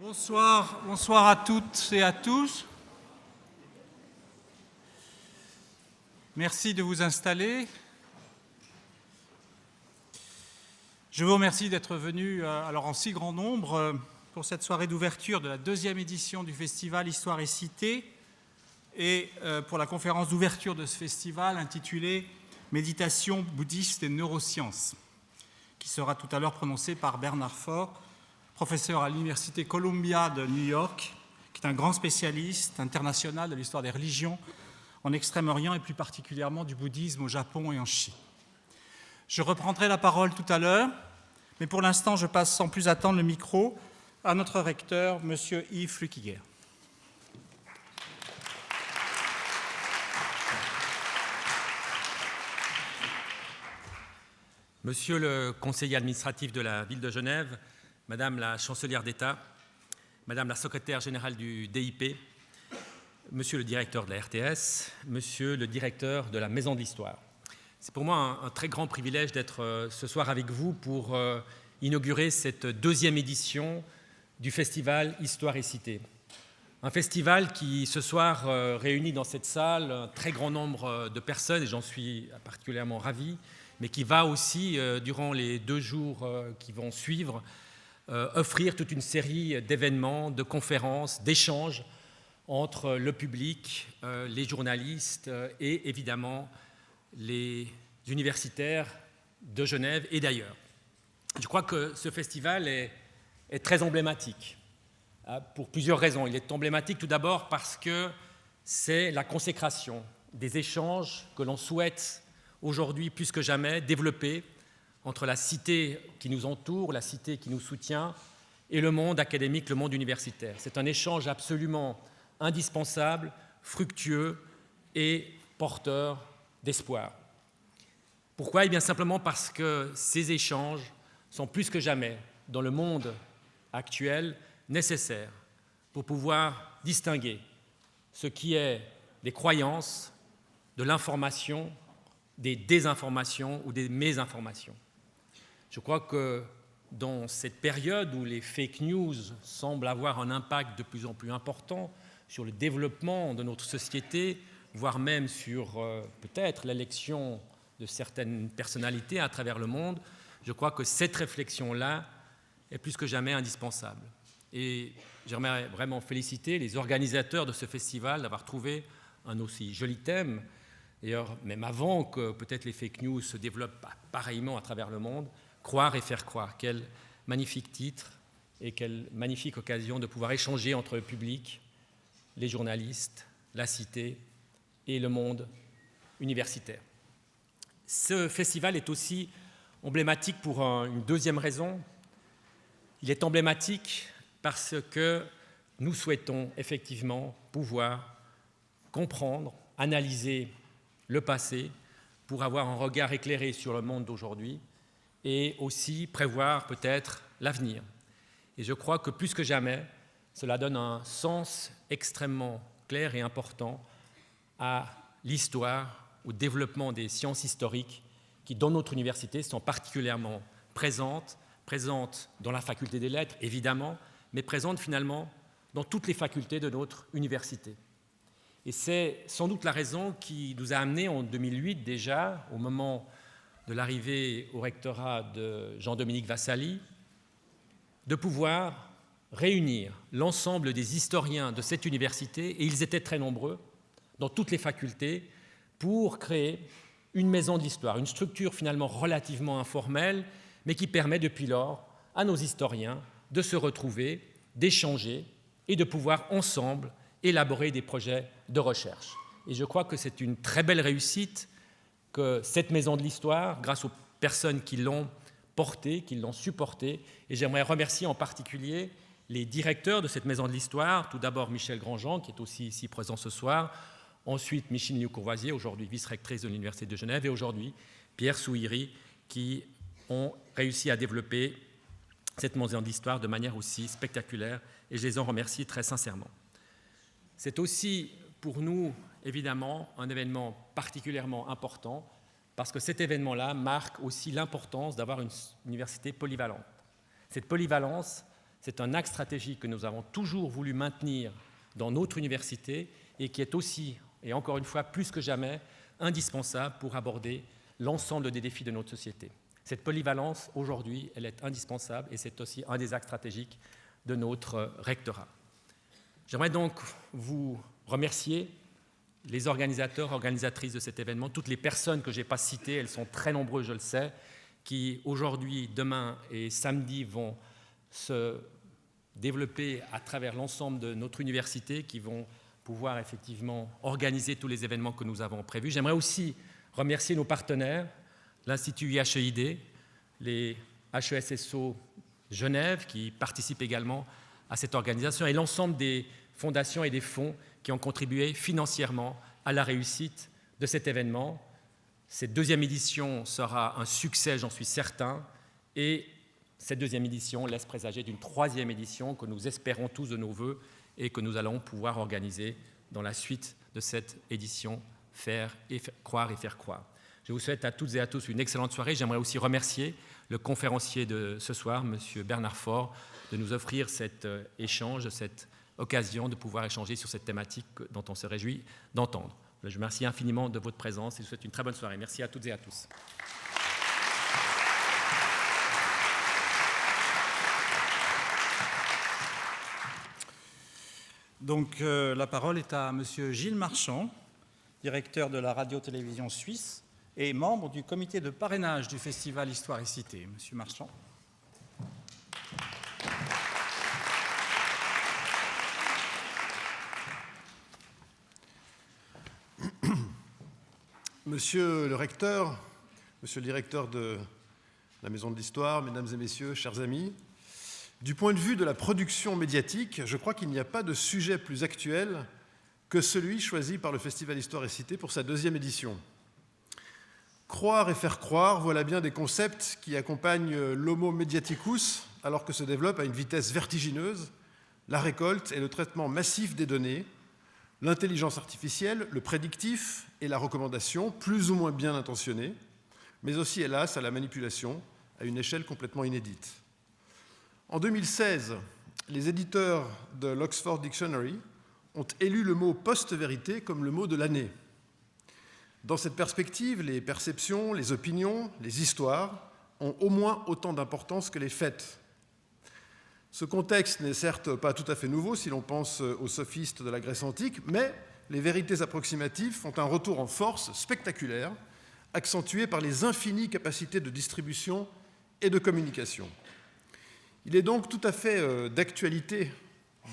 Bonsoir à toutes et à tous. Merci de vous installer. Je vous remercie d'être venus en si grand nombre pour cette soirée d'ouverture de la deuxième édition du festival Histoire et Cité et pour la conférence d'ouverture de ce festival intitulée « Méditation bouddhiste et neurosciences » qui sera tout à l'heure prononcée par Bernard Faure, professeur à l'Université Columbia de New York, qui est un grand spécialiste international de l'histoire des religions en Extrême-Orient et plus particulièrement du bouddhisme au Japon et en Chine. Je reprendrai la parole tout à l'heure, mais pour l'instant, je passe sans plus attendre le micro à notre recteur, M. Yves Flukiger. Monsieur le conseiller administratif de la ville de Genève, Madame la chancelière d'État, Madame la secrétaire générale du DIP, Monsieur le directeur de la RTS, Monsieur le directeur de la Maison de l'Histoire. C'est pour moi un très grand privilège d'être ce soir avec vous pour inaugurer cette deuxième édition du festival Histoire et Cité. Un festival qui, ce soir, réunit dans cette salle un très grand nombre de personnes, et j'en suis particulièrement ravi, mais qui va aussi, durant les 2 jours qui vont suivre, offrir toute une série d'événements, de conférences, d'échanges entre le public, les journalistes et évidemment les universitaires de Genève et d'ailleurs. Je crois que ce festival est très emblématique pour plusieurs raisons. Il est emblématique tout d'abord parce que c'est la consécration des échanges que l'on souhaite aujourd'hui plus que jamais développer entre la cité qui nous entoure, la cité qui nous soutient et le monde académique, le monde universitaire. C'est un échange absolument indispensable, fructueux et porteur d'espoir. Pourquoi ? Eh bien simplement parce que ces échanges sont plus que jamais, dans le monde actuel, nécessaires pour pouvoir distinguer ce qui est des croyances, de l'information, des désinformations ou des mésinformations. Je crois que dans cette période où les fake news semblent avoir un impact de plus en plus important sur le développement de notre société, voire même sur peut-être l'élection de certaines personnalités à travers le monde, je crois que cette réflexion-là est plus que jamais indispensable. Et j'aimerais vraiment féliciter les organisateurs de ce festival d'avoir trouvé un aussi joli thème. D'ailleurs, même avant que peut-être les fake news se développent pareillement à travers le monde, croire et faire croire. Quel magnifique titre et quelle magnifique occasion de pouvoir échanger entre le public, les journalistes, la cité et le monde universitaire. Ce festival est aussi emblématique pour une deuxième raison. Il est emblématique parce que nous souhaitons effectivement pouvoir comprendre, analyser le passé pour avoir un regard éclairé sur le monde d'aujourd'hui et aussi prévoir peut-être l'avenir. Et je crois que plus que jamais, cela donne un sens extrêmement clair et important à l'histoire, au développement des sciences historiques qui, dans notre université, sont particulièrement présentes dans la faculté des lettres, évidemment, mais présentes finalement dans toutes les facultés de notre université. Et c'est sans doute la raison qui nous a amenés en 2008 déjà, au moment de l'arrivée au rectorat de Jean-Dominique Vassalli, de pouvoir réunir l'ensemble des historiens de cette université, et ils étaient très nombreux, dans toutes les facultés, pour créer une maison de l'histoire, une structure finalement relativement informelle, mais qui permet depuis lors à nos historiens de se retrouver, d'échanger et de pouvoir ensemble élaborer des projets de recherche. Et je crois que c'est une très belle réussite que cette maison de l'histoire, grâce aux personnes qui l'ont portée, qui l'ont supportée, et j'aimerais remercier en particulier les directeurs de cette maison de l'histoire, tout d'abord Michel Grandjean, qui est aussi ici présent ce soir, ensuite Micheline Liu-Courvoisier, aujourd'hui vice-rectrice de l'Université de Genève, et aujourd'hui Pierre Souhiri, qui ont réussi à développer cette maison de l'histoire de manière aussi spectaculaire, et je les en remercie très sincèrement. C'est aussi pour nous, évidemment, un événement particulièrement important, parce que cet événement-là marque aussi l'importance d'avoir une université polyvalente. Cette polyvalence, C'est un axe stratégique que nous avons toujours voulu maintenir dans notre université et qui est aussi, et encore une fois, plus que jamais, indispensable pour aborder l'ensemble des défis de notre société. Cette polyvalence, aujourd'hui, elle est indispensable et c'est aussi un des axes stratégiques de notre rectorat. J'aimerais donc vous remercier, les organisateurs, organisatrices de cet événement, toutes les personnes que je n'ai pas citées, elles sont très nombreuses, je le sais, qui aujourd'hui, demain et samedi vont se développer à travers l'ensemble de notre université, qui vont pouvoir effectivement organiser tous les événements que nous avons prévus. J'aimerais aussi remercier nos partenaires, l'Institut IHEID, les HESSO Genève, qui participent également à cette organisation, et l'ensemble des fondations et des fonds qui ont contribué financièrement à la réussite de cet événement. Cette deuxième édition sera un succès, j'en suis certain, et cette deuxième édition laisse présager d'une troisième édition que nous espérons tous de nos vœux et que nous allons pouvoir organiser dans la suite de cette édition Croire et faire croire. Je vous souhaite à toutes et à tous une excellente soirée. J'aimerais aussi remercier le conférencier de ce soir, M. Bernard Faure, de nous offrir cet échange, cette occasion de pouvoir échanger sur cette thématique dont on se réjouit d'entendre. Je vous remercie infiniment de votre présence et je vous souhaite une très bonne soirée. Merci à toutes et à tous. Donc, la parole est à M. Gilles Marchand, directeur de la radio-télévision suisse et membre du comité de parrainage du Festival Histoire et Cité. Monsieur Marchand. Monsieur le recteur, monsieur le directeur de la Maison de l'Histoire, mesdames et messieurs, chers amis, du point de vue de la production médiatique, je crois qu'il n'y a pas de sujet plus actuel que celui choisi par le Festival Histoire et Cité pour sa deuxième édition. Croire et faire croire, voilà bien des concepts qui accompagnent l'homo mediaticus alors que se développe à une vitesse vertigineuse la récolte et le traitement massif des données, l'intelligence artificielle, le prédictif et la recommandation, plus ou moins bien intentionnés, mais aussi, hélas, à la manipulation à une échelle complètement inédite. En 2016, les éditeurs de l'Oxford Dictionary ont élu le mot post-vérité comme le mot de l'année. Dans cette perspective, les perceptions, les opinions, les histoires ont au moins autant d'importance que les faits. Ce contexte n'est certes pas tout à fait nouveau si l'on pense aux sophistes de la Grèce antique, mais les vérités approximatives font un retour en force spectaculaire, accentué par les infinies capacités de distribution et de communication. Il est donc tout à fait d'actualité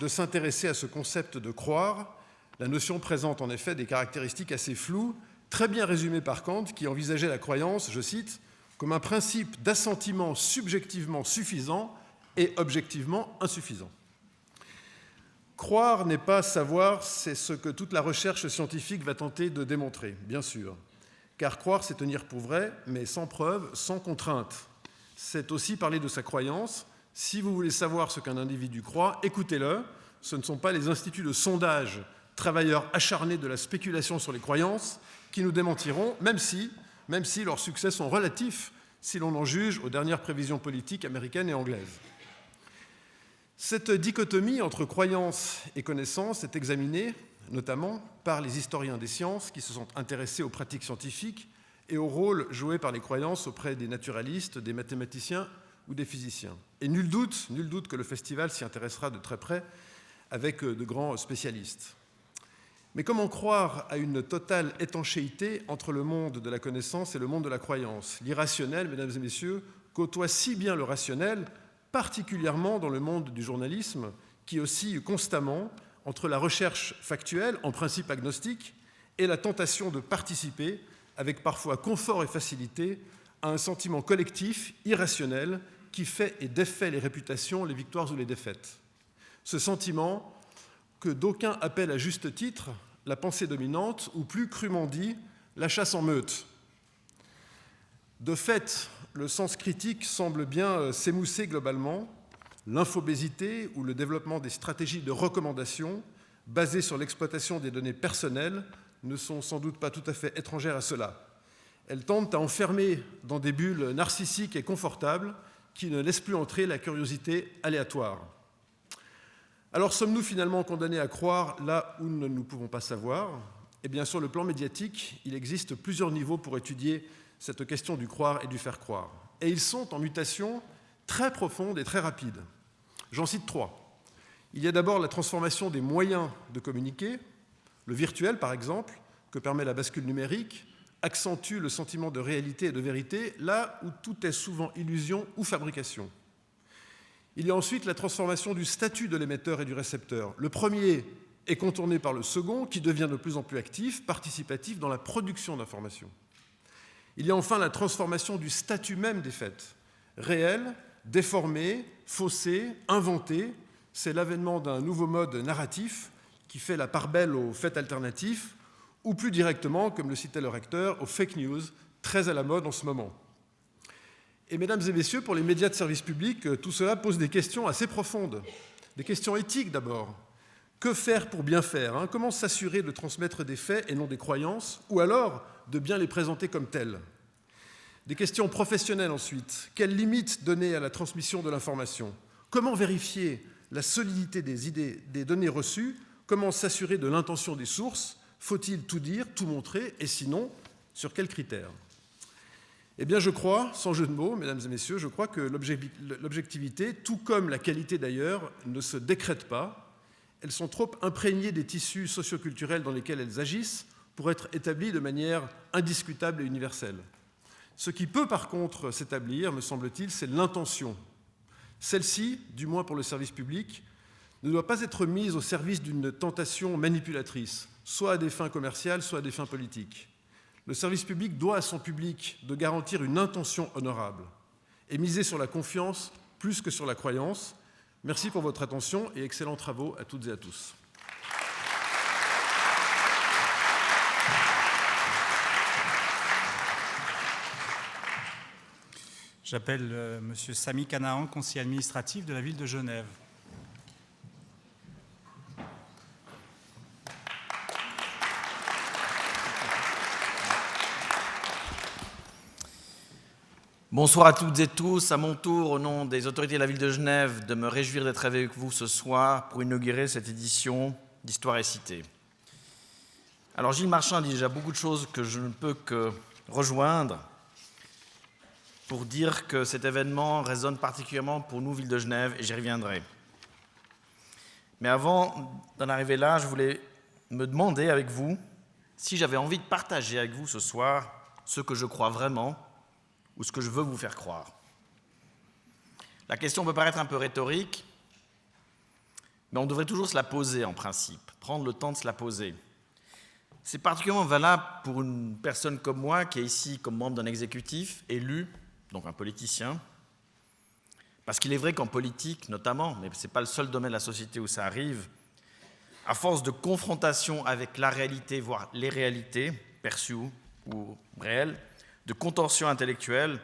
de s'intéresser à ce concept de croire. La notion présente en effet des caractéristiques assez floues, très bien résumées par Kant, qui envisageait la croyance, je cite, comme un principe d'assentiment subjectivement suffisant et objectivement insuffisant. Croire n'est pas savoir, c'est ce que toute la recherche scientifique va tenter de démontrer, bien sûr. Car croire, c'est tenir pour vrai, mais sans preuve, sans contrainte. C'est aussi parler de sa croyance. Si vous voulez savoir ce qu'un individu croit, écoutez-le. Ce ne sont pas les instituts de sondage, travailleurs acharnés de la spéculation sur les croyances, qui nous démentiront, même si leurs succès sont relatifs, si l'on en juge aux dernières prévisions politiques américaines et anglaises. Cette dichotomie entre croyance et connaissance est examinée notamment par les historiens des sciences qui se sont intéressés aux pratiques scientifiques et au rôle joué par les croyances auprès des naturalistes, des mathématiciens ou des physiciens. Et nul doute que le festival s'y intéressera de très près avec de grands spécialistes. Mais comment croire à une totale étanchéité entre le monde de la connaissance et le monde de la croyance ? L'irrationnel, mesdames et messieurs, côtoie si bien le rationnel, particulièrement dans le monde du journalisme, qui oscille constamment entre la recherche factuelle, en principe agnostique, et la tentation de participer, avec parfois confort et facilité, à un sentiment collectif, irrationnel, qui fait et défait les réputations, les victoires ou les défaites. Ce sentiment que d'aucuns appellent à juste titre la pensée dominante, ou plus crûment dit, la chasse en meute. De fait, le sens critique semble bien s'émousser globalement. L'infobésité ou le développement des stratégies de recommandation basées sur l'exploitation des données personnelles ne sont sans doute pas tout à fait étrangères à cela. Elles tendent à enfermer dans des bulles narcissiques et confortables qui ne laissent plus entrer la curiosité aléatoire. Alors sommes-nous finalement condamnés à croire là où nous ne pouvons pas savoir ? Eh bien, sur le plan médiatique, il existe plusieurs niveaux pour étudier cette question du croire et du faire croire. Et ils sont en mutation très profonde et très rapide. J'en cite 3. Il y a d'abord la transformation des moyens de communiquer. Le virtuel, par exemple, que permet la bascule numérique, accentue le sentiment de réalité et de vérité, là où tout est souvent illusion ou fabrication. Il y a ensuite la transformation du statut de l'émetteur et du récepteur. Le premier est contourné par le second, qui devient de plus en plus actif, participatif dans la production d'informations. Il y a enfin la transformation du statut même des faits. Réel, déformé, faussé, inventé, c'est l'avènement d'un nouveau mode narratif qui fait la part belle aux faits alternatifs, ou plus directement, comme le citait le recteur, aux fake news, très à la mode en ce moment. Et mesdames et messieurs, pour les médias de service public, tout cela pose des questions assez profondes. Des questions éthiques d'abord. Que faire pour bien faire ? Comment s'assurer de transmettre des faits et non des croyances, ou alors de bien les présenter comme tels ? Des questions professionnelles ensuite. Quelles limites donner à la transmission de l'information ? Comment vérifier la solidité des idées, des données reçues ? Comment s'assurer de l'intention des sources ? Faut-il tout dire, tout montrer ? Et sinon, sur quels critères ? Eh bien, je crois, sans jeu de mots, mesdames et messieurs, je crois que l'objectivité, tout comme la qualité d'ailleurs, ne se décrète pas. Elles sont trop imprégnées des tissus socioculturels dans lesquels elles agissent pour être établies de manière indiscutable et universelle. Ce qui peut par contre s'établir, me semble-t-il, c'est l'intention. Celle-ci, du moins pour le service public, ne doit pas être mise au service d'une tentation manipulatrice, soit à des fins commerciales, soit à des fins politiques. Le service public doit à son public de garantir une intention honorable et miser sur la confiance plus que sur la croyance. Merci pour votre attention et excellents travaux à toutes et à tous. J'appelle M. Sami Canaan, conseiller administratif de la ville de Genève. Bonsoir à toutes et tous. À mon tour, au nom des autorités de la ville de Genève, de me réjouir d'être avec vous ce soir pour inaugurer cette édition d'Histoire et Cité. Alors Gilles Marchand a dit déjà beaucoup de choses que je ne peux que rejoindre pour dire que cet événement résonne particulièrement pour nous, ville de Genève, et j'y reviendrai. Mais avant d'en arriver là, je voulais me demander avec vous si j'avais envie de partager avec vous ce soir ce que je crois vraiment ou ce que je veux vous faire croire. La question peut paraître un peu rhétorique, mais on devrait toujours se la poser en principe, prendre le temps de se la poser. C'est particulièrement valable pour une personne comme moi qui est ici comme membre d'un exécutif, élu, donc un politicien, parce qu'il est vrai qu'en politique notamment, mais ce n'est pas le seul domaine de la société où ça arrive, à force de confrontation avec la réalité, voire les réalités, perçues ou réelles, de contorsion intellectuelle,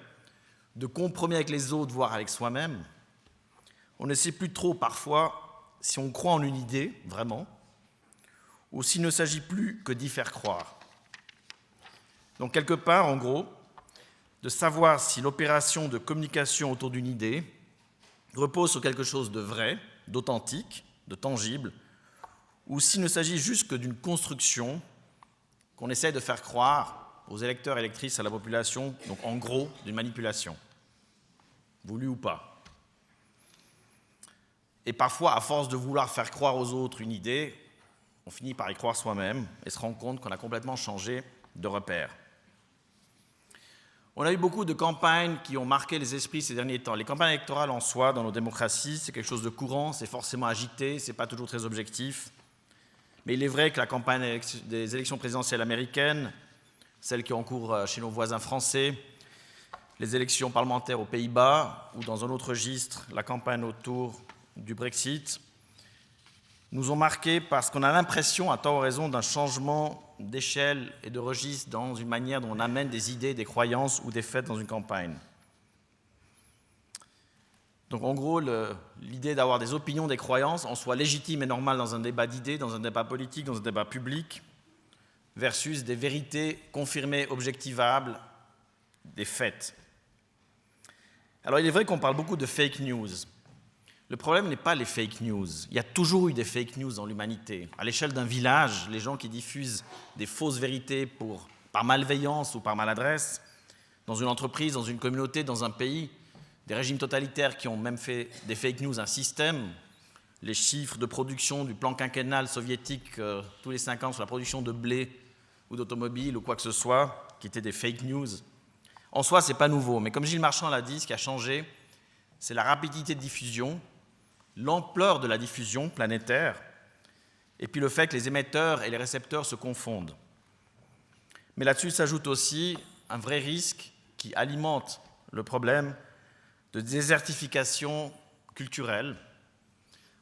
de compromis avec les autres, voire avec soi-même, on ne sait plus trop parfois si on croit en une idée, vraiment, ou s'il ne s'agit plus que d'y faire croire. Donc quelque part, en gros, de savoir si l'opération de communication autour d'une idée repose sur quelque chose de vrai, d'authentique, de tangible, ou s'il ne s'agit juste que d'une construction qu'on essaie de faire croire aux électeurs et électrices, à la population, donc en gros, d'une manipulation, voulue ou pas. Et parfois, à force de vouloir faire croire aux autres une idée, on finit par y croire soi-même et se rend compte qu'on a complètement changé de repère. On a eu beaucoup de campagnes qui ont marqué les esprits ces derniers temps. Les campagnes électorales en soi, dans nos démocraties, c'est quelque chose de courant, c'est forcément agité, c'est pas toujours très objectif. Mais il est vrai que la campagne des élections présidentielles américaines, celles qui ont cours chez nos voisins français, les élections parlementaires aux Pays-Bas, ou dans un autre registre, la campagne autour du Brexit, nous ont marqués parce qu'on a l'impression, à tort ou raison, d'un changement d'échelle et de registre dans une manière dont on amène des idées, des croyances ou des faits dans une campagne. Donc en gros, l'idée d'avoir des opinions, des croyances, en soi légitimes et normales dans un débat d'idées, dans un débat politique, dans un débat public, versus des vérités confirmées, objectivables, des faits. Alors il est vrai qu'on parle beaucoup de fake news. Le problème n'est pas les fake news. Il y a toujours eu des fake news dans l'humanité. À l'échelle d'un village, les gens qui diffusent des fausses vérités par malveillance ou par maladresse, dans une entreprise, dans une communauté, dans un pays, des régimes totalitaires qui ont même fait des fake news un système, les chiffres de production du plan quinquennal soviétique tous les 5 ans sur la production de blé ou d'automobiles ou quoi que ce soit, qui étaient des fake news. En soi, ce n'est pas nouveau, mais comme Gilles Marchand l'a dit, ce qui a changé, c'est la rapidité de diffusion, l'ampleur de la diffusion planétaire, et puis le fait que les émetteurs et les récepteurs se confondent. Mais là-dessus s'ajoute aussi un vrai risque qui alimente le problème de désertification culturelle,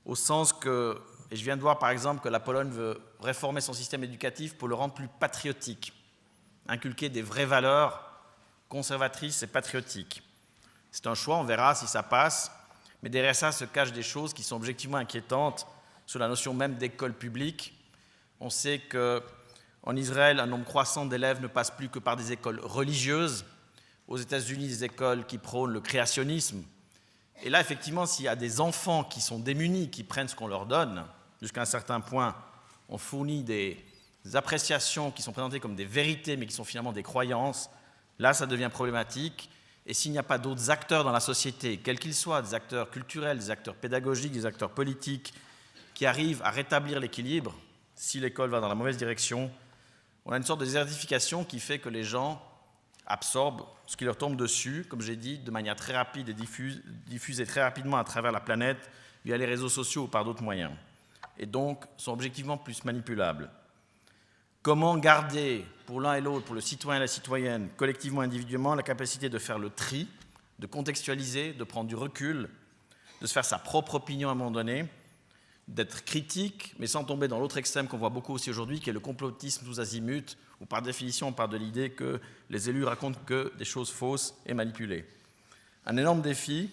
au sens que, et je viens de voir par exemple que la Pologne veut réformer son système éducatif pour le rendre plus patriotique, inculquer des vraies valeurs conservatrices et patriotiques. C'est un choix, on verra si ça passe, mais derrière ça se cachent des choses qui sont objectivement inquiétantes sur la notion même d'école publique. On sait qu'en Israël, un nombre croissant d'élèves ne passe plus que par des écoles religieuses. Aux États-Unis, des écoles qui prônent le créationnisme. Et là, effectivement, s'il y a des enfants qui sont démunis, qui prennent ce qu'on leur donne, jusqu'à un certain point, on fournit des appréciations qui sont présentées comme des vérités, mais qui sont finalement des croyances, là, ça devient problématique. Et s'il n'y a pas d'autres acteurs dans la société, quels qu'ils soient, des acteurs culturels, des acteurs pédagogiques, des acteurs politiques, qui arrivent à rétablir l'équilibre, si l'école va dans la mauvaise direction, on a une sorte de désertification qui fait que les gens absorbent ce qui leur tombe dessus, comme j'ai dit, de manière très rapide et diffusée très rapidement à travers la planète, via les réseaux sociaux ou par d'autres moyens, et donc sont objectivement plus manipulables. Comment garder pour l'un et l'autre, pour le citoyen et la citoyenne, collectivement et individuellement, la capacité de faire le tri, de contextualiser, de prendre du recul, de se faire sa propre opinion à un moment donné, d'être critique, mais sans tomber dans l'autre extrême qu'on voit beaucoup aussi aujourd'hui, qui est le complotisme tous azimuts, où par définition on part de l'idée que les élus racontent que des choses fausses et manipulées. Un énorme défi,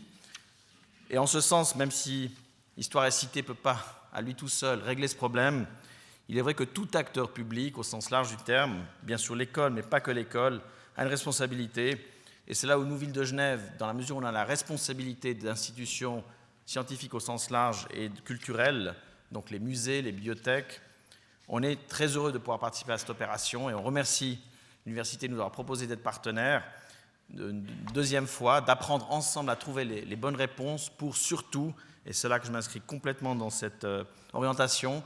et en ce sens, même si Histoire et Cité ne peut pas, à lui tout seul, régler ce problème, il est vrai que tout acteur public, au sens large du terme, bien sûr l'école, mais pas que l'école, a une responsabilité. Et c'est là où nous, Ville de Genève, dans la mesure où on a la responsabilité d'institutions scientifiques au sens large et culturelles, donc les musées, les bibliothèques, on est très heureux de pouvoir participer à cette opération et on remercie l'université de nous avoir proposé d'être partenaire une deuxième fois, d'apprendre ensemble à trouver les bonnes réponses pour surtout, et c'est là que je m'inscris complètement dans cette orientation,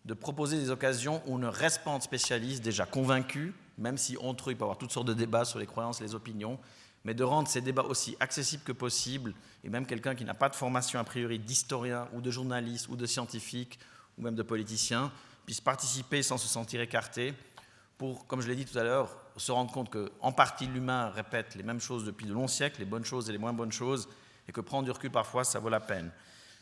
de proposer des occasions où on ne reste pas en spécialiste déjà convaincu, même si entre eux il peut y avoir toutes sortes de débats sur les croyances et les opinions, mais de rendre ces débats aussi accessibles que possible, et même quelqu'un qui n'a pas de formation a priori d'historien ou de journaliste ou de scientifique ou même de politicien puisse participer sans se sentir écarté pour, comme je l'ai dit tout à l'heure, se rendre compte qu'en partie l'humain répète les mêmes choses depuis de longs siècles, les bonnes choses et les moins bonnes choses, et que prendre du recul parfois ça vaut la peine.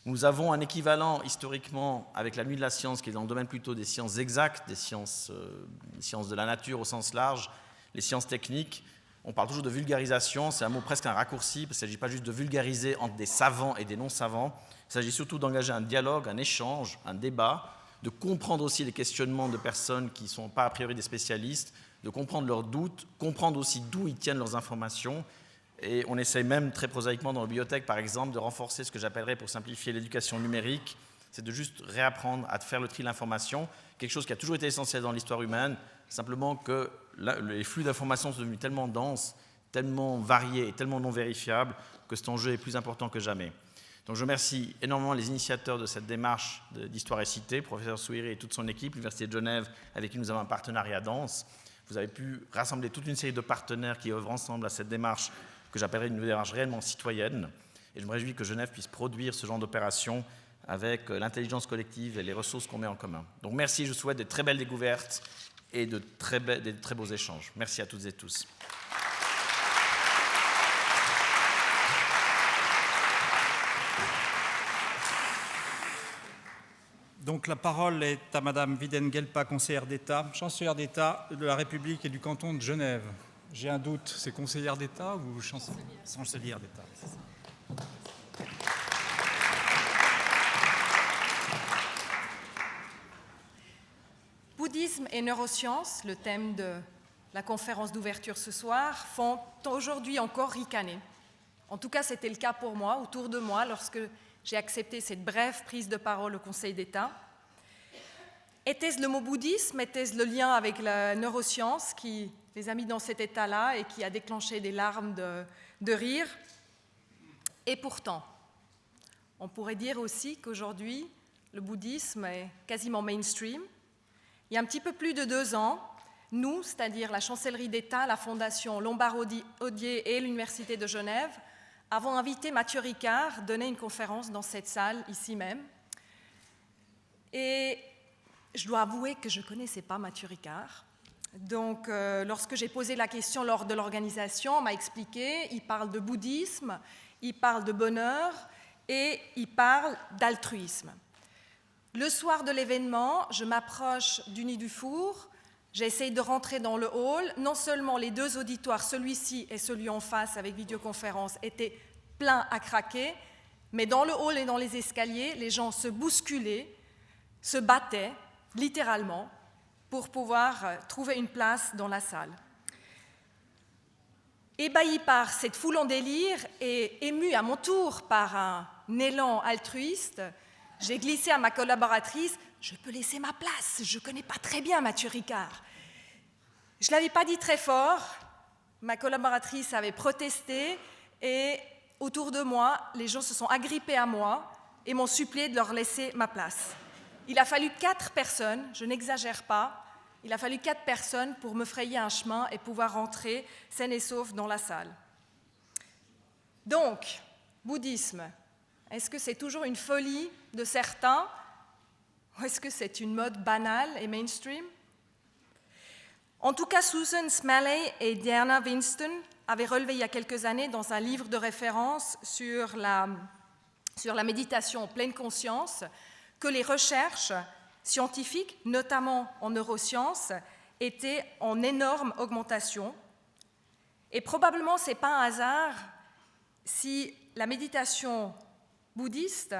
Nous avons un équivalent historiquement avec la nuit de la science qui est dans le domaine plutôt des sciences exactes, des sciences de la nature au sens large, les sciences techniques. On parle toujours de vulgarisation, c'est un mot presque un raccourci, parce qu'il ne s'agit pas juste de vulgariser entre des savants et des non-savants, il s'agit surtout d'engager un dialogue, un échange, un débat, de comprendre aussi les questionnements de personnes qui ne sont pas a priori des spécialistes, de comprendre leurs doutes, comprendre aussi d'où ils tiennent leurs informations. Et on essaye même très prosaïquement dans la bibliothèque, par exemple, de renforcer ce que j'appellerais, pour simplifier, l'éducation numérique. C'est de juste réapprendre à faire le tri de l'information, quelque chose qui a toujours été essentiel dans l'histoire humaine, simplement que les flux d'informations sont devenus tellement denses, tellement variés et tellement non vérifiables que cet enjeu est plus important que jamais. Donc je remercie énormément les initiateurs de cette démarche d'Histoire et Cité, professeur Souiri et toute son équipe, l'Université de Genève, avec qui nous avons un partenariat dense. Vous avez pu rassembler toute une série de partenaires qui œuvrent ensemble à cette démarche que j'appellerais une démarche réellement citoyenne. Et je me réjouis que Genève puisse produire ce genre d'opération avec l'intelligence collective et les ressources qu'on met en commun. Donc merci, je vous souhaite de très belles découvertes et de très beaux échanges. Merci à toutes et tous. Donc la parole est à Madame Wiedengelpa, conseillère d'État, chancelière d'État de la République et du canton de Genève. J'ai un doute, c'est conseillère d'État ou chancelière d'État? Bouddhisme et neurosciences, le thème de la conférence d'ouverture ce soir, font aujourd'hui encore ricaner. En tout cas, c'était le cas pour moi, autour de moi, lorsque j'ai accepté cette brève prise de parole au Conseil d'État. Était-ce le mot bouddhisme? Était-ce le lien avec la neuroscience qui les a mis dans cet état-là et qui a déclenché des larmes de rire? Et pourtant, on pourrait dire aussi qu'aujourd'hui, le bouddhisme est quasiment mainstream. Il y a un petit peu plus de 2 ans, nous, c'est-à-dire la Chancellerie d'État, la Fondation Lombard-Odier et l'Université de Genève, avons invité Mathieu Ricard à donner une conférence dans cette salle, ici même. Et je dois avouer que je ne connaissais pas Mathieu Ricard. Donc, lorsque j'ai posé la question lors de l'organisation, on m'a expliqué, il parle de bouddhisme, il parle de bonheur et il parle d'altruisme. Le soir de l'événement, je m'approche du Nid du Four, j'essaye de rentrer dans le hall. Non seulement les 2 auditoires, celui-ci et celui en face avec vidéoconférence, étaient pleins à craquer, mais dans le hall et dans les escaliers, les gens se bousculaient, se battaient, littéralement, pour pouvoir trouver une place dans la salle. Ébahi par cette foule en délire et ému à mon tour par un élan altruiste, j'ai glissé à ma collaboratrice « Je peux laisser ma place, je ne connais pas très bien Mathieu Ricard ». Je ne l'avais pas dit très fort, ma collaboratrice avait protesté et autour de moi, les gens se sont agrippés à moi et m'ont supplié de leur laisser ma place. Il a fallu 4 personnes, je n'exagère pas, il a fallu 4 personnes pour me frayer un chemin et pouvoir rentrer saine et sauve dans la salle. Donc, bouddhisme, est-ce que c'est toujours une folie de certains ou est-ce que c'est une mode banale et mainstream? En tout cas, Susan Smalley et Diana Winston avaient relevé il y a quelques années dans un livre de référence sur la méditation en pleine conscience que les recherches scientifiques, notamment en neurosciences, étaient en énorme augmentation. Et probablement, ce n'est pas un hasard si la méditation bouddhiste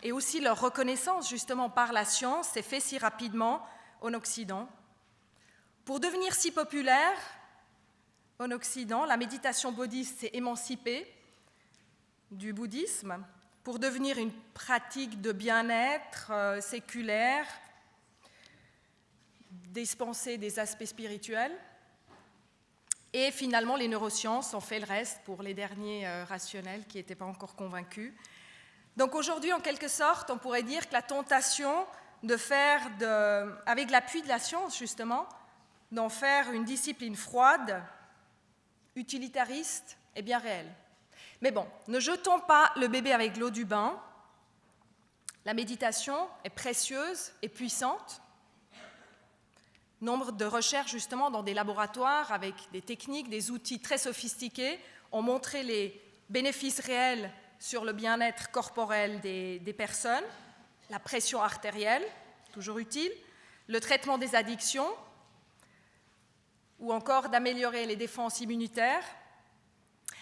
et aussi leur reconnaissance justement par la science s'est fait si rapidement en Occident. Pour devenir si populaire en Occident, la méditation bouddhiste s'est émancipée du bouddhisme pour devenir une pratique de bien-être séculaire, dispenser des aspects spirituels. Et finalement, les neurosciences ont fait le reste pour les derniers rationnels qui n'étaient pas encore convaincus. Donc aujourd'hui, en quelque sorte, on pourrait dire que la tentation de faire, avec l'appui de la science justement, d'en faire une discipline froide, utilitariste, est bien réelle. Mais bon, ne jetons pas le bébé avec l'eau du bain. La méditation est précieuse et puissante. Nombre de recherches justement dans des laboratoires avec des techniques, des outils très sophistiqués ont montré les bénéfices réels sur le bien-être corporel des personnes, la pression artérielle, toujours utile, le traitement des addictions, ou encore d'améliorer les défenses immunitaires.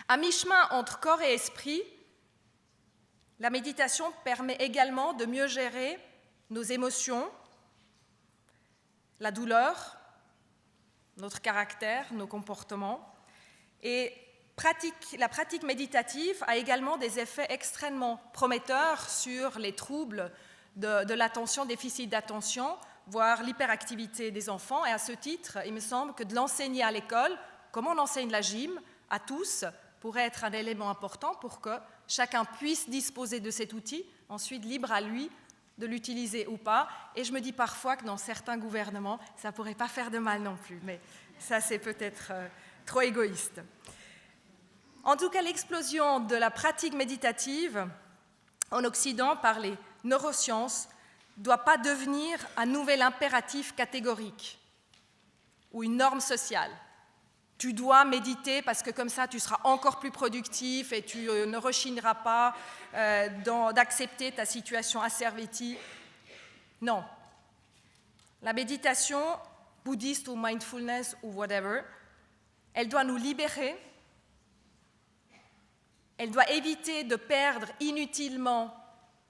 À mi-chemin entre corps et esprit, la méditation permet également de mieux gérer nos émotions, la douleur, notre caractère, nos comportements. Et la pratique méditative a également des effets extrêmement prometteurs sur les troubles de l'attention, déficit d'attention, voire l'hyperactivité des enfants. Et à ce titre, il me semble que de l'enseigner à l'école, comme on enseigne la gym, à tous, pourrait être un élément important pour que chacun puisse disposer de cet outil, ensuite libre à lui de l'utiliser ou pas. Et je me dis parfois que dans certains gouvernements, ça ne pourrait pas faire de mal non plus, mais ça c'est peut-être trop égoïste. En tout cas, l'explosion de la pratique méditative en Occident par les neurosciences ne doit pas devenir un nouvel impératif catégorique ou une norme sociale. Tu dois méditer parce que comme ça, tu seras encore plus productif et tu ne rechigneras pas d'accepter ta situation asservie. Non. La méditation bouddhiste ou mindfulness ou whatever, elle doit nous libérer. Elle doit éviter de perdre inutilement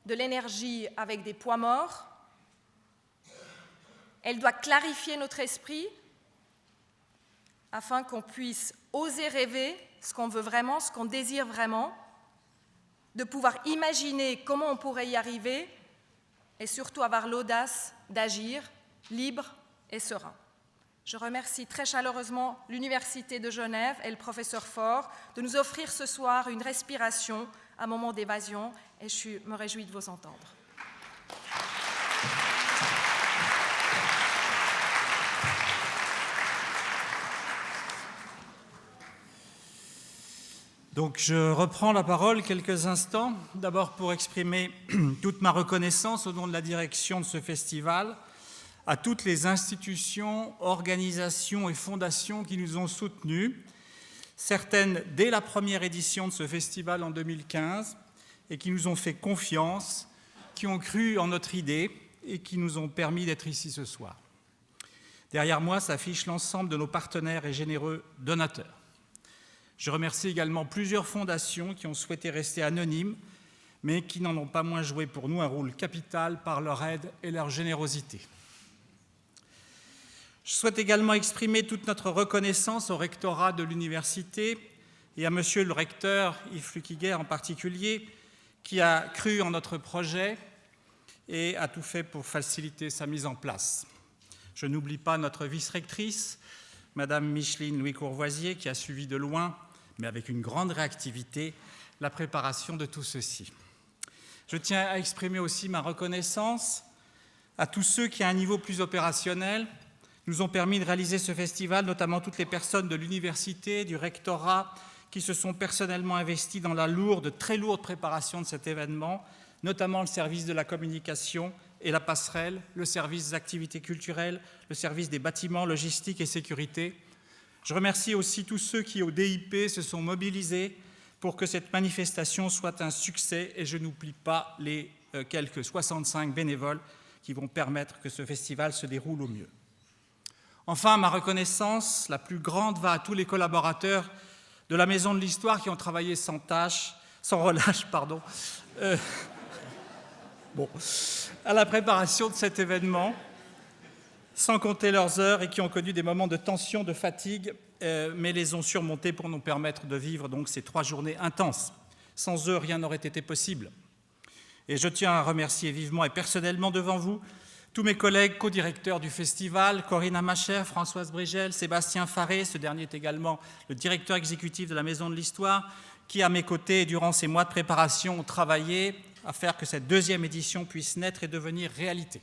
de l'énergie avec des poids morts. Elle doit clarifier notre esprit afin qu'on puisse oser rêver ce qu'on veut vraiment, ce qu'on désire vraiment, de pouvoir imaginer comment on pourrait y arriver et surtout avoir l'audace d'agir libre et serein. Je remercie très chaleureusement l'Université de Genève et le professeur Faure de nous offrir ce soir une respiration, un moment d'évasion, et je me réjouis de vous entendre. Donc je reprends la parole quelques instants, d'abord pour exprimer toute ma reconnaissance au nom de la direction de ce festival, à toutes les institutions, organisations et fondations qui nous ont soutenus, certaines dès la première édition de ce festival en 2015, et qui nous ont fait confiance, qui ont cru en notre idée et qui nous ont permis d'être ici ce soir. Derrière moi s'affiche l'ensemble de nos partenaires et généreux donateurs. Je remercie également plusieurs fondations qui ont souhaité rester anonymes, mais qui n'en ont pas moins joué pour nous un rôle capital par leur aide et leur générosité. Je souhaite également exprimer toute notre reconnaissance au rectorat de l'université et à monsieur le recteur Yves Flukiger en particulier, qui a cru en notre projet et a tout fait pour faciliter sa mise en place. Je n'oublie pas notre vice-rectrice, madame Micheline Louis-Courvoisier, qui a suivi de loin, mais avec une grande réactivité, la préparation de tout ceci. Je tiens à exprimer aussi ma reconnaissance à tous ceux qui, à un niveau plus opérationnel, nous ont permis de réaliser ce festival, notamment toutes les personnes de l'université, du rectorat, qui se sont personnellement investis dans la très lourde préparation de cet événement, notamment le service de la communication et la passerelle, le service des activités culturelles, le service des bâtiments, logistique et sécurité. Je remercie aussi tous ceux qui, au DIP, se sont mobilisés pour que cette manifestation soit un succès, et je n'oublie pas les quelques 65 bénévoles qui vont permettre que ce festival se déroule au mieux. Enfin, ma reconnaissance la plus grande va à tous les collaborateurs de la Maison de l'Histoire qui ont travaillé sans relâche, à la préparation de cet événement, sans compter leurs heures, et qui ont connu des moments de tension, de fatigue, mais les ont surmontés pour nous permettre de vivre donc ces 3 journées intenses. Sans eux, rien n'aurait été possible. Et je tiens à remercier vivement et personnellement devant vous tous mes collègues co-directeurs du festival, Corinne Amacher, Françoise Brigel, Sébastien Faré, ce dernier est également le directeur exécutif de la Maison de l'Histoire, qui, à mes côtés, durant ces mois de préparation, ont travaillé à faire que cette 2e édition puisse naître et devenir réalité.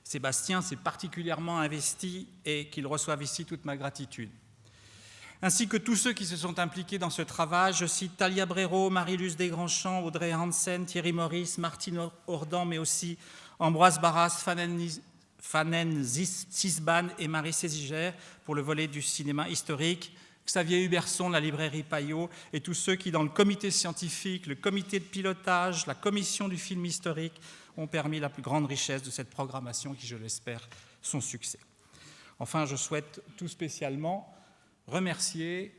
Sébastien s'est particulièrement investi et qu'il reçoive ici toute ma gratitude. Ainsi que tous ceux qui se sont impliqués dans ce travail, je cite Talia Brero, Marie-Luce Desgrandchamps, Audrey Hansen, Thierry Maurice, Martine Ordan, mais aussi Ambroise Barras, Fanen Sisban et Marie Sézigère pour le volet du cinéma historique, Xavier Huberson, la librairie Payot, et tous ceux qui, dans le comité scientifique, le comité de pilotage, la commission du film historique, ont permis la plus grande richesse de cette programmation qui, je l'espère, son succès. Enfin, je souhaite tout spécialement remercier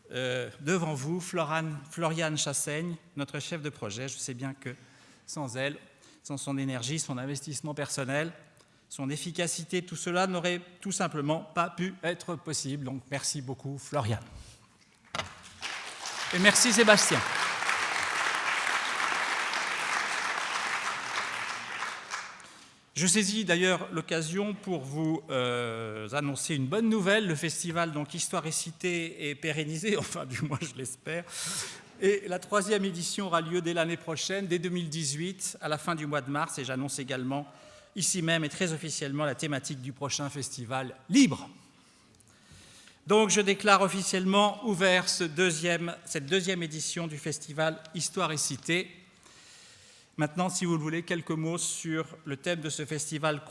devant vous Floriane Chassaigne, notre chef de projet. Je sais bien que sans elle, sans son énergie, son investissement personnel, son efficacité, tout cela n'aurait tout simplement pas pu être possible. Donc merci beaucoup Floriane. Et merci Sébastien. Je saisis d'ailleurs l'occasion pour vous annoncer une bonne nouvelle. Le festival donc Histoire et Cité est pérennisé, enfin du moins je l'espère. Et la 3e édition aura lieu dès l'année prochaine, dès 2018, à la fin du mois de mars. Et j'annonce également ici même et très officiellement la thématique du prochain festival libre. Donc je déclare officiellement ouvert cette 2e édition du festival Histoire et Cité. Maintenant, si vous le voulez, quelques mots sur le thème de ce festival,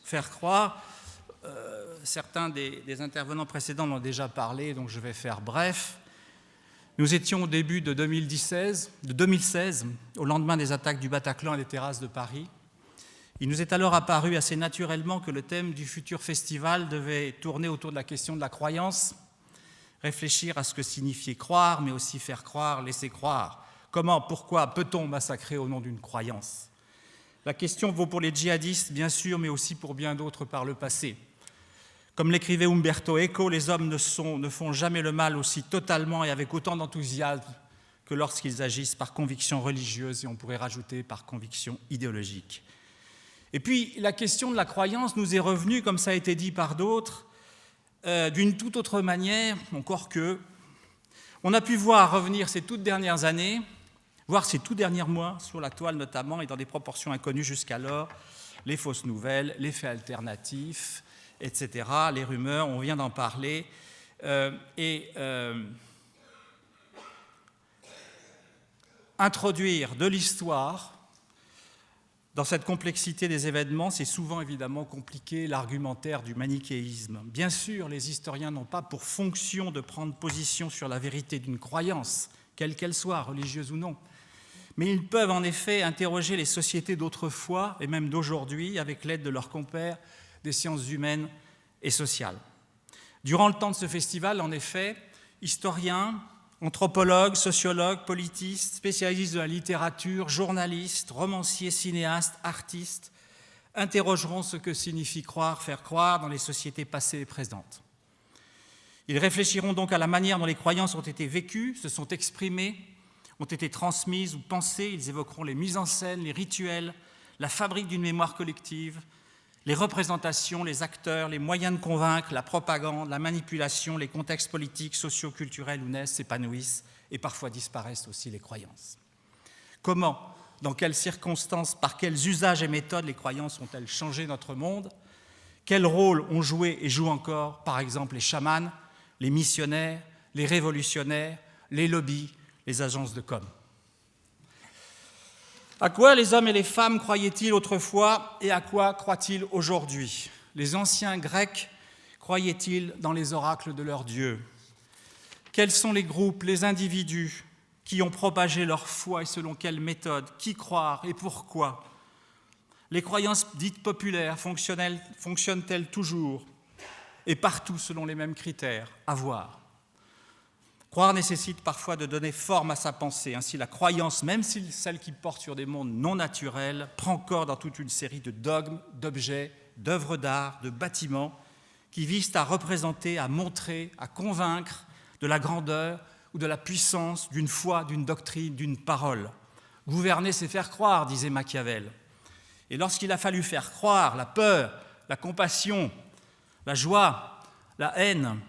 faire croire. Certains des intervenants précédents l'ont déjà parlé, donc je vais faire bref. Nous étions au début de 2016, au lendemain des attaques du Bataclan et des terrasses de Paris. Il nous est alors apparu assez naturellement que le thème du futur festival devait tourner autour de la question de la croyance, réfléchir à ce que signifiait croire, mais aussi faire croire, laisser croire. Comment, pourquoi peut-on massacrer au nom d'une croyance? La question vaut pour les djihadistes, bien sûr, mais aussi pour bien d'autres par le passé. Comme l'écrivait Umberto Eco, les hommes ne font jamais le mal aussi totalement et avec autant d'enthousiasme que lorsqu'ils agissent par conviction religieuse, et on pourrait rajouter par conviction idéologique. Et puis, la question de la croyance nous est revenue, comme ça a été dit par d'autres, d'une toute autre manière, encore que on a pu voir revenir ces toutes dernières années, voire ces tout derniers mois, sur la toile notamment, et dans des proportions inconnues jusqu'alors, les fausses nouvelles, les faits alternatifs, etc., les rumeurs, on vient d'en parler, introduire de l'histoire dans cette complexité des événements, c'est souvent évidemment compliqué, l'argumentaire du manichéisme. Bien sûr, les historiens n'ont pas pour fonction de prendre position sur la vérité d'une croyance, quelle qu'elle soit, religieuse ou non. Mais ils peuvent en effet interroger les sociétés d'autrefois et même d'aujourd'hui avec l'aide de leurs compères des sciences humaines et sociales. Durant le temps de ce festival, en effet, historiens, anthropologues, sociologues, politistes, spécialistes de la littérature, journalistes, romanciers, cinéastes, artistes, interrogeront ce que signifie croire, faire croire dans les sociétés passées et présentes. Ils réfléchiront donc à la manière dont les croyances ont été vécues, se sont exprimées, ont été transmises ou pensées. Ils évoqueront les mises en scène, les rituels, la fabrique d'une mémoire collective, les représentations, les acteurs, les moyens de convaincre, la propagande, la manipulation, les contextes politiques, socio-culturels où naissent, s'épanouissent et parfois disparaissent aussi les croyances. Comment, dans quelles circonstances, par quels usages et méthodes les croyances ont-elles changé notre monde? Quel rôle ont joué et jouent encore, par exemple, les chamans, les missionnaires, les révolutionnaires, les lobbies, les agences de com'? À quoi les hommes et les femmes croyaient-ils autrefois et à quoi croient-ils aujourd'hui? Les anciens Grecs croyaient-ils dans les oracles de leurs dieux? Quels sont les groupes, les individus qui ont propagé leur foi et selon quelle méthode? Qui croire et pourquoi? Les croyances dites populaires fonctionnent-elles toujours et partout selon les mêmes critères? À voir. Croire nécessite parfois de donner forme à sa pensée. Ainsi, la croyance, même celle qui porte sur des mondes non naturels, prend corps dans toute une série de dogmes, d'objets, d'œuvres d'art, de bâtiments qui visent à représenter, à montrer, à convaincre de la grandeur ou de la puissance d'une foi, d'une doctrine, d'une parole. Gouverner, c'est faire croire, disait Machiavel. Et lorsqu'il a fallu faire croire, la peur, la compassion, la joie, la haine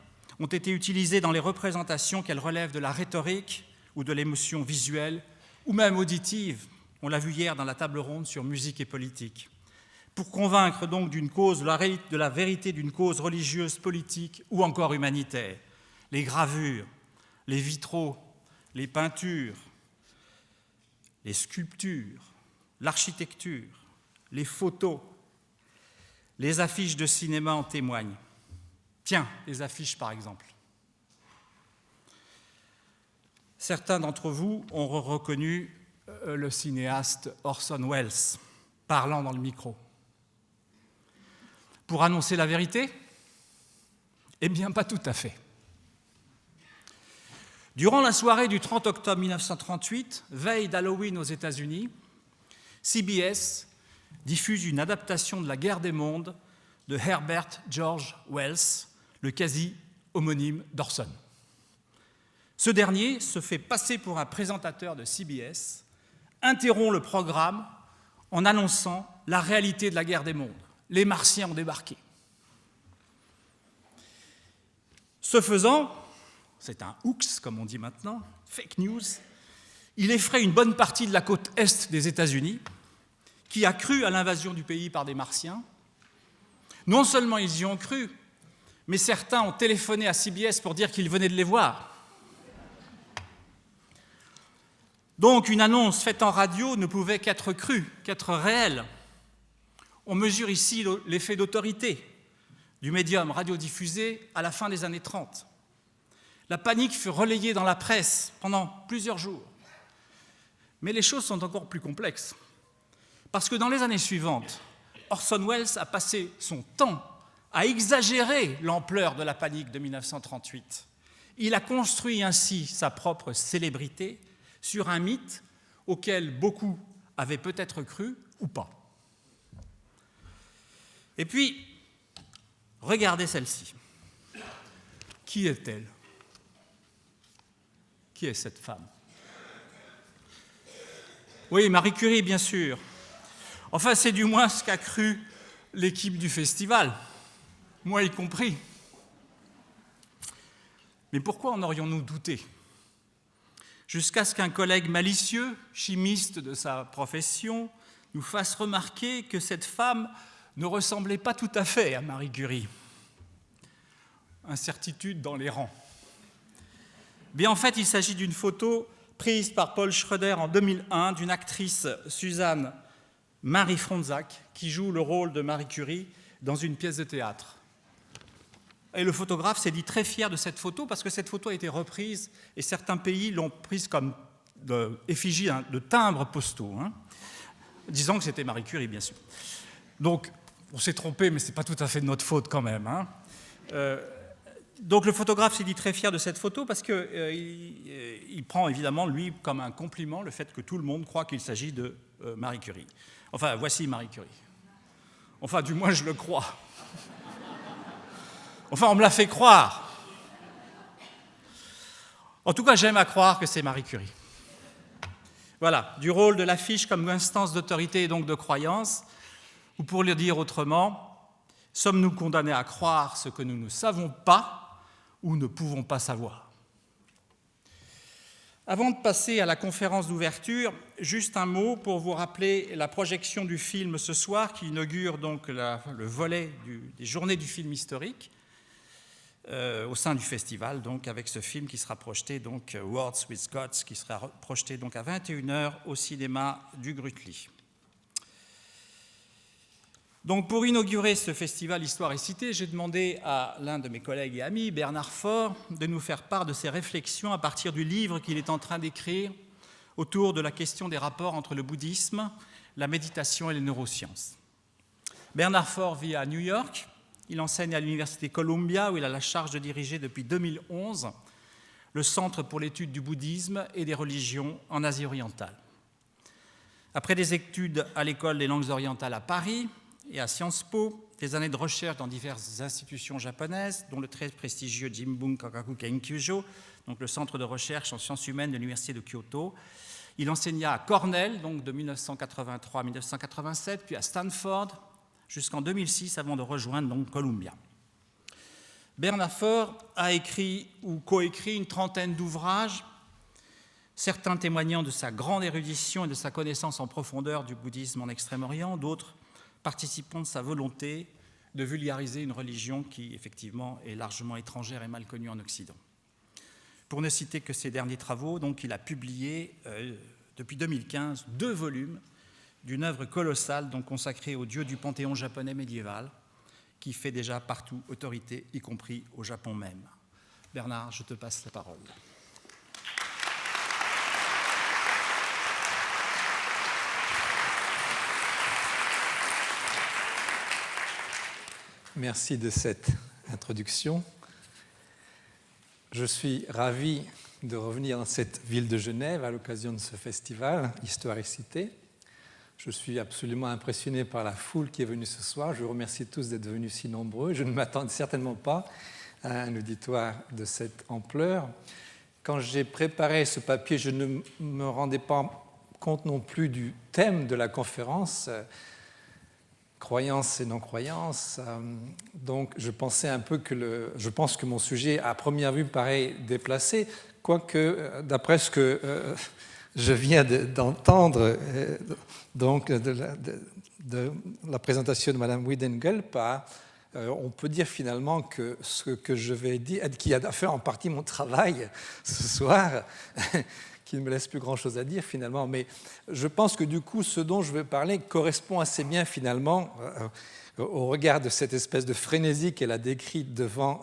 ont été utilisées dans les représentations qu'elles relèvent de la rhétorique ou de l'émotion visuelle ou même auditive. On l'a vu hier dans la table ronde sur musique et politique. Pour convaincre donc d'une cause, de la vérité d'une cause religieuse, politique ou encore humanitaire. Les gravures, les vitraux, les peintures, les sculptures, l'architecture, les photos, les affiches de cinéma en témoignent. Tiens, les affiches par exemple. Certains d'entre vous ont reconnu le cinéaste Orson Welles, parlant dans le micro. Pour annoncer la vérité? Eh bien, pas tout à fait. Durant la soirée du 30 octobre 1938, veille d'Halloween aux États-Unis, CBS diffuse une adaptation de La Guerre des mondes de Herbert George Wells, le quasi-homonyme d'Orson. Ce dernier se fait passer pour un présentateur de CBS, interrompt le programme en annonçant la réalité de la guerre des mondes. Les Martiens ont débarqué. Ce faisant, c'est un hoax, comme on dit maintenant, fake news, il effraie une bonne partie de la côte est des États-Unis, qui a cru à l'invasion du pays par des Martiens. Non seulement ils y ont cru, mais certains ont téléphoné à CBS pour dire qu'ils venaient de les voir. Donc une annonce faite en radio ne pouvait qu'être crue, qu'être réelle. On mesure ici l'effet d'autorité du médium radiodiffusé à la fin des années 30. La panique fut relayée dans la presse pendant plusieurs jours. Mais les choses sont encore plus complexes. Parce que dans les années suivantes, Orson Welles a passé son temps à exagérer l'ampleur de la panique de 1938. Il a construit ainsi sa propre célébrité sur un mythe auquel beaucoup avaient peut-être cru ou pas. Et puis, Regardez celle-ci. Qui est-elle? Qui est cette femme? Oui, Marie Curie, bien sûr. Enfin, c'est du moins ce qu'a cru l'équipe du festival, moi y compris. Mais pourquoi en aurions-nous douté? Jusqu'à ce qu'un collègue malicieux, chimiste de sa profession, nous fasse remarquer que cette femme ne ressemblait pas tout à fait à Marie Curie. Incertitude dans les rangs. Bien, en fait, il s'agit d'une photo prise par Paul Schroeder en 2001 d'une actrice, Suzanne Marie Fronczak, qui joue le rôle de Marie Curie dans une pièce de théâtre. Et le photographe s'est dit très fier de cette photo parce que cette photo a été reprise et certains pays l'ont prise comme effigie de timbres postaux, disant que c'était Marie Curie, bien sûr. Donc, on s'est trompé, mais ce n'est pas tout à fait de notre faute quand même. Donc, le photographe s'est dit très fier de cette photo parce qu'il prend évidemment, lui, comme un compliment le fait que tout le monde croit qu'il s'agit de Marie Curie. Enfin, voici Marie Curie. Enfin, du moins, je le crois. Enfin, on me l'a fait croire. En tout cas, j'aime à croire que c'est Marie Curie. Voilà, du rôle de l'affiche comme instance d'autorité et donc de croyance, ou pour le dire autrement, sommes-nous condamnés à croire ce que nous ne savons pas ou ne pouvons pas savoir? Avant de passer à la conférence d'ouverture, juste un mot pour vous rappeler la projection du film ce soir qui inaugure donc le volet des journées du film historique au sein du festival, donc avec ce film qui sera projeté, donc Words with Gods, qui sera projeté donc à 21h au cinéma du Grutli. Donc pour inaugurer ce festival Histoire et Cité, j'ai demandé à l'un de mes collègues et amis, Bernard Faure, de nous faire part de ses réflexions à partir du livre qu'il est en train d'écrire autour de la question des rapports entre le bouddhisme, la méditation et les neurosciences. Bernard Faure vit à New York. Il enseigne à l'université Columbia où il a la charge de diriger depuis 2011 le Centre pour l'étude du bouddhisme et des religions en Asie orientale. Après des études à l'École des langues orientales à Paris et à Sciences Po, des années de recherche dans diverses institutions japonaises, dont le très prestigieux Jimbun Kakaku Kenkyūjō, donc le centre de recherche en sciences humaines de l'université de Kyoto. Il enseigna à Cornell, donc de 1983 à 1987, puis à Stanford, jusqu'en 2006, avant de rejoindre donc Columbia. Bernard Faure a écrit ou coécrit une trentaine d'ouvrages, certains témoignant de sa grande érudition et de sa connaissance en profondeur du bouddhisme en Extrême-Orient, d'autres participant de sa volonté de vulgariser une religion qui, effectivement, est largement étrangère et mal connue en Occident. Pour ne citer que ses derniers travaux, donc, il a publié, depuis 2015, 2 volumes d'une œuvre colossale donc, consacrée aux dieux du panthéon japonais médiéval, qui fait déjà partout autorité, y compris au Japon même. Bernard, je te passe la parole. Merci de cette introduction. Je suis ravi de revenir dans cette ville de Genève à l'occasion de ce festival Histoire et Cité. Je suis absolument impressionné par la foule qui est venue ce soir. Je vous remercie tous d'être venus si nombreux. Je ne m'attendais certainement pas à un auditoire de cette ampleur. Quand j'ai préparé ce papier, je ne me rendais pas compte non plus du thème de la conférence, croyance et non-croyance. Donc je pensais un peu je pense que mon sujet à première vue paraît déplacé, quoique d'après ce que je viens d'entendre donc de la présentation de Mme Wiedengelpa, on peut dire finalement que ce que je vais dire, qui a fait en partie mon travail ce soir, qui ne me laisse plus grand-chose à dire finalement, mais je pense que du coup, ce dont je vais parler correspond assez bien finalement au regard de cette espèce de frénésie qu'elle a décrite devant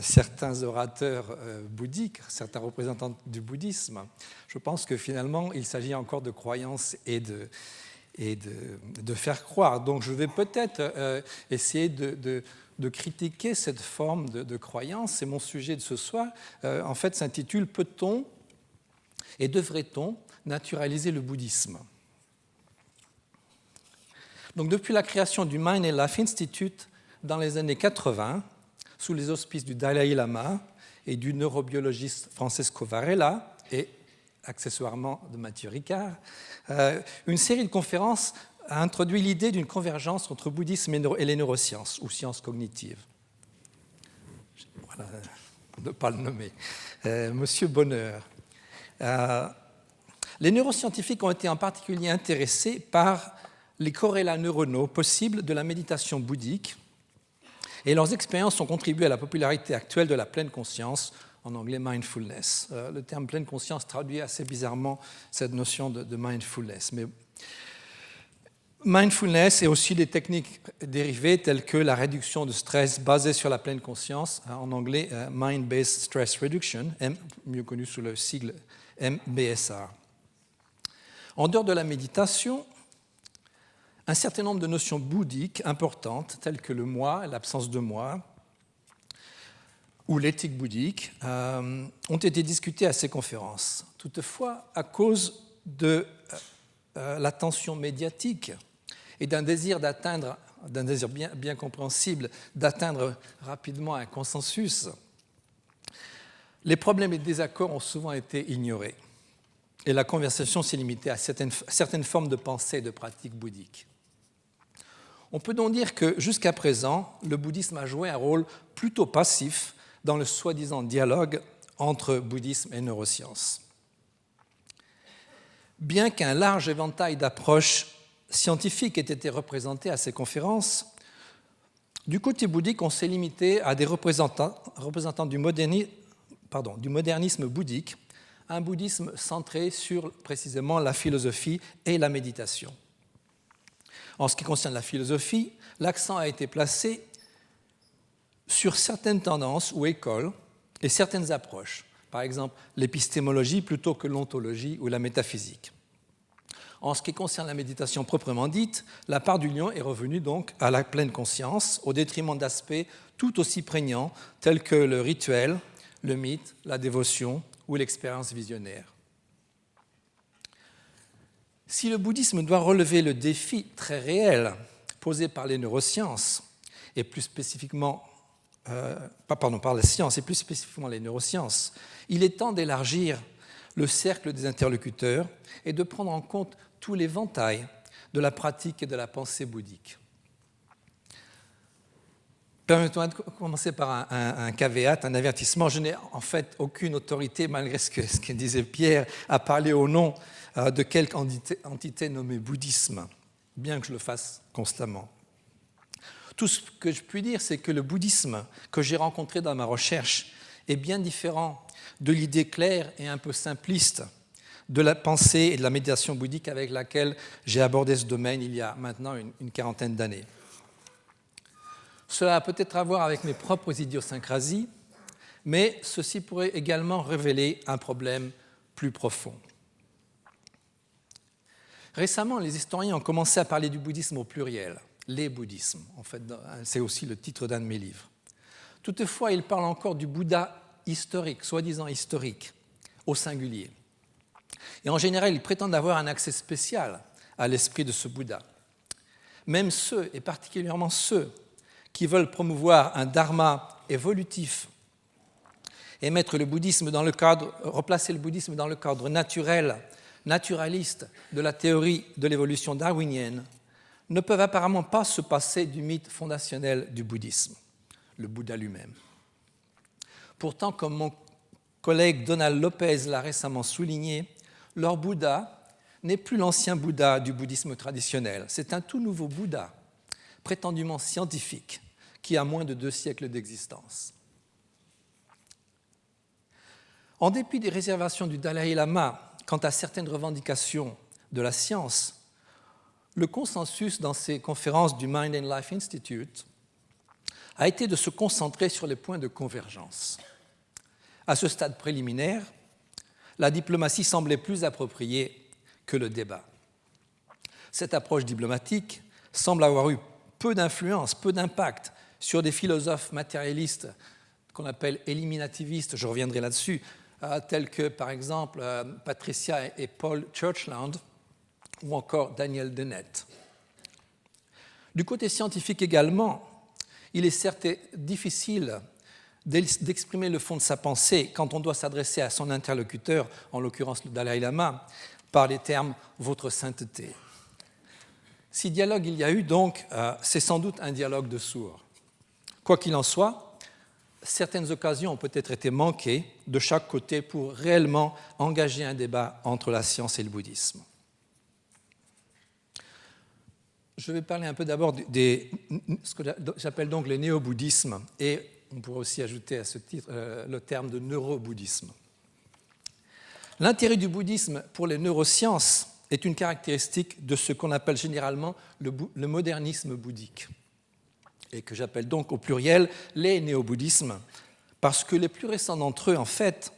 certains orateurs bouddhiques, certains représentants du bouddhisme. Je pense que finalement, il s'agit encore de croyances et de faire croire. Donc je vais peut-être essayer de critiquer cette forme de croyance. Et mon sujet de ce soir, en fait, s'intitule « Peut-on et devrait-on naturaliser le bouddhisme ?» Donc, depuis la création du Mind and Life Institute dans les années 80, sous les auspices du Dalai Lama et du neurobiologiste Francesco Varela et accessoirement de Mathieu Ricard, une série de conférences a introduit l'idée d'une convergence entre bouddhisme et les neurosciences ou sciences cognitives. Voilà, de ne pas le nommer. Monsieur Bonheur. Les neuroscientifiques ont été en particulier intéressés par les corrélats neuronaux possibles de la méditation bouddhique et leurs expériences ont contribué à la popularité actuelle de la pleine conscience, en anglais mindfulness. Le terme pleine conscience traduit assez bizarrement cette notion de mindfulness. Mais mindfulness et aussi des techniques dérivées telles que la réduction de stress basée sur la pleine conscience, en anglais Mind-Based Stress Reduction, mieux connu sous le sigle MBSR. En dehors de la méditation, un certain nombre de notions bouddhiques importantes, telles que le moi, l'absence de moi, ou l'éthique bouddhique, ont été discutées à ces conférences. Toutefois, à cause de l'attention médiatique et d'un désir bien compréhensible d'atteindre rapidement un consensus, les problèmes et désaccords ont souvent été ignorés. Et la conversation s'est limitée à certaines formes de pensée et de pratiques bouddhiques. On peut donc dire que jusqu'à présent, le bouddhisme a joué un rôle plutôt passif dans le soi-disant dialogue entre bouddhisme et neurosciences. Bien qu'un large éventail d'approches scientifiques ait été représenté à ces conférences, du côté bouddhique, on s'est limité à des représentants du modernisme bouddhique, un bouddhisme centré sur précisément la philosophie et la méditation. En ce qui concerne la philosophie, l'accent a été placé sur certaines tendances ou écoles et certaines approches, par exemple l'épistémologie plutôt que l'ontologie ou la métaphysique. En ce qui concerne la méditation proprement dite, la part du lion est revenue donc à la pleine conscience, au détriment d'aspects tout aussi prégnants tels que le rituel, le mythe, la dévotion ou l'expérience visionnaire. Si le bouddhisme doit relever le défi très réel posé par les neurosciences, et plus spécifiquement par la science et plus spécifiquement les neurosciences, il est temps d'élargir le cercle des interlocuteurs et de prendre en compte tout l'éventail de la pratique et de la pensée bouddhique. Permettez-moi de commencer par un caveat, un avertissement. Je n'ai en fait aucune autorité, malgré ce que disait Pierre, à parler au nom de quelque entité nommée bouddhisme, bien que je le fasse constamment. Tout ce que je puis dire, c'est que le bouddhisme que j'ai rencontré dans ma recherche est bien différent de l'idée claire et un peu simpliste de la pensée et de la méditation bouddhique avec laquelle j'ai abordé ce domaine il y a maintenant une quarantaine d'années. Cela a peut-être à voir avec mes propres idiosyncrasies, mais ceci pourrait également révéler un problème plus profond. Récemment, les historiens ont commencé à parler du bouddhisme au pluriel, les bouddhismes. En fait, c'est aussi le titre d'un de mes livres. Toutefois, ils parlent encore du Bouddha historique, soi-disant historique, au singulier. Et en général, ils prétendent avoir un accès spécial à l'esprit de ce Bouddha. Même ceux, et particulièrement ceux, qui veulent promouvoir un dharma évolutif et replacer le bouddhisme dans le cadre naturaliste de la théorie de l'évolution darwinienne, ne peuvent apparemment pas se passer du mythe fondationnel du bouddhisme, le Bouddha lui-même. Pourtant, comme mon collègue Donald Lopez l'a récemment souligné, leur Bouddha n'est plus l'ancien Bouddha du bouddhisme traditionnel. C'est un tout nouveau Bouddha, prétendument scientifique, qui a moins de 2 siècles d'existence. En dépit des réservations du Dalai Lama quant à certaines revendications de la science, le consensus dans ces conférences du Mind and Life Institute a été de se concentrer sur les points de convergence. À ce stade préliminaire, la diplomatie semblait plus appropriée que le débat. Cette approche diplomatique semble avoir eu peu d'influence, peu d'impact sur des philosophes matérialistes qu'on appelle éliminativistes, je reviendrai là-dessus, tels que par exemple Patricia et Paul Churchland ou encore Daniel Dennett. Du côté scientifique également, il est certes difficile d'exprimer le fond de sa pensée quand on doit s'adresser à son interlocuteur, en l'occurrence le Dalai Lama, par les termes « votre sainteté ». Si dialogue il y a eu donc, c'est sans doute un dialogue de sourds. Quoi qu'il en soit, certaines occasions ont peut-être été manquées de chaque côté pour réellement engager un débat entre la science et le bouddhisme. Je vais parler un peu d'abord de ce que j'appelle donc le néo-bouddhisme, et on pourrait aussi ajouter à ce titre le terme de neurobouddhisme. L'intérêt du bouddhisme pour les neurosciences est une caractéristique de ce qu'on appelle généralement le modernisme bouddhique, et que j'appelle donc au pluriel les néo-bouddhismes, parce que les plus récents d'entre eux, en fait,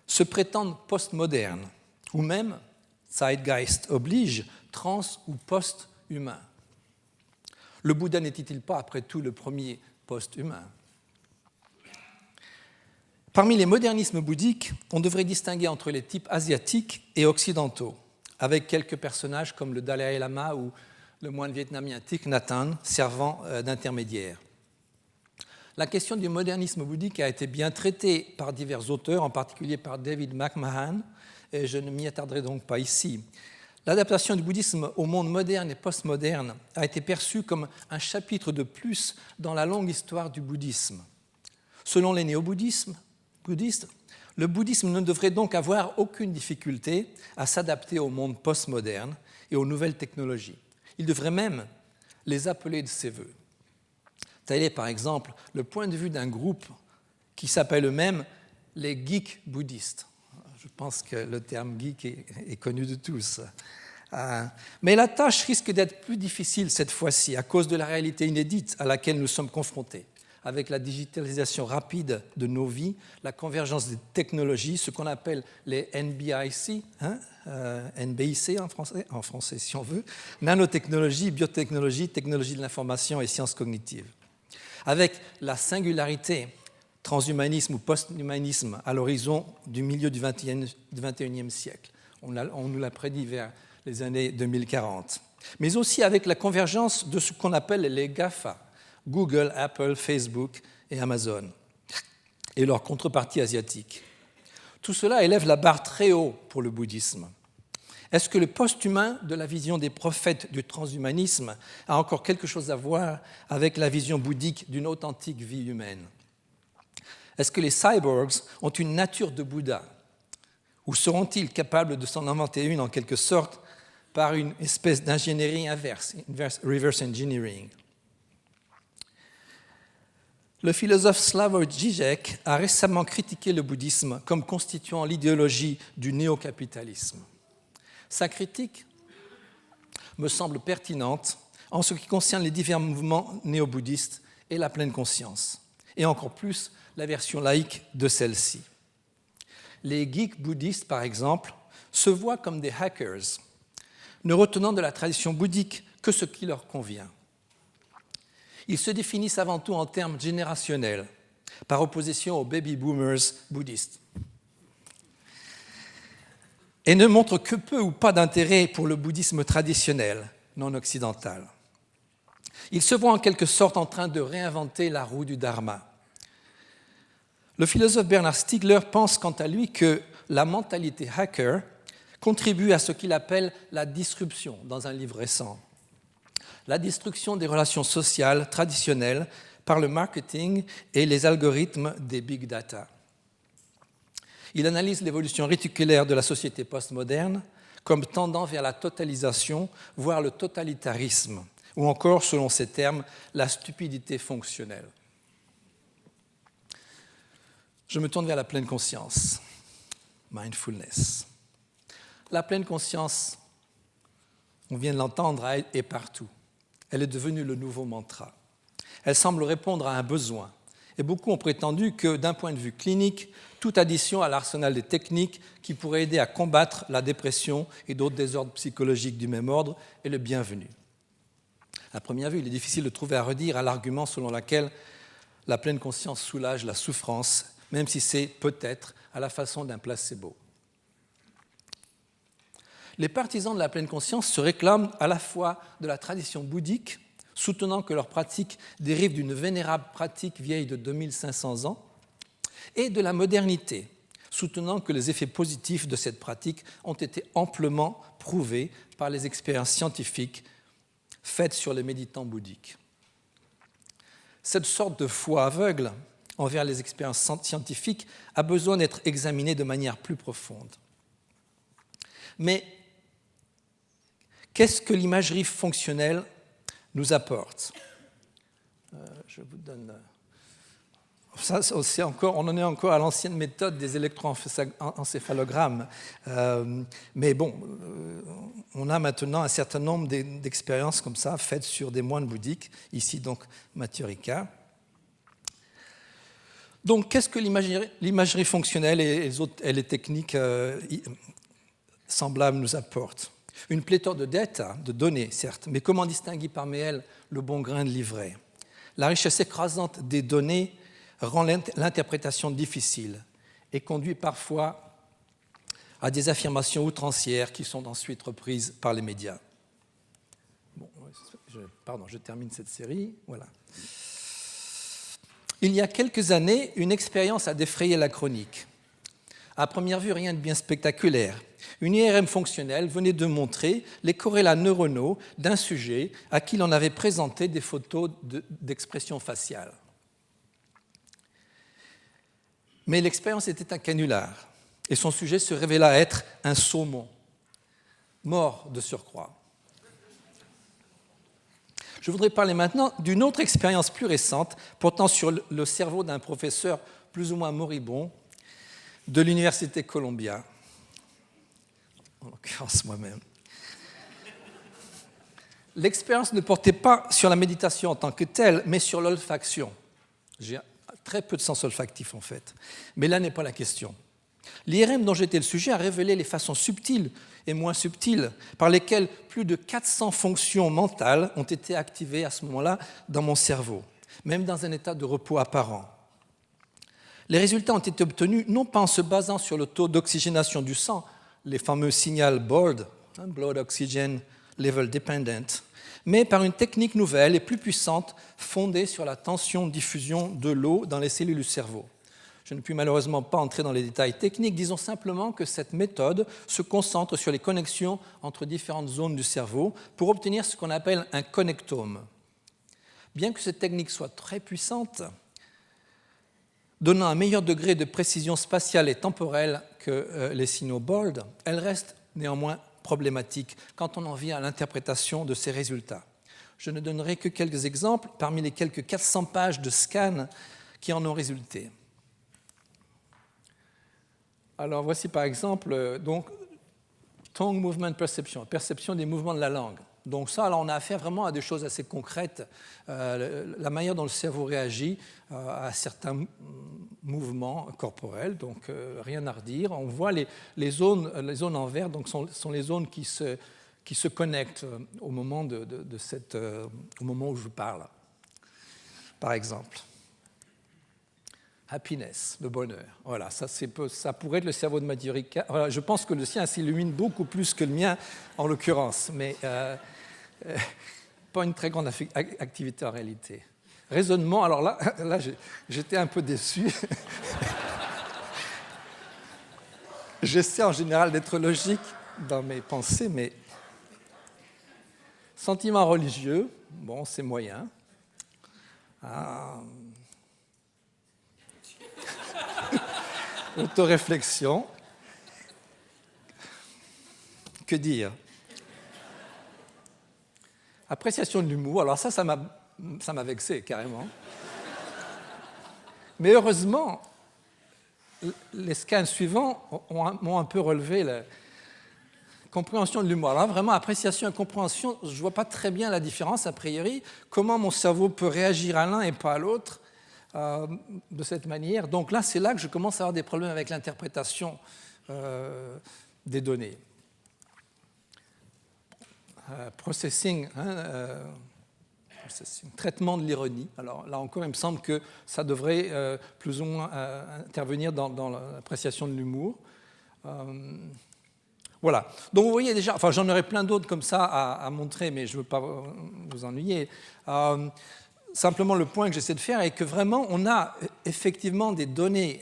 se prétendent postmodernes, ou même, Zeitgeist oblige, trans ou post-humain. Le Bouddha n'était-il pas, après tout, le premier post-humain ? Parmi les modernismes bouddhiques, on devrait distinguer entre les types asiatiques et occidentaux, avec quelques personnages comme le Dalai Lama ou le moine vietnamien Thich Nhat Hanh servant d'intermédiaire. La question du modernisme bouddhique a été bien traitée par divers auteurs, en particulier par David McMahon, et je ne m'y attarderai donc pas ici. L'adaptation du bouddhisme au monde moderne et postmoderne a été perçue comme un chapitre de plus dans la longue histoire du bouddhisme. Selon les néo-bouddhistes, le bouddhisme ne devrait donc avoir aucune difficulté à s'adapter au monde postmoderne et aux nouvelles technologies. Il devrait même les appeler de ses voeux. Tel est par exemple le point de vue d'un groupe qui s'appelle eux-mêmes les geeks bouddhistes. Je pense que le terme geek est connu de tous. Mais la tâche risque d'être plus difficile cette fois-ci à cause de la réalité inédite à laquelle nous sommes confrontés, avec la digitalisation rapide de nos vies, la convergence des technologies, ce qu'on appelle les NBIC, NBIC en français si on veut, nanotechnologie, biotechnologie, technologie de l'information et sciences cognitives. Avec la singularité, transhumanisme ou posthumanisme à l'horizon du milieu du XXIe siècle. On nous l'a prédit vers les années 2040. Mais aussi avec la convergence de ce qu'on appelle les GAFA, Google, Apple, Facebook et Amazon, et leurs contreparties asiatiques. Tout cela élève la barre très haut pour le bouddhisme. Est-ce que le post-humain de la vision des prophètes du transhumanisme a encore quelque chose à voir avec la vision bouddhique d'une authentique vie humaine ? Est-ce que les cyborgs ont une nature de Bouddha ? Ou seront-ils capables de s'en inventer une en quelque sorte par une espèce d'ingénierie inverse, reverse engineering ? Le philosophe Slavoj Žižek a récemment critiqué le bouddhisme comme constituant l'idéologie du néo-capitalisme. Sa critique me semble pertinente en ce qui concerne les divers mouvements néo-bouddhistes et la pleine conscience, et encore plus la version laïque de celle-ci. Les geeks bouddhistes, par exemple, se voient comme des hackers, ne retenant de la tradition bouddhique que ce qui leur convient. Ils se définissent avant tout en termes générationnels, par opposition aux baby-boomers bouddhistes, et ne montrent que peu ou pas d'intérêt pour le bouddhisme traditionnel, non occidental. Ils se voient en quelque sorte en train de réinventer la roue du dharma. Le philosophe Bernard Stiegler pense quant à lui que la mentalité hacker contribue à ce qu'il appelle la disruption dans un livre récent. La destruction des relations sociales traditionnelles par le marketing et les algorithmes des big data. Il analyse l'évolution réticulaire de la société postmoderne comme tendant vers la totalisation, voire le totalitarisme, ou encore, selon ses termes, la stupidité fonctionnelle. Je me tourne vers la pleine conscience, mindfulness. La pleine conscience, on vient de l'entendre, est partout. Elle est devenue le nouveau mantra. Elle semble répondre à un besoin. Et beaucoup ont prétendu que, d'un point de vue clinique, toute addition à l'arsenal des techniques qui pourraient aider à combattre la dépression et d'autres désordres psychologiques du même ordre est le bienvenu. À première vue, il est difficile de trouver à redire à l'argument selon lequel la pleine conscience soulage la souffrance, même si c'est peut-être à la façon d'un placebo. Les partisans de la pleine conscience se réclament à la fois de la tradition bouddhique, soutenant que leur pratique dérive d'une vénérable pratique vieille de 2500 ans, et de la modernité, soutenant que les effets positifs de cette pratique ont été amplement prouvés par les expériences scientifiques faites sur les méditants bouddhiques. Cette sorte de foi aveugle envers les expériences scientifiques a besoin d'être examinée de manière plus profonde. Mais qu'est-ce que l'imagerie fonctionnelle nous apporte ? Je vous donne... Ça, on en est encore à l'ancienne méthode des électroencéphalogrammes. Mais bon, on a maintenant un certain nombre d'expériences comme ça, faites sur des moines bouddhiques, ici donc Mathieu Donc, qu'est-ce que l'imagerie fonctionnelle et les techniques semblables nous apportent ? Une pléthore de data, de données, certes, mais comment distinguer parmi elles le bon grain de livret ? La richesse écrasante des données rend l'interprétation difficile et conduit parfois à des affirmations outrancières qui sont ensuite reprises par les médias. Bon, je termine cette série. Voilà. Il y a quelques années, une expérience a défrayé la chronique. À première vue, rien de bien spectaculaire. Une IRM fonctionnelle venait de montrer les corrélats neuronaux d'un sujet à qui l'on avait présenté des photos d'expression faciale. Mais l'expérience était un canular, et son sujet se révéla être un saumon, mort de surcroît. Je voudrais parler maintenant d'une autre expérience plus récente, portant sur le cerveau d'un professeur plus ou moins moribond de l'Université Columbia, en l'occurrence moi-même. L'expérience ne portait pas sur la méditation en tant que telle, mais sur l'olfaction. J'ai très peu de sens olfactif en fait, mais là n'est pas la question. L'IRM dont j'étais le sujet a révélé les façons subtiles et moins subtiles par lesquelles plus de 400 fonctions mentales ont été activées à ce moment-là dans mon cerveau, même dans un état de repos apparent. Les résultats ont été obtenus non pas en se basant sur le taux d'oxygénation du sang, les fameux signal BOLD, Blood Oxygen Level Dependent, mais par une technique nouvelle et plus puissante fondée sur la tension-diffusion de l'eau dans les cellules du cerveau. Je ne puis malheureusement pas entrer dans les détails techniques, disons simplement que cette méthode se concentre sur les connexions entre différentes zones du cerveau pour obtenir ce qu'on appelle un connectome. Bien que cette technique soit très puissante, donnant un meilleur degré de précision spatiale et temporelle que les signaux BOLD, elle reste néanmoins problématique quand on en vient à l'interprétation de ces résultats. Je ne donnerai que quelques exemples parmi les quelques 400 pages de scans qui en ont résulté. Alors voici par exemple donc, tongue movement perception, perception des mouvements de la langue. Donc ça, alors on a affaire vraiment à des choses assez concrètes, la manière dont le cerveau réagit à certains mouvements corporels, donc rien à redire. On voit les zones en vert, donc sont les zones qui se connectent au moment, au moment où je parle. Par exemple, happiness, le bonheur. Voilà, ça pourrait être le cerveau de Mathieu Ricard. Voilà, je pense que le sien s'illumine beaucoup plus que le mien, en l'occurrence, mais pas une très grande activité en réalité. Raisonnement, alors là j'étais un peu déçu. J'essaie en général d'être logique dans mes pensées, mais sentiment religieux, bon, c'est moyen. Autoréflexion. Que dire ? Appréciation de l'humour. Alors ça m'a vexé carrément. Mais heureusement, les scans suivants m'ont un peu relevé la compréhension de l'humour. Alors vraiment, appréciation et compréhension, je ne vois pas très bien la différence a priori. Comment mon cerveau peut réagir à l'un et pas à l'autre de cette manière. Donc là, c'est là que je commence à avoir des problèmes avec l'interprétation des données. Processing, traitement de l'ironie. Alors là encore, il me semble que ça devrait plus ou moins intervenir dans l'appréciation de l'humour. Voilà. Donc vous voyez déjà, enfin j'en aurais plein d'autres comme ça à montrer, mais je ne veux pas vous ennuyer. Simplement le point que j'essaie de faire est que vraiment on a effectivement des données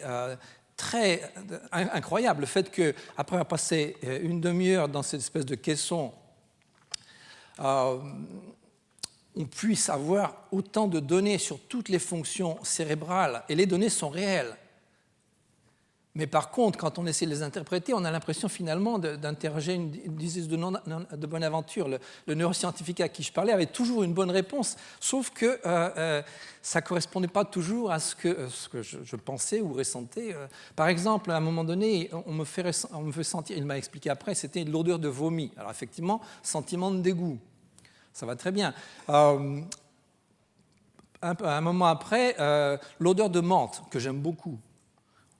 très incroyables. Le fait qu'après avoir passé une demi-heure dans cette espèce de caisson, on puisse avoir autant de données sur toutes les fonctions cérébrales, et les données sont réelles. Mais par contre, quand on essaie de les interpréter, on a l'impression finalement d'interroger une diseuse de bonne aventure. Le neuroscientifique à qui je parlais avait toujours une bonne réponse, sauf que ça ne correspondait pas toujours à ce que je pensais ou ressentais. Par exemple, à un moment donné, on me fait sentir, il m'a expliqué après, c'était l'odeur de vomi. Alors effectivement, sentiment de dégoût. Ça va très bien. Un moment après, l'odeur de menthe, que j'aime beaucoup.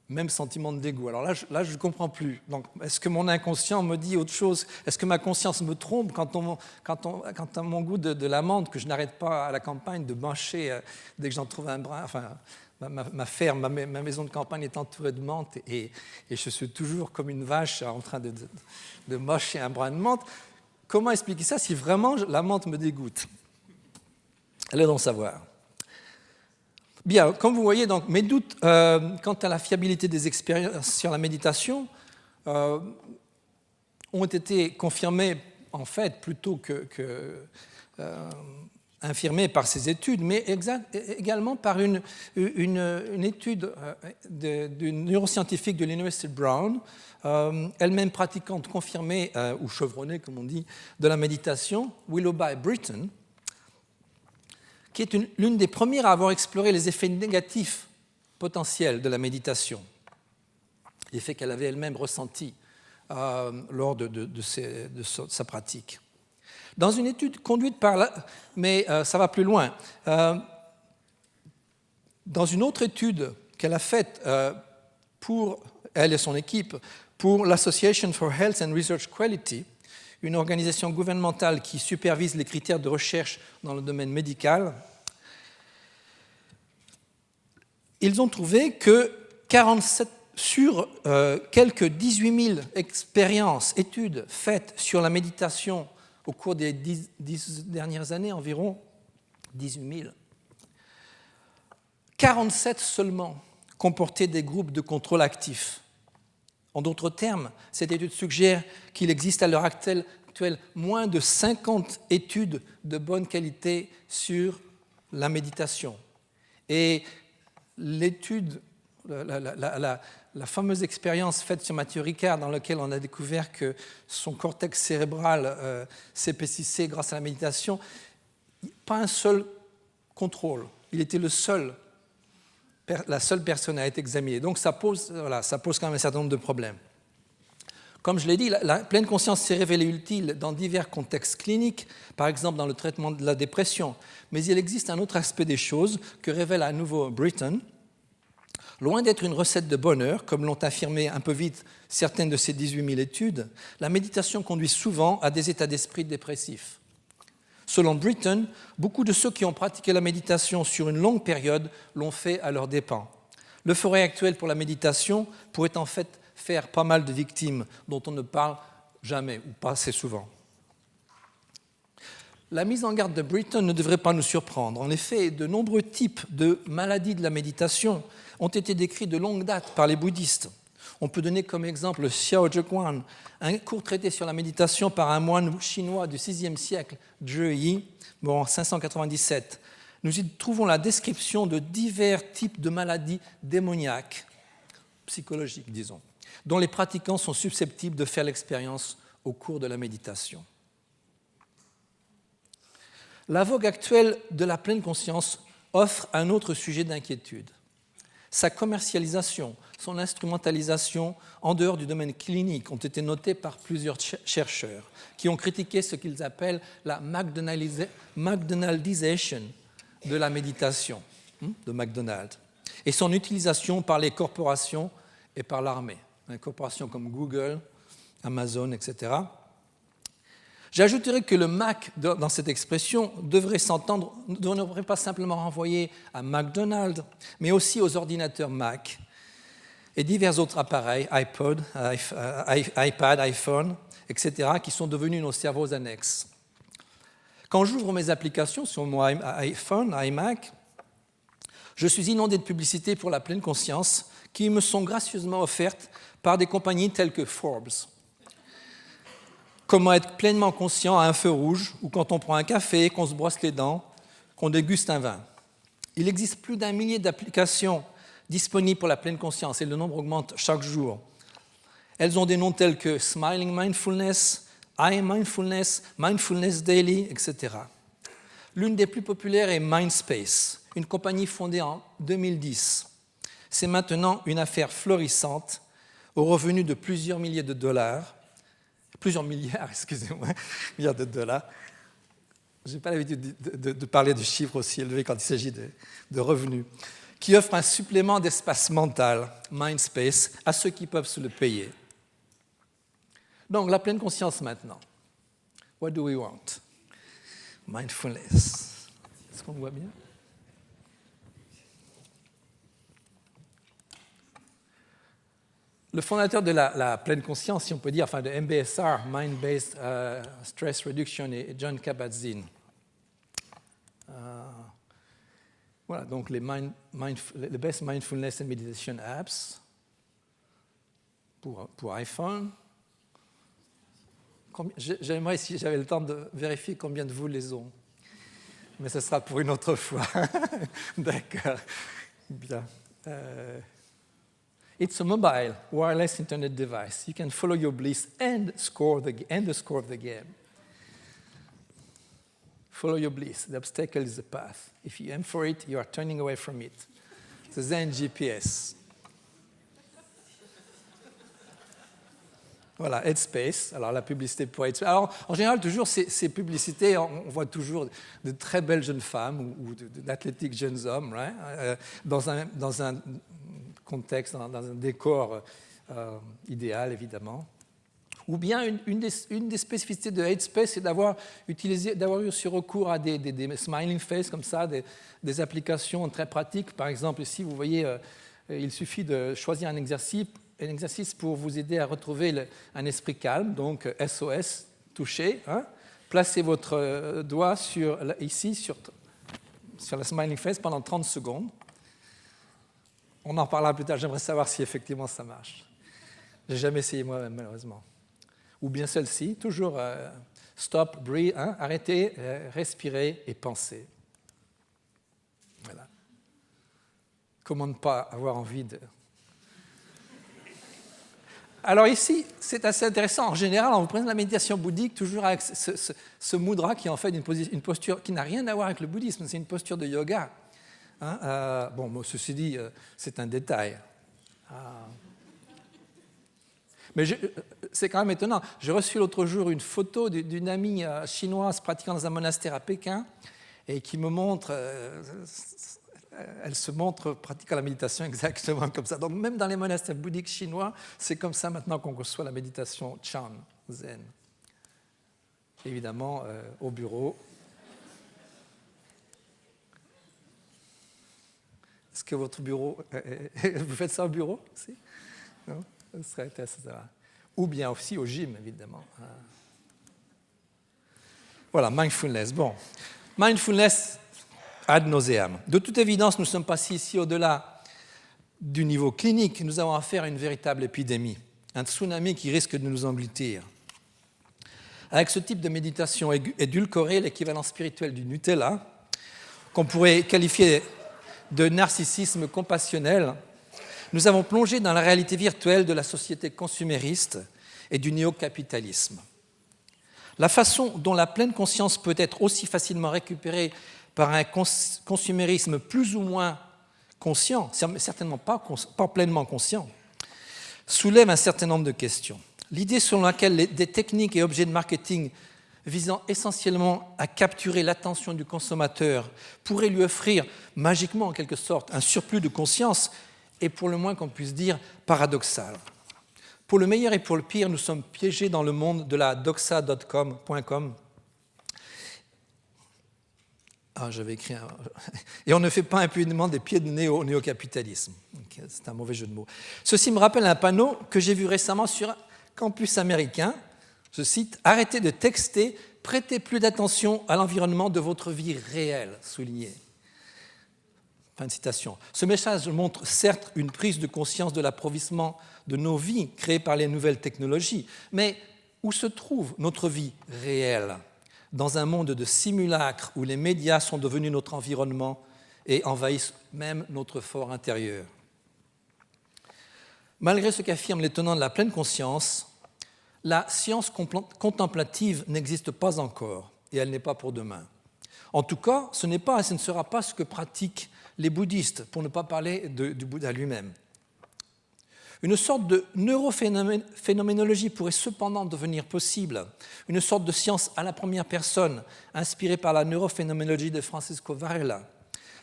Même sentiment de dégoût. Alors là, je ne comprends plus. Donc, est-ce que mon inconscient me dit autre chose? Est-ce que ma conscience me trompe quand à mon goût de la menthe, que je n'arrête pas à la campagne de mâcher dès que j'en trouve un brin? Enfin, ma ferme, ma maison de campagne est entourée de menthe et je suis toujours comme une vache en train de mâcher un brin de menthe. Comment expliquer ça si vraiment la menthe me dégoûte? Allez donc savoir. Bien, comme vous voyez, donc, mes doutes quant à la fiabilité des expériences sur la méditation ont été confirmés, en fait, plutôt que infirmés par ces études, mais également par une étude d'une neuroscientifique de l'Université de Brown, elle-même pratiquante confirmée, ou chevronnée, comme on dit, de la méditation, Willoughby Britton, qui est l'une des premières à avoir exploré les effets négatifs potentiels de la méditation, effets qu'elle avait elle-même ressentis lors de sa pratique. Dans une étude conduite mais ça va plus loin, dans une autre étude qu'elle a faite pour elle et son équipe, pour l'Association for Health and Research Quality, une organisation gouvernementale qui supervise les critères de recherche dans le domaine médical, ils ont trouvé que 47 sur quelques 18 000 expériences, études faites sur la méditation au cours des 10 dernières années, environ 18 000, 47 seulement comportaient des groupes de contrôle actifs. En d'autres termes, cette étude suggère qu'il existe à l'heure actuelle moins de 50 études de bonne qualité sur la méditation. Et l'étude, la fameuse expérience faite sur Mathieu Ricard, dans laquelle on a découvert que son cortex cérébral s'épaississait grâce à la méditation, pas un seul contrôle. Il était la seule personne à être examinée. Donc ça pose quand même un certain nombre de problèmes. Comme je l'ai dit, la pleine conscience s'est révélée utile dans divers contextes cliniques, par exemple dans le traitement de la dépression. Mais il existe un autre aspect des choses que révèle à nouveau Britton. Loin d'être une recette de bonheur, comme l'ont affirmé un peu vite certaines de ces 18 000 études, la méditation conduit souvent à des états d'esprit dépressifs. Selon Britton, beaucoup de ceux qui ont pratiqué la méditation sur une longue période l'ont fait à leurs dépens. L'euphorie actuelle pour la méditation pourrait en fait faire pas mal de victimes dont on ne parle jamais ou pas assez souvent. La mise en garde de Britton ne devrait pas nous surprendre. En effet, de nombreux types de maladies de la méditation ont été décrits de longue date par les bouddhistes. On peut donner comme exemple le Xiao Zhiguan, un court traité sur la méditation par un moine chinois du VIe siècle, Zhi Yi, mort en 597. Nous y trouvons la description de divers types de maladies démoniaques, psychologiques, disons, dont les pratiquants sont susceptibles de faire l'expérience au cours de la méditation. La vogue actuelle de la pleine conscience offre un autre sujet d'inquiétude. Sa commercialisation, son instrumentalisation en dehors du domaine clinique ont été notées par plusieurs chercheurs qui ont critiqué ce qu'ils appellent la McDonaldisation de la méditation de McDonald's et son utilisation par les corporations et par l'armée, des corporations comme Google, Amazon, etc. J'ajouterai que le Mac, dans cette expression, ne devrait pas simplement renvoyer à McDonald's, mais aussi aux ordinateurs Mac. et divers autres appareils, iPod, iPad, iPhone, etc., qui sont devenus nos cerveaux annexes. Quand j'ouvre mes applications sur mon iPhone, iMac, je suis inondé de publicités pour la pleine conscience qui me sont gracieusement offertes par des compagnies telles que Forbes. Comment être pleinement conscient à un feu rouge ou quand on prend un café, qu'on se brosse les dents, qu'on déguste un vin. Il existe plus d'1 millier d'applications disponibles pour la pleine conscience et le nombre augmente chaque jour. Elles ont des noms tels que Smiling Mindfulness, iMindfulness, Mindfulness Daily, etc. L'une des plus populaires est Mindspace, une compagnie fondée en 2010. C'est maintenant une affaire florissante aux revenus de plusieurs milliards, milliards de dollars. Je n'ai pas l'habitude de parler de chiffres aussi élevés quand il s'agit de revenus, qui offre un supplément d'espace mental, Mindspace, à ceux qui peuvent se le payer. Donc, la pleine conscience maintenant. What do we want? Mindfulness. Est-ce qu'on voit bien? Le fondateur de la pleine conscience, si on peut dire, enfin de MBSR, Mind-Based Stress Reduction, est Jon Kabat-Zinn. Voilà, donc les Best Mindfulness and Meditation Apps pour iPhone. J'aimerais, si j'avais le temps, de vérifier combien de vous les ont. Mais ce sera pour une autre fois. D'accord. Bien. It's a mobile, wireless internet device. You can follow your bliss and the score of the game. Follow your bliss. The obstacle is the path. If you aim for it, you are turning away from it. The Zen GPS. Voilà, Headspace. Alors, la publicité pour Headspace. Alors, en général, toujours, ces publicités, on voit toujours de très belles jeunes femmes ou d'athlétiques jeunes hommes, right? Dans un contexte, dans un décor idéal, évidemment. Ou bien, une des spécificités de Headspace, c'est d'avoir eu aussi recours à des smiling face, comme ça, des applications très pratiques. Par exemple, ici, vous voyez, il suffit de choisir un exercice pour vous aider à retrouver un esprit calme, donc SOS, toucher. Hein. Placez votre doigt ici sur la smiling face pendant 30 secondes. On en parlera plus tard, j'aimerais savoir si effectivement ça marche. Je n'ai jamais essayé moi-même, malheureusement. Ou bien celle-ci, toujours stop, breathe, hein, arrêtez, respirez et pensez. Voilà. Comment ne pas avoir envie de... Alors ici, c'est assez intéressant. En général, on vous présente la méditation bouddhique toujours avec ce mudra qui est en fait une posture qui n'a rien à voir avec le bouddhisme, c'est une posture de yoga. Hein, ceci dit, c'est un détail. Mais c'est quand même étonnant. J'ai reçu l'autre jour une photo d'une amie chinoise pratiquant dans un monastère à Pékin et qui me montre, elle se montre pratiquant la méditation exactement comme ça. Donc même dans les monastères bouddhiques chinois, c'est comme ça maintenant qu'on reçoit la méditation Chan, Zen. Évidemment, au bureau. Est-ce que votre bureau... vous faites ça au bureau aussi? Non? Ce serait intéressant. Ou bien aussi au gym, évidemment. Voilà, mindfulness. Bon, mindfulness ad nauseam. De toute évidence, nous ne sommes pas ici au-delà du niveau clinique. Nous avons affaire à une véritable épidémie, un tsunami qui risque de nous engloutir. Avec ce type de méditation édulcorée, l'équivalent spirituel du Nutella, qu'on pourrait qualifier de narcissisme compassionnel, nous avons plongé dans la réalité virtuelle de la société consumériste et du néo-capitalisme. La façon dont la pleine conscience peut être aussi facilement récupérée par un consumérisme plus ou moins conscient, certainement pas pleinement conscient, soulève un certain nombre de questions. L'idée selon laquelle des techniques et objets de marketing visant essentiellement à capturer l'attention du consommateur pourraient lui offrir magiquement, en quelque sorte, un surplus de conscience est pour le moins qu'on puisse dire paradoxal. Pour le meilleur et pour le pire, nous sommes piégés dans le monde de la doxa.com. j'avais écrit un... Et on ne fait pas impunément des pieds de nez au néo-capitalisme. C'est un mauvais jeu de mots. Ceci me rappelle un panneau que j'ai vu récemment sur un campus américain. Je cite, « Arrêtez de texter, prêtez plus d'attention à l'environnement de votre vie réelle », souligné. Fin de citation. Ce message montre certes une prise de conscience de l'appauvrissement de nos vies créées par les nouvelles technologies, mais où se trouve notre vie réelle ? Dans un monde de simulacres où les médias sont devenus notre environnement et envahissent même notre fort intérieur. Malgré ce qu'affirment les tenants de la pleine conscience, la science contemplative n'existe pas encore et elle n'est pas pour demain. En tout cas, ce n'est pas et ce ne sera pas ce que pratiquent les bouddhistes, pour ne pas parler du Bouddha lui-même. Une sorte de neurophénoménologie pourrait cependant devenir possible, une sorte de science à la première personne, inspirée par la neurophénoménologie de Francisco Varela,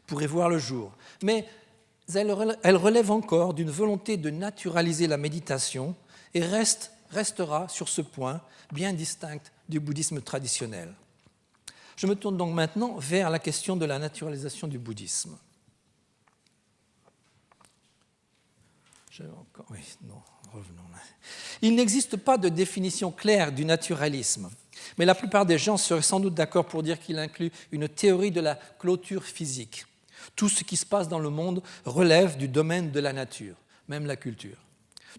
pourrait voir le jour. Mais elle relève encore d'une volonté de naturaliser la méditation et restera sur ce point bien distincte du bouddhisme traditionnel. Je me tourne donc maintenant vers la question de la naturalisation du bouddhisme. Revenons là. Il n'existe pas de définition claire du naturalisme, mais la plupart des gens seraient sans doute d'accord pour dire qu'il inclut une théorie de la clôture physique. Tout ce qui se passe dans le monde relève du domaine de la nature, même la culture.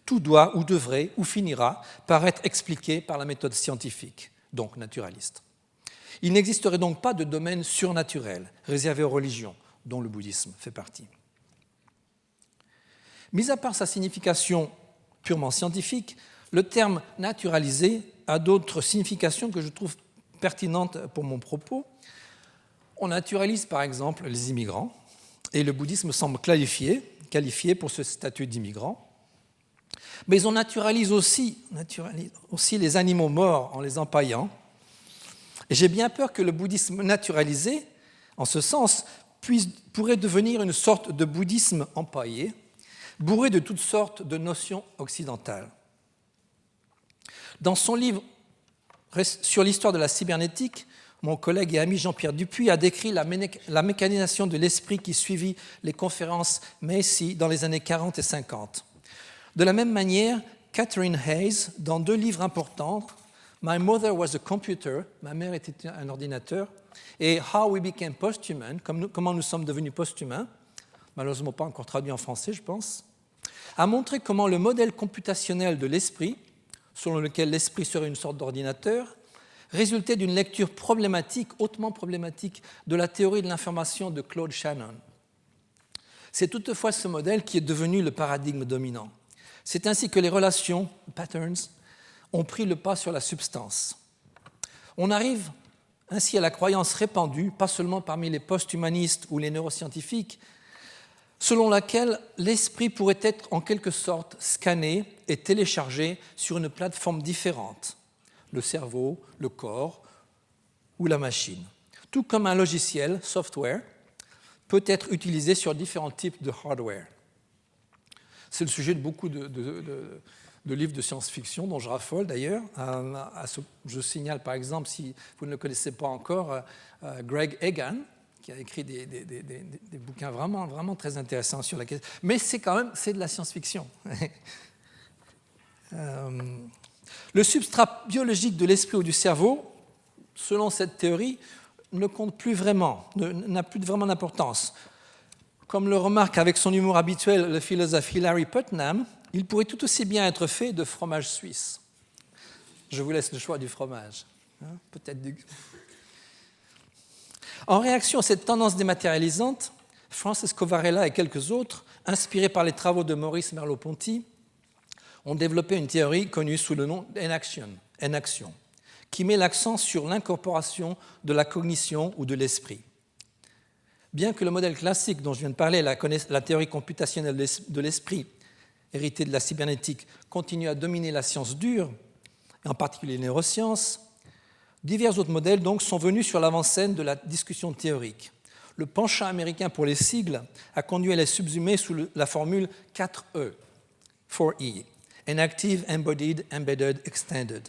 Tout doit, ou devrait, ou finira par être expliqué par la méthode scientifique, donc naturaliste. Il n'existerait donc pas de domaine surnaturel réservé aux religions, dont le bouddhisme fait partie. Mis à part sa signification purement scientifique, le terme naturalisé a d'autres significations que je trouve pertinentes pour mon propos. On naturalise par exemple les immigrants, et le bouddhisme semble qualifié pour ce statut d'immigrant. Mais on naturalise aussi les animaux morts en les empaillant. Et j'ai bien peur que le bouddhisme naturalisé, en ce sens, pourrait devenir une sorte de bouddhisme empaillé, bourré de toutes sortes de notions occidentales. Dans son livre sur l'histoire de la cybernétique, mon collègue et ami Jean-Pierre Dupuis a décrit la mécanisation de l'esprit qui suivit les conférences Macy dans les années 40 et 50. De la même manière, Catherine Hayes, dans 2 livres importants, My Mother Was a Computer, ma mère était un ordinateur, et How We Became Posthuman, comment nous sommes devenus posthumains, malheureusement pas encore traduit en français, je pense, a montré comment le modèle computationnel de l'esprit, selon lequel l'esprit serait une sorte d'ordinateur, résultait d'une lecture hautement problématique de la théorie de l'information de Claude Shannon. C'est toutefois ce modèle qui est devenu le paradigme dominant. C'est ainsi que les relations, patterns, ont pris le pas sur la substance. On arrive ainsi à la croyance répandue, pas seulement parmi les post-humanistes ou les neuroscientifiques, selon laquelle l'esprit pourrait être en quelque sorte scanné et téléchargé sur une plateforme différente, le cerveau, le corps ou la machine. Tout comme un logiciel, software, peut être utilisé sur différents types de hardware. C'est le sujet de beaucoup de livres de science-fiction, dont je raffole d'ailleurs. Je signale par exemple, si vous ne le connaissez pas encore, Greg Egan, qui a écrit des bouquins vraiment, vraiment très intéressants sur la question. Mais c'est de la science-fiction. Le substrat biologique de l'esprit ou du cerveau, selon cette théorie, ne compte plus vraiment, n'a plus vraiment d'importance. Comme le remarque avec son humour habituel le philosophe Hilary Putnam, il pourrait tout aussi bien être fait de fromage suisse. Je vous laisse le choix du fromage. Peut-être du... En réaction à cette tendance dématérialisante, Francisco Varela et quelques autres, inspirés par les travaux de Maurice Merleau-Ponty, ont développé une théorie connue sous le nom d'enaction, qui met l'accent sur l'incorporation de la cognition ou de l'esprit. Bien que le modèle classique dont je viens de parler, la théorie computationnelle de l'esprit, héritée de la cybernétique, continue à dominer la science dure, et en particulier les neurosciences, divers autres modèles donc sont venus sur l'avant-scène de la discussion théorique. Le penchant américain pour les sigles a conduit à les subsumer sous la formule 4E, 4E, Enactive, Embodied, Embedded, Extended.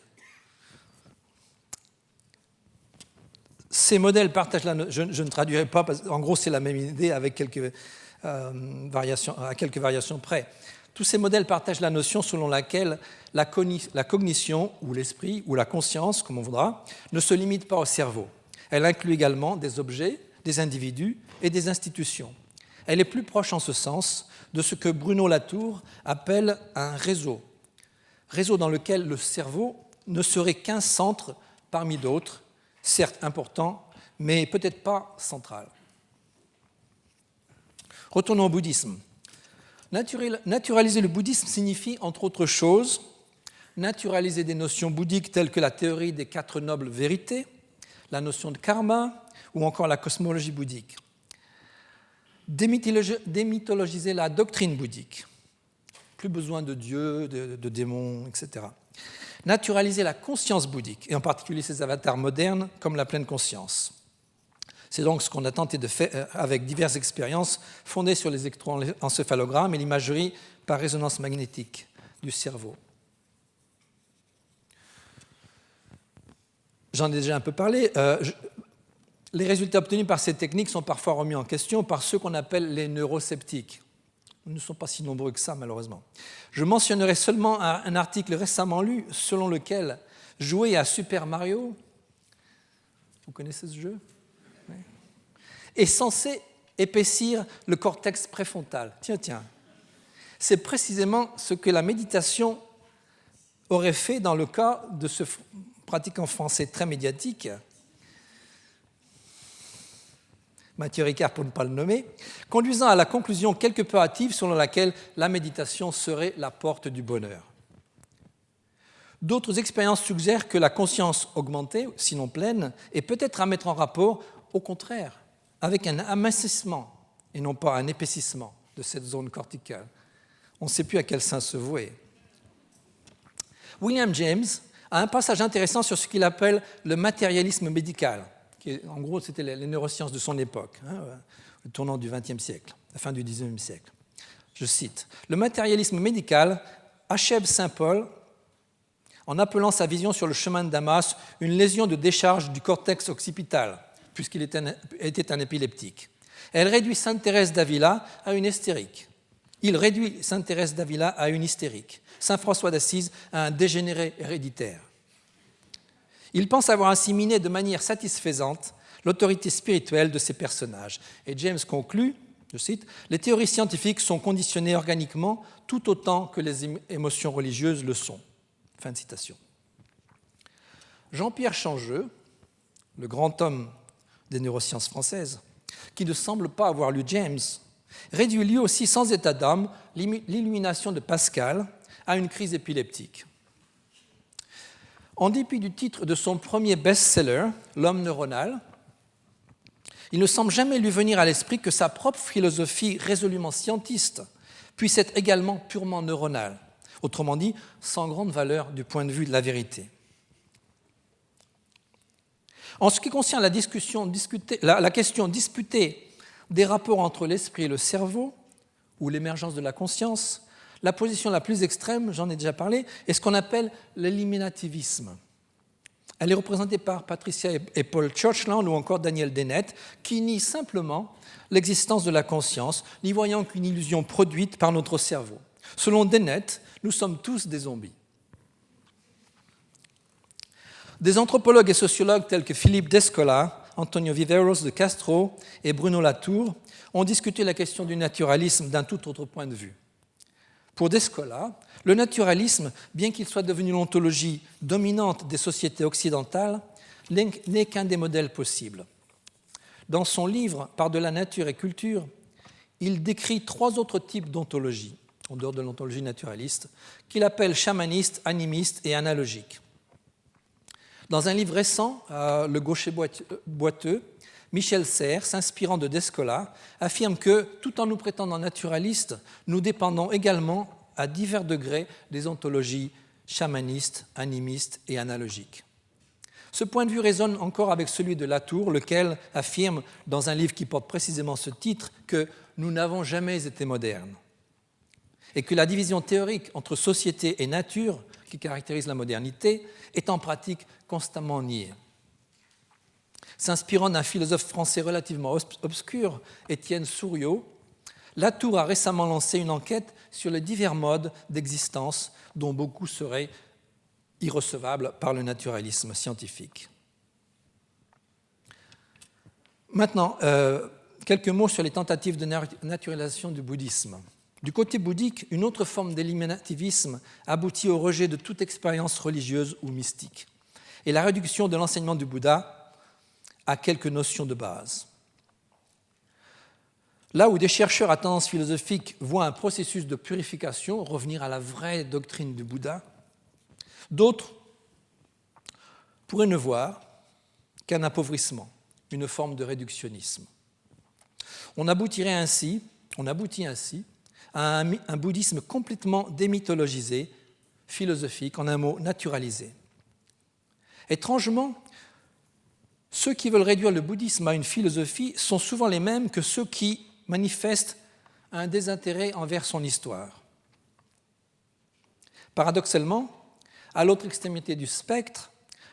Ces modèles partagent je ne traduirai pas, parce qu'en gros, c'est la même idée avec quelques variations près. Tous ces modèles partagent la notion selon laquelle la cognition, ou l'esprit, ou la conscience, comme on voudra, ne se limite pas au cerveau. Elle inclut également des objets, des individus et des institutions. Elle est plus proche en ce sens de ce que Bruno Latour appelle un réseau dans lequel le cerveau ne serait qu'un centre parmi d'autres, certes important, mais peut-être pas central. Retournons au bouddhisme. Naturaliser le bouddhisme signifie, entre autres choses, naturaliser des notions bouddhiques telles que la théorie des 4 nobles vérités, la notion de karma ou encore la cosmologie bouddhique. Démythologiser la doctrine bouddhique. Plus besoin de dieux, de démons, etc. Naturaliser la conscience bouddhique, et en particulier ses avatars modernes comme la pleine conscience. C'est donc ce qu'on a tenté de faire avec diverses expériences fondées sur les électroencéphalogrammes et l'imagerie par résonance magnétique du cerveau. J'en ai déjà un peu parlé. Les résultats obtenus par ces techniques sont parfois remis en question par ceux qu'on appelle les neurosceptiques. Ils ne sont pas si nombreux que ça, malheureusement. Je mentionnerai seulement un article récemment lu selon lequel jouer à Super Mario, vous connaissez ce jeu ? Oui. Est censé épaissir le cortex préfrontal. Tiens. C'est précisément ce que la méditation aurait fait dans le cas de ce pratiquant français très médiatique, Mathieu Ricard pour ne pas le nommer, conduisant à la conclusion quelque peu hâtive selon laquelle la méditation serait la porte du bonheur. D'autres expériences suggèrent que la conscience augmentée, sinon pleine, est peut-être à mettre en rapport, au contraire, avec un amincissement et non pas un épaississement de cette zone corticale. On ne sait plus à quel sein se vouer. William James a un passage intéressant sur ce qu'il appelle le matérialisme médical. En gros, c'était les neurosciences de son époque, le tournant du XXe siècle, la fin du XIXe siècle. Je cite, « Le matérialisme médical achève saint Paul en appelant sa vision sur le chemin de Damas une lésion de décharge du cortex occipital, puisqu'il était un épileptique. Elle réduit sainte Thérèse d'Avila à une hystérique. Il réduit sainte Thérèse d'Avila à une hystérique. Saint François d'Assise à un dégénéré héréditaire. Il pense avoir ainsi miné de manière satisfaisante l'autorité spirituelle de ces personnages. Et James conclut, je cite, « Les théories scientifiques sont conditionnées organiquement tout autant que les émotions religieuses le sont. » Fin de citation. Jean-Pierre Changeux, le grand homme des neurosciences françaises, qui ne semble pas avoir lu James, réduit lui aussi sans état d'âme l'illumination de Pascal à une crise épileptique. En dépit du titre de son premier best-seller, L'homme neuronal, il ne semble jamais lui venir à l'esprit que sa propre philosophie résolument scientiste puisse être également purement neuronale, autrement dit, sans grande valeur du point de vue de la vérité. En ce qui concerne la question disputée des rapports entre l'esprit et le cerveau, ou l'émergence de la conscience, la position la plus extrême, j'en ai déjà parlé, est ce qu'on appelle l'éliminativisme. Elle est représentée par Patricia et Paul Churchland ou encore Daniel Dennett, qui nient simplement l'existence de la conscience, n'y voyant qu'une illusion produite par notre cerveau. Selon Dennett, nous sommes tous des zombies. Des anthropologues et sociologues tels que Philippe Descola, Antonio Viveros de Castro et Bruno Latour ont discuté la question du naturalisme d'un tout autre point de vue. Pour Descola, le naturalisme, bien qu'il soit devenu l'ontologie dominante des sociétés occidentales, n'est qu'un des modèles possibles. Dans son livre « Par-delà nature et culture », il décrit 3 autres types d'ontologie, en dehors de l'ontologie naturaliste, qu'il appelle chamanistes, animistes et analogiques. Dans un livre récent, Le gaucher boiteux, Michel Serres, s'inspirant de Descola, affirme que, tout en nous prétendant naturalistes, nous dépendons également à divers degrés des ontologies chamanistes, animistes et analogiques. Ce point de vue résonne encore avec celui de Latour, lequel affirme, dans un livre qui porte précisément ce titre, que nous n'avons jamais été modernes et que la division théorique entre société et nature, qui caractérise la modernité, est en pratique constamment niée. S'inspirant d'un philosophe français relativement obscur, Étienne Souriau, Latour a récemment lancé une enquête sur les divers modes d'existence dont beaucoup seraient irrecevables par le naturalisme scientifique. Maintenant, quelques mots sur les tentatives de naturalisation du bouddhisme. Du côté bouddhique, une autre forme d'éliminativisme aboutit au rejet de toute expérience religieuse ou mystique et la réduction de l'enseignement du Bouddha à quelques notions de base. Là où des chercheurs à tendance philosophique voient un processus de purification, revenir à la vraie doctrine du Bouddha, d'autres pourraient ne voir qu'un appauvrissement, une forme de réductionnisme. On aboutit ainsi à un bouddhisme complètement démythologisé, philosophique, en un mot naturalisé. Étrangement, ceux qui veulent réduire le bouddhisme à une philosophie sont souvent les mêmes que ceux qui manifestent un désintérêt envers son histoire. Paradoxalement, à l'autre extrémité du spectre,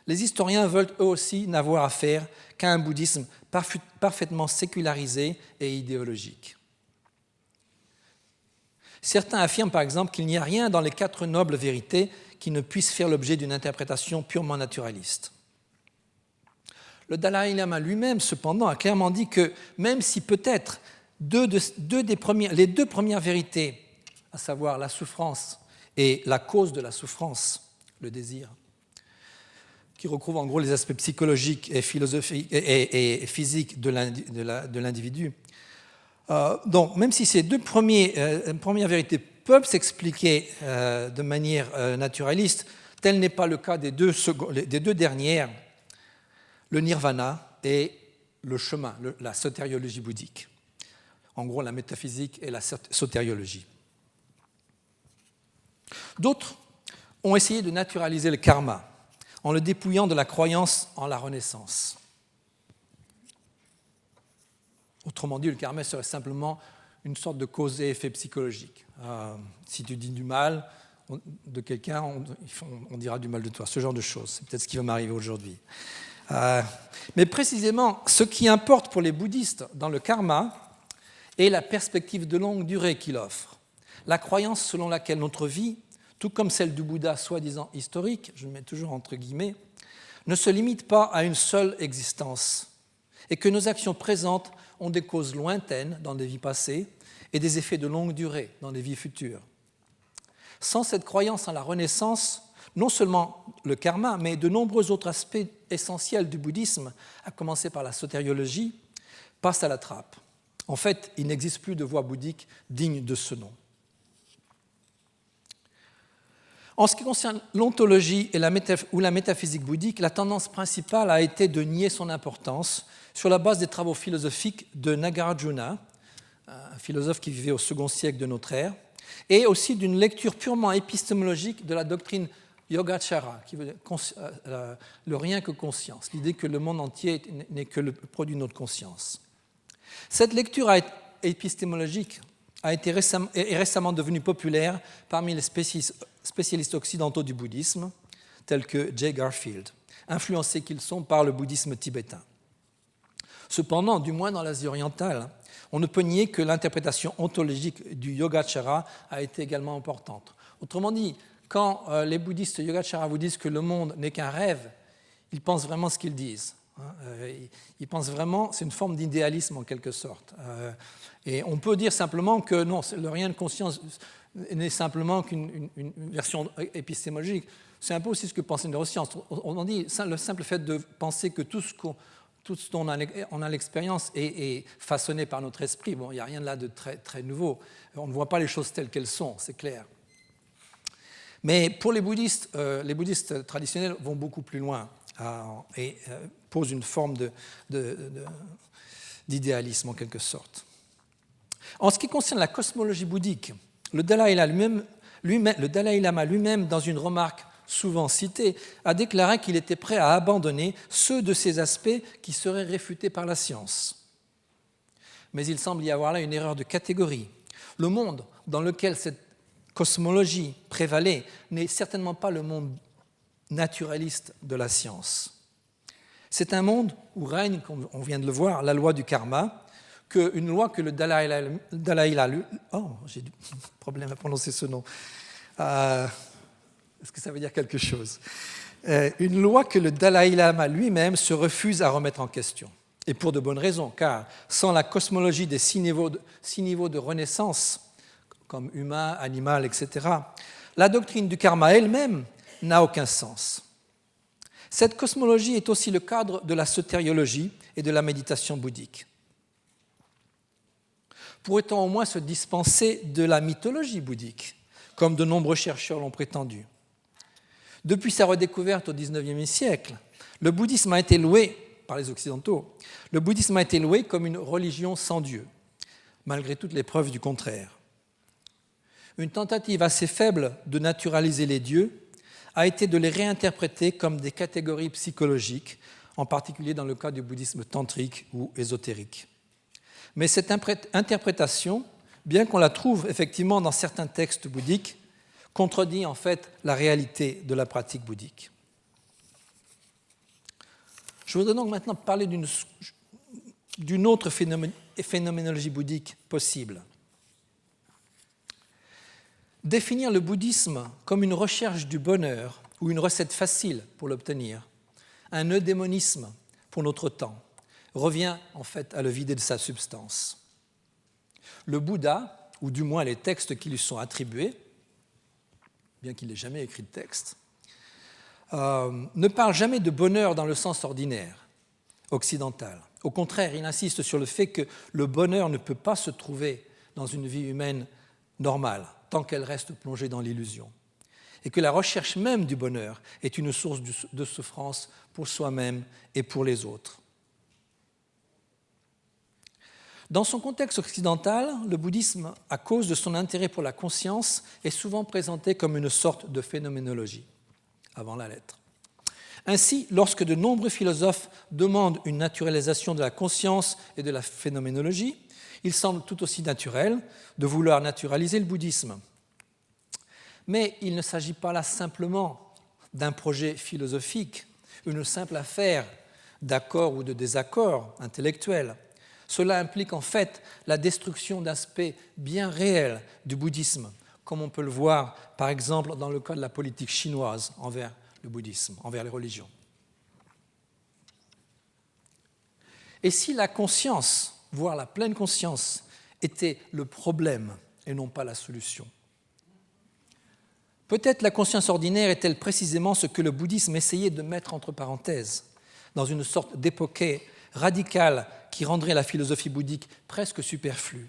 les historiens veulent eux aussi n'avoir affaire qu'à un bouddhisme parfaitement sécularisé et idéologique. Certains affirment par exemple qu'il n'y a rien dans les 4 nobles vérités qui ne puisse faire l'objet d'une interprétation purement naturaliste. Le Dalai Lama lui-même, cependant, a clairement dit que même si peut-être les deux premières vérités, à savoir la souffrance et la cause de la souffrance, le désir, qui recouvrent en gros les aspects psychologiques et philosophiques et physiques de l'individu. Donc, même si ces deux premières vérités peuvent s'expliquer de manière naturaliste, tel n'est pas le cas des deux dernières, le nirvana et le chemin, la sotériologie bouddhique. En gros, la métaphysique et la sotériologie. D'autres ont essayé de naturaliser le karma en le dépouillant de la croyance en la renaissance. Autrement dit, le karma serait simplement une sorte de cause et effet psychologique. Si tu dis du mal de quelqu'un, on dira du mal de toi, ce genre de choses. C'est peut-être ce qui va m'arriver aujourd'hui. Mais précisément, ce qui importe pour les bouddhistes dans le karma est la perspective de longue durée qu'il offre. La croyance selon laquelle notre vie, tout comme celle du Bouddha soi-disant historique, je le mets toujours entre guillemets, ne se limite pas à une seule existence et que nos actions présentes ont des causes lointaines dans des vies passées et des effets de longue durée dans les vies futures. Sans cette croyance en la renaissance, non seulement le karma, mais de nombreux autres aspects essentiels du bouddhisme, à commencer par la sotériologie, passent à la trappe. En fait, il n'existe plus de voie bouddhique digne de ce nom. En ce qui concerne l'ontologie ou la métaphysique bouddhique, la tendance principale a été de nier son importance sur la base des travaux philosophiques de Nagarjuna, un philosophe qui vivait au second siècle de notre ère, et aussi d'une lecture purement épistémologique de la doctrine Yogacara, qui veut dire le rien que conscience, l'idée que le monde entier n'est que le produit de notre conscience. Cette lecture épistémologique est récemment devenue populaire parmi les spécialistes occidentaux du bouddhisme, tels que Jay Garfield, influencés qu'ils sont par le bouddhisme tibétain. Cependant, du moins dans l'Asie orientale, on ne peut nier que l'interprétation ontologique du Yogacara a été également importante. Autrement dit, quand les bouddhistes Yogacara vous disent que le monde n'est qu'un rêve, ils pensent vraiment ce qu'ils disent. Ils pensent vraiment, c'est une forme d'idéalisme en quelque sorte. Et on peut dire simplement que non, le rien de conscience n'est simplement qu'une version épistémologique. C'est un peu aussi ce que pense une neuroscience. On en dit le simple fait de penser que tout ce dont on a l'expérience est façonné par notre esprit. Bon, il n'y a rien de là de très, très nouveau. On ne voit pas les choses telles qu'elles sont, c'est clair. Mais pour les bouddhistes traditionnels vont beaucoup plus loin et posent une forme d'idéalisme en quelque sorte. En ce qui concerne la cosmologie bouddhique, le Dalai Lama lui-même, dans une remarque souvent citée, a déclaré qu'il était prêt à abandonner ceux de ces aspects qui seraient réfutés par la science. Mais il semble y avoir là une erreur de catégorie. Le monde dans lequel cette cosmologie prévalait n'est certainement pas le monde naturaliste de la science. C'est un monde où règne, comme on vient de le voir, la loi du karma, une loi que le Dalai Lama... Oh, j'ai du problème à prononcer ce nom. Est-ce que ça veut dire quelque chose? Une loi que le Dalai Lama lui-même se refuse à remettre en question. Et pour de bonnes raisons, car sans la cosmologie des 6 niveaux de renaissance, comme humain, animal, etc., la doctrine du karma elle-même n'a aucun sens. Cette cosmologie est aussi le cadre de la sotériologie et de la méditation bouddhique. Pourrait-on au moins se dispenser de la mythologie bouddhique, comme de nombreux chercheurs l'ont prétendu? Depuis sa redécouverte au XIXe siècle, le bouddhisme a été loué, par les Occidentaux, le bouddhisme a été loué comme une religion sans Dieu, malgré toutes les preuves du contraire. Une tentative assez faible de naturaliser les dieux a été de les réinterpréter comme des catégories psychologiques, en particulier dans le cas du bouddhisme tantrique ou ésotérique. Mais cette interprétation, bien qu'on la trouve effectivement dans certains textes bouddhiques, contredit en fait la réalité de la pratique bouddhique. Je voudrais donc maintenant parler d'une autre phénoménologie bouddhique possible. Définir le bouddhisme comme une recherche du bonheur ou une recette facile pour l'obtenir, un eudémonisme pour notre temps, revient en fait à le vider de sa substance. Le Bouddha, ou du moins les textes qui lui sont attribués, bien qu'il n'ait jamais écrit de texte, ne parle jamais de bonheur dans le sens ordinaire, occidental. Au contraire, il insiste sur le fait que le bonheur ne peut pas se trouver dans une vie humaine normale, tant qu'elle reste plongée dans l'illusion, et que la recherche même du bonheur est une source de souffrance pour soi-même et pour les autres. Dans son contexte occidental, le bouddhisme, à cause de son intérêt pour la conscience, est souvent présenté comme une sorte de phénoménologie, avant la lettre. Ainsi, lorsque de nombreux philosophes demandent une naturalisation de la conscience et de la phénoménologie, il semble tout aussi naturel de vouloir naturaliser le bouddhisme. Mais il ne s'agit pas là simplement d'un projet philosophique, une simple affaire d'accord ou de désaccord intellectuel. Cela implique en fait la destruction d'aspects bien réels du bouddhisme, comme on peut le voir par exemple dans le cas de la politique chinoise envers le bouddhisme, envers les religions. Et si la conscience, voire la pleine conscience, était le problème et non pas la solution? Peut-être la conscience ordinaire est-elle précisément ce que le bouddhisme essayait de mettre entre parenthèses, dans une sorte d'époque radicale qui rendrait la philosophie bouddhique presque superflue.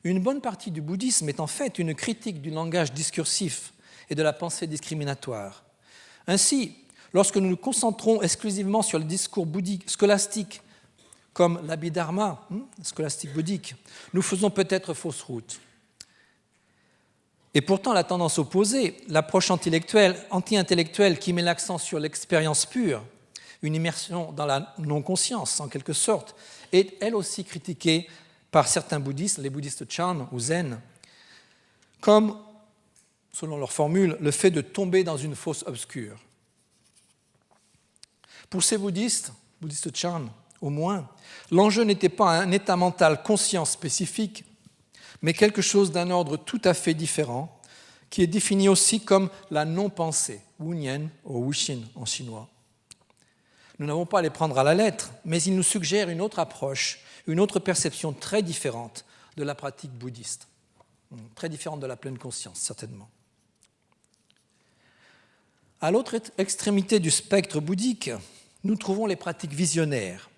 Une bonne partie du bouddhisme est en fait une critique du langage discursif et de la pensée discriminatoire. Ainsi, lorsque nous nous concentrons exclusivement sur le discours bouddhique scolastique, comme l'abhidharma, scolastique bouddhique, nous faisons peut-être fausse route. Et pourtant, la tendance opposée, l'approche anti-intellectuelle qui met l'accent sur l'expérience pure, une immersion dans la non-conscience, en quelque sorte, est elle aussi critiquée par certains bouddhistes, les bouddhistes Chan ou Zen, comme, selon leur formule, le fait de tomber dans une fosse obscure. Pour ces bouddhistes Chan au moins, l'enjeu n'était pas un état mental conscient spécifique, mais quelque chose d'un ordre tout à fait différent, qui est défini aussi comme la non-pensée, Wu Nian ou Wu Xin en chinois. Nous n'avons pas à les prendre à la lettre, mais ils nous suggèrent une autre approche, une autre perception très différente de la pratique bouddhiste, très différente de la pleine conscience, certainement. À l'autre extrémité du spectre bouddhique, nous trouvons les pratiques visionnaires.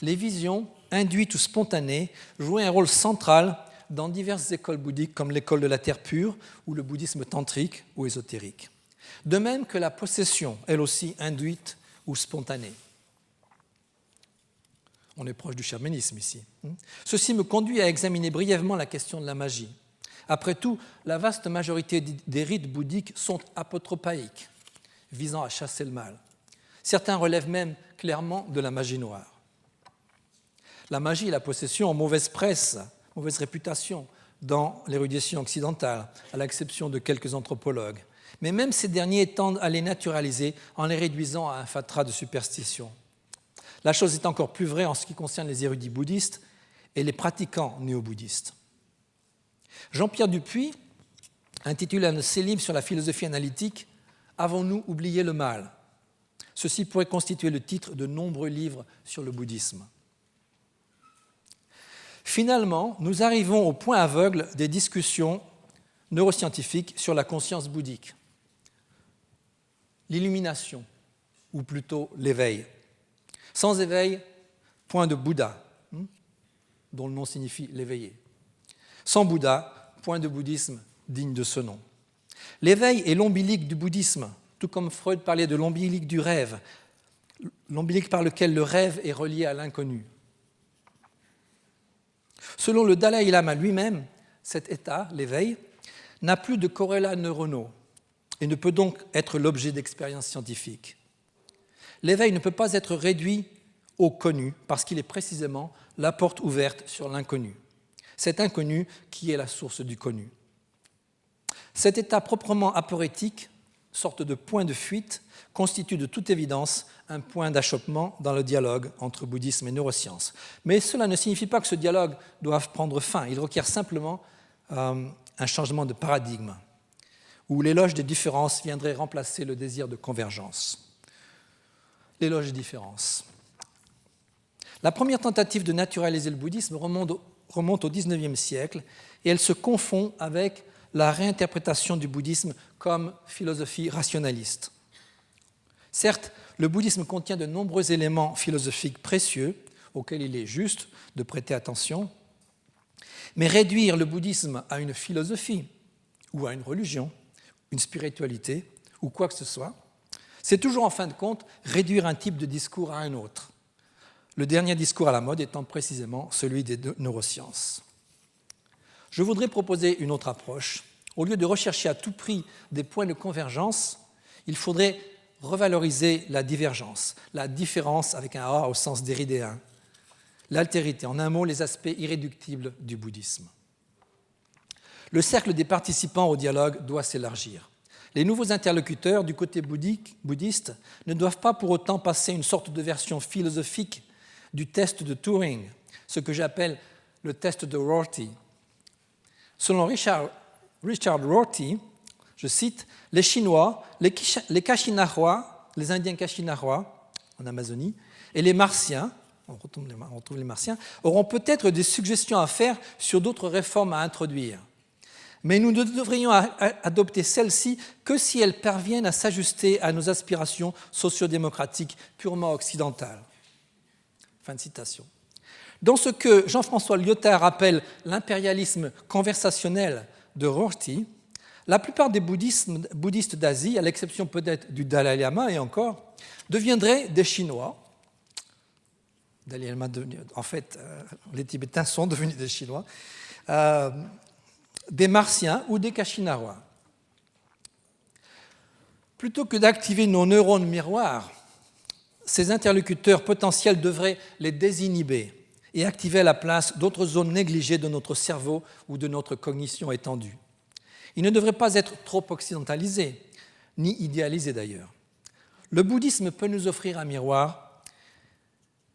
Les visions, induites ou spontanées, jouaient un rôle central dans diverses écoles bouddhiques comme l'école de la terre pure ou le bouddhisme tantrique ou ésotérique. De même que la possession, elle aussi induite ou spontanée. On est proche du chamanisme ici. Ceci me conduit à examiner brièvement la question de la magie. Après tout, la vaste majorité des rites bouddhiques sont apotropaïques, visant à chasser le mal. Certains relèvent même clairement de la magie noire. La magie et la possession ont mauvaise presse, mauvaise réputation dans l'érudition occidentale, à l'exception de quelques anthropologues. Mais même ces derniers tendent à les naturaliser en les réduisant à un fatras de superstition. La chose est encore plus vraie en ce qui concerne les érudits bouddhistes et les pratiquants néo-bouddhistes. Jean-Pierre Dupuy intitule un de ses livres sur la philosophie analytique « Avons-nous oublié le mal ?» Ceci pourrait constituer le titre de nombreux livres sur le bouddhisme. Finalement, nous arrivons au point aveugle des discussions neuroscientifiques sur la conscience bouddhique. L'illumination, ou plutôt l'éveil. Sans éveil, point de Bouddha, dont le nom signifie l'éveillé. Sans Bouddha, point de bouddhisme digne de ce nom. L'éveil est l'ombilic du bouddhisme, tout comme Freud parlait de l'ombilic du rêve, l'ombilic par lequel le rêve est relié à l'inconnu. Selon le Dalai Lama lui-même, cet état, l'éveil, n'a plus de corrélats neuronaux et ne peut donc être l'objet d'expériences scientifiques. L'éveil ne peut pas être réduit au connu parce qu'il est précisément la porte ouverte sur l'inconnu. Cet inconnu qui est la source du connu. Cet état proprement aporétique, sorte de point de fuite, constitue de toute évidence un point d'achoppement dans le dialogue entre bouddhisme et neurosciences. Mais cela ne signifie pas que ce dialogue doive prendre fin. Il requiert simplement un changement de paradigme, où l'éloge des différences viendrait remplacer le désir de convergence. L'éloge des différences. La première tentative de naturaliser le bouddhisme remonte au XIXe siècle et elle se confond avec la réinterprétation du bouddhisme comme philosophie rationaliste. Certes, le bouddhisme contient de nombreux éléments philosophiques précieux auxquels il est juste de prêter attention, mais réduire le bouddhisme à une philosophie ou à une religion, une spiritualité ou quoi que ce soit, c'est toujours en fin de compte réduire un type de discours à un autre. Le dernier discours à la mode étant précisément celui des neurosciences. Je voudrais proposer une autre approche. Au lieu de rechercher à tout prix des points de convergence, il faudrait revaloriser la divergence, la différence avec un A au sens déridéen, l'altérité, en un mot, les aspects irréductibles du bouddhisme. Le cercle des participants au dialogue doit s'élargir. Les nouveaux interlocuteurs du côté bouddhiste ne doivent pas pour autant passer une sorte de version philosophique du test de Turing, ce que j'appelle le test de Rorty. Selon Richard Rorty, je cite, « Les Chinois, les Kashinawa, les Indiens Kashinawa en Amazonie, et les Martiens, on retrouve les Martiens, auront peut-être des suggestions à faire sur d'autres réformes à introduire. Mais nous ne devrions adopter celles-ci que si elles parviennent à s'ajuster à nos aspirations sociodémocratiques purement occidentales. » Fin de citation. Dans ce que Jean-François Lyotard appelle l'impérialisme conversationnel de Rorty, la plupart des bouddhistes d'Asie, à l'exception peut-être du Dalai Lama et encore, deviendraient des Chinois. Dalai Lama, en fait, les Tibétains sont devenus des Chinois, des Martiens ou des Kashinawa. Plutôt que d'activer nos neurones miroirs, ces interlocuteurs potentiels devraient les désinhiber et activer à la place d'autres zones négligées de notre cerveau ou de notre cognition étendue. Ils ne devraient pas être trop occidentalisés, ni idéalisés d'ailleurs. Le bouddhisme peut nous offrir un miroir,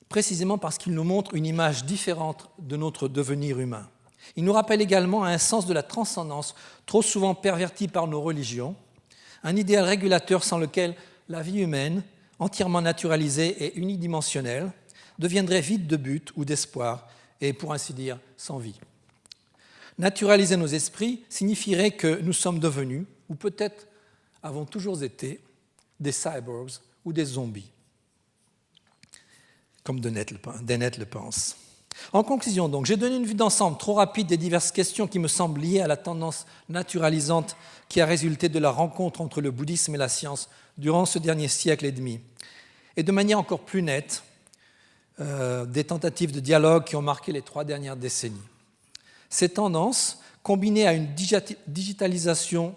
précisément parce qu'il nous montre une image différente de notre devenir humain. Il nous rappelle également un sens de la transcendance trop souvent perverti par nos religions, un idéal régulateur sans lequel la vie humaine, entièrement naturalisée et unidimensionnelle, deviendrait vide de but ou d'espoir et, pour ainsi dire, sans vie. Naturaliser nos esprits signifierait que nous sommes devenus, ou peut-être avons toujours été, des cyborgs ou des zombies, comme Dennett le pense. En conclusion, donc, j'ai donné une vue d'ensemble trop rapide des diverses questions qui me semblent liées à la tendance naturalisante qui a résulté de la rencontre entre le bouddhisme et la science durant ce dernier siècle et demi, et de manière encore plus nette, des tentatives de dialogue qui ont marqué les 3 dernières décennies. Ces tendances, combinées à une digitalisation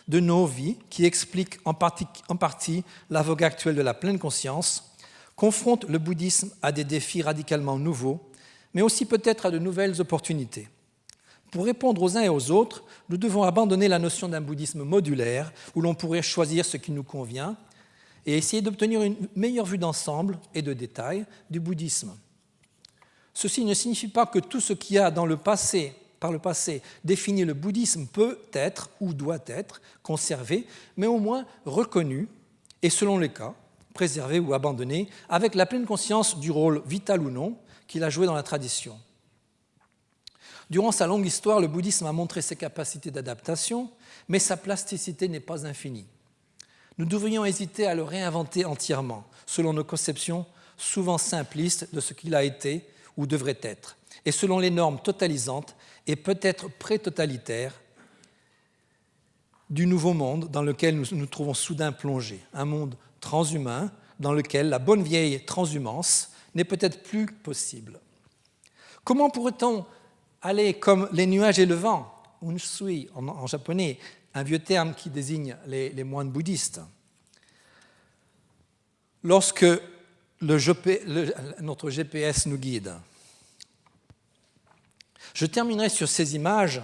de nos vies qui explique en partie la vogue actuelle de la pleine conscience, confrontent le bouddhisme à des défis radicalement nouveaux, mais aussi peut-être à de nouvelles opportunités. Pour répondre aux uns et aux autres, nous devons abandonner la notion d'un bouddhisme modulaire, où l'on pourrait choisir ce qui nous convient, et essayer d'obtenir une meilleure vue d'ensemble et de détail du bouddhisme. Ceci ne signifie pas que tout ce qui a par le passé défini le bouddhisme peut être ou doit être conservé, mais au moins reconnu et, selon les cas, préservé ou abandonné, avec la pleine conscience du rôle vital ou non qu'il a joué dans la tradition. Durant sa longue histoire, le bouddhisme a montré ses capacités d'adaptation, mais sa plasticité n'est pas infinie. Nous devrions hésiter à le réinventer entièrement, selon nos conceptions souvent simplistes de ce qu'il a été ou devrait être, et selon les normes totalisantes et peut-être pré-totalitaires du nouveau monde dans lequel nous nous trouvons soudain plongés, un monde transhumain dans lequel la bonne vieille transhumance n'est peut-être plus possible. Comment pourrait-on aller comme les nuages et le vent, unsui en japonais, un vieux terme qui désigne les moines bouddhistes, lorsque notre GPS nous guide? Je terminerai sur cette image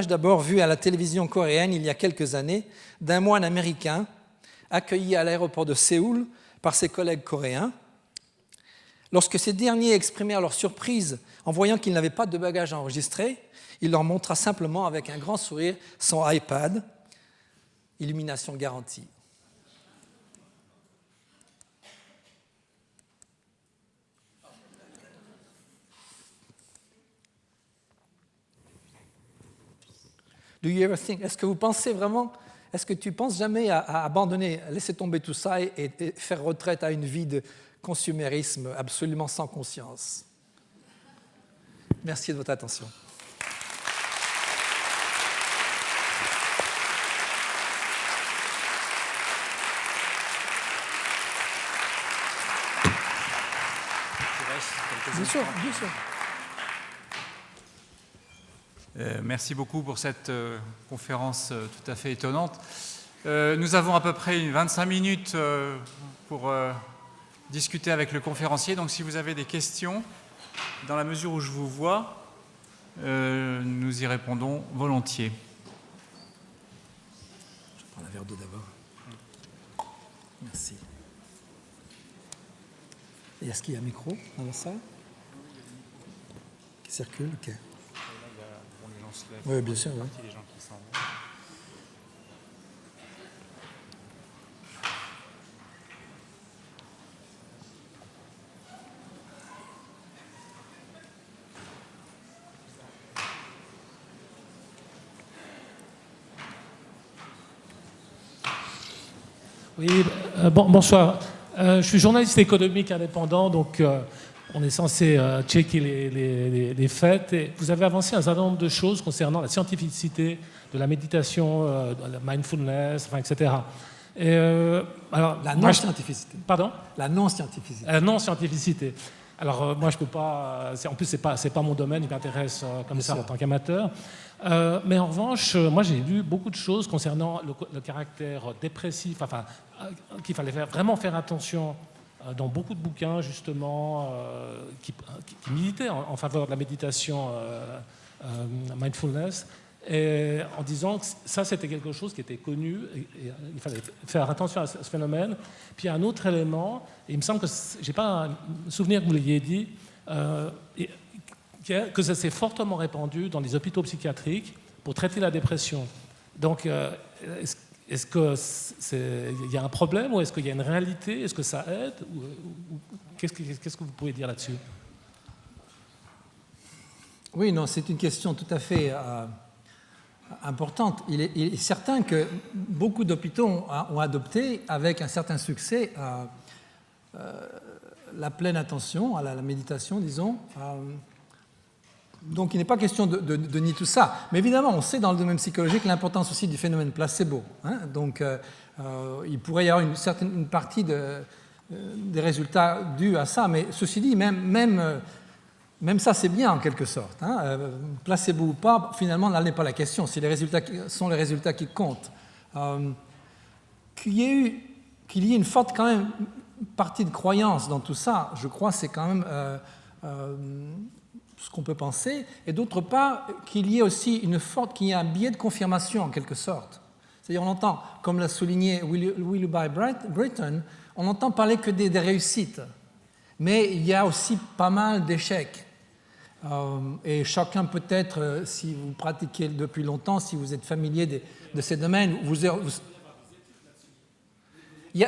d'abord vue à la télévision coréenne il y a quelques années d'un moine américain accueilli à l'aéroport de Séoul par ses collègues coréens. Lorsque ces derniers exprimèrent leur surprise en voyant qu'il n'avait pas de bagages enregistrés, il leur montra simplement avec un grand sourire son iPad, illumination garantie. Do you ever think, est-ce que tu penses jamais à abandonner, laisser tomber tout ça et faire retraite à une vie de consumérisme absolument sans conscience? Merci de votre attention. Bien sûr, bien sûr. Merci beaucoup pour cette conférence tout à fait étonnante. Nous avons à peu près 25 minutes pour discuter avec le conférencier. Donc si vous avez des questions, dans la mesure où je vous vois, nous y répondons volontiers. Je prends un verre d'eau d'abord. Merci. Et est-ce qu'il y a un micro dans la salle qui circule? Ok. Oui, bien sûr. Oui. Oui, bonsoir. Je suis journaliste économique indépendant, donc on est censé checker les faits. Et vous avez avancé un certain nombre de choses concernant la scientificité de la méditation, de la mindfulness, enfin, etc. Et, alors, la non-scientificité. Pardon ? La non-scientificité. La non-scientificité. Alors, moi, je peux pas... En plus, c'est pas mon domaine, il m'intéresse comme ça en tant qu'amateur. Mais en revanche, moi, j'ai lu beaucoup de choses concernant le caractère dépressif, enfin, qu'il fallait vraiment faire attention dans beaucoup de bouquins, justement, qui militaient en faveur de la méditation mindfulness, et en disant que ça, c'était quelque chose qui était connu, et il fallait faire attention à ce phénomène. Puis il y a un autre élément, et il me semble que, je n'ai pas un souvenir que vous l'ayez dit, que ça s'est fortement répandu dans les hôpitaux psychiatriques pour traiter la dépression. Donc, est-ce qu'il y a un problème ou est-ce qu'il y a une réalité? Est-ce que ça aide qu'est-ce que vous pouvez dire là-dessus? Oui, non, c'est une question tout à fait importante. Il est certain que beaucoup d'hôpitaux ont adopté avec un certain succès la pleine attention à la méditation, disons. Donc il n'est pas question de nier tout ça. Mais évidemment, on sait dans le domaine psychologique l'importance aussi du phénomène placebo. Donc il pourrait y avoir une partie des résultats dus à ça. Mais ceci dit, même ça, c'est bien en quelque sorte. Placebo ou pas, finalement, là n'est pas la question. C'est les résultats sont les résultats qui comptent. Qu'il y ait une forte quand même partie de croyance dans tout ça, je crois, c'est quand même ce qu'on peut penser, et d'autre part, qu'il y ait aussi qu'il y ait un biais de confirmation en quelque sorte. C'est-à-dire, on entend, comme l'a souligné Willoughby Britton, on n'entend parler que des réussites, mais il y a aussi pas mal d'échecs. Et chacun peut-être, si vous pratiquez depuis longtemps, si vous êtes familier de ces domaines,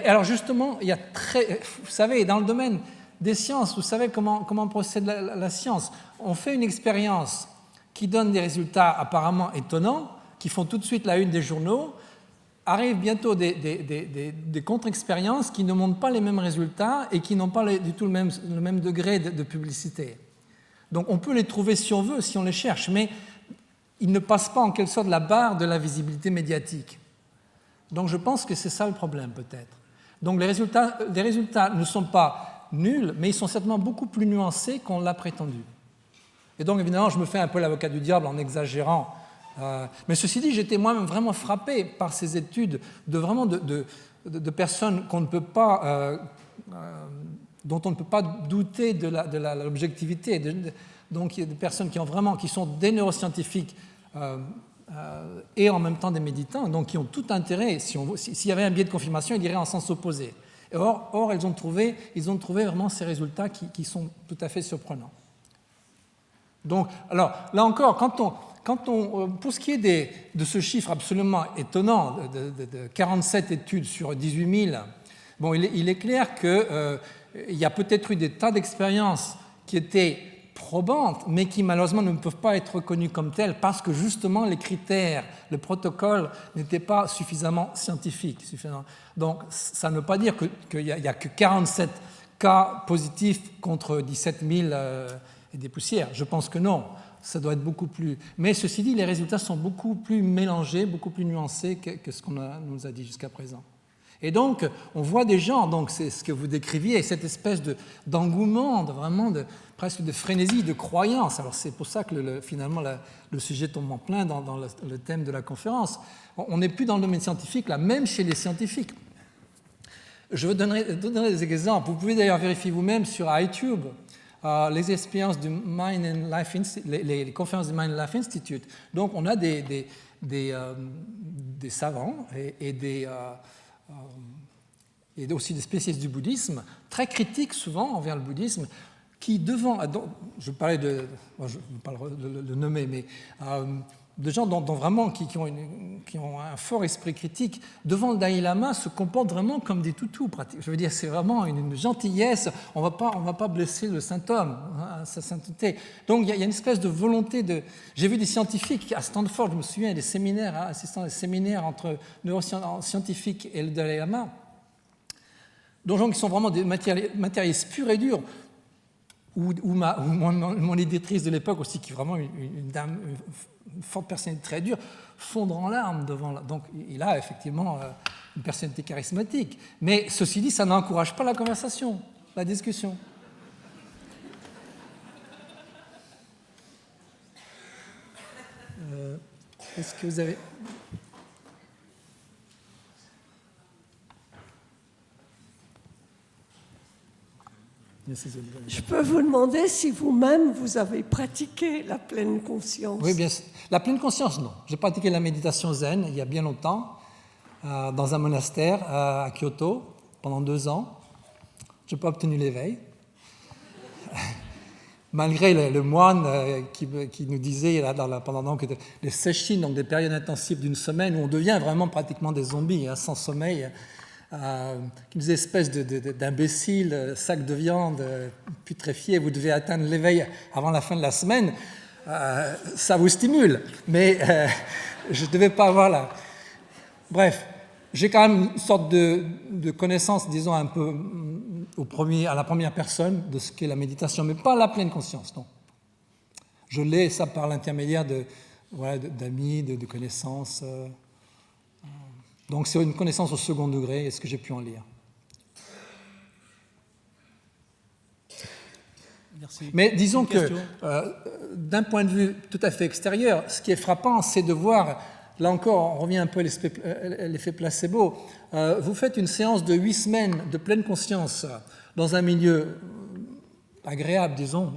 alors justement, vous savez, dans le domaine des sciences, vous savez comment procède la science. On fait une expérience qui donne des résultats apparemment étonnants, qui font tout de suite la une des journaux. Arrivent bientôt des contre-expériences qui ne montrent pas les mêmes résultats et qui n'ont pas du tout le même degré de publicité. Donc on peut les trouver si on veut, si on les cherche, mais ils ne passent pas en quelque sorte la barre de la visibilité médiatique. Donc je pense que c'est ça le problème peut-être. Donc les résultats ne sont pas nuls, mais ils sont certainement beaucoup plus nuancés qu'on l'a prétendu. Et donc évidemment, je me fais un peu l'avocat du diable en exagérant. Mais ceci dit, j'étais moi-même vraiment frappé par ces études de personnes qu'on ne peut pas, dont on ne peut pas douter de l'objectivité. Donc il y a des personnes qui sont des neuroscientifiques et en même temps des méditants, donc qui ont tout intérêt. S'il y avait un biais de confirmation, ils iraient en sens opposé. Or ils ont trouvé vraiment ces résultats qui sont tout à fait surprenants. Donc, alors là encore, pour ce qui est de ce chiffre absolument étonnant de 47 études sur 18 000, bon, il est clair qu'il y a peut-être eu des tas d'expériences qui étaient probantes, mais qui malheureusement ne peuvent pas être reconnues comme telles parce que justement les critères, le protocole n'était pas suffisamment scientifique. Donc ça ne veut pas dire qu'il n'y a que 47 cas positifs contre 17 000 et des poussières. Je pense que non. Ça doit être beaucoup plus... Mais ceci dit, les résultats sont beaucoup plus mélangés, beaucoup plus nuancés que ce qu'on nous a dit jusqu'à présent. Et donc, on voit des gens, donc c'est ce que vous décriviez, cette espèce d'engouement, presque de frénésie, de croyance. Alors c'est pour ça que finalement le sujet tombe en plein dans le thème de la conférence. On n'est plus dans le domaine scientifique, là, même chez les scientifiques. Je vous donnerai des exemples. Vous pouvez d'ailleurs vérifier vous-même sur iTube les expériences du Mind and Life les conférences du Mind and Life Institute. Donc on a des savants et aussi des spécialistes du bouddhisme, très critiques souvent envers le bouddhisme, qui je ne vais pas le nommer, mais de gens qui ont un fort esprit critique, devant le Dalai Lama, se comportent vraiment comme des toutous. Je veux dire, c'est vraiment une gentillesse. On ne va pas blesser le saint homme, sa sainteté. Donc il y a une espèce de volonté de... J'ai vu des scientifiques à Stanford, je me souviens, des séminaires, assistant à des séminaires entre neuroscientifiques et le Dalai Lama, dont gens qui sont vraiment des matérialistes purs et durs, ou mon éditrice de l'époque aussi, qui est vraiment une dame, une forte personnalité très dure, fondre en larmes devant... Donc il a effectivement une personnalité charismatique. Mais ceci dit, ça n'encourage pas la conversation, la discussion. Est-ce que vous avez... Je peux vous demander si vous-même, vous avez pratiqué la pleine conscience. Oui, bien sûr. La pleine conscience, non. J'ai pratiqué la méditation zen il y a bien longtemps, dans un monastère à Kyoto, pendant 2 ans. Je n'ai pas obtenu l'éveil. Malgré le moine qui nous disait, pendant donc, les sessions, donc des périodes intensives d'1 semaine, où on devient vraiment pratiquement des zombies, sans sommeil, qui nous disait espèce d'imbécile, sac de viande, putréfié, vous devez atteindre l'éveil avant la fin de la semaine, ça vous stimule. Mais je ne devais pas avoir la... Bref, j'ai quand même une sorte de connaissance, disons, un peu à la première personne de ce qu'est la méditation, mais pas la pleine conscience, non. Je l'ai, ça, par l'intermédiaire d'amis, de connaissances... Donc c'est une connaissance au second degré, est-ce que j'ai pu en lire. Merci. Mais disons que, d'un point de vue tout à fait extérieur, ce qui est frappant, c'est de voir, là encore, on revient un peu à l'effet placebo, vous faites une séance de 8 semaines de pleine conscience dans un milieu agréable, disons,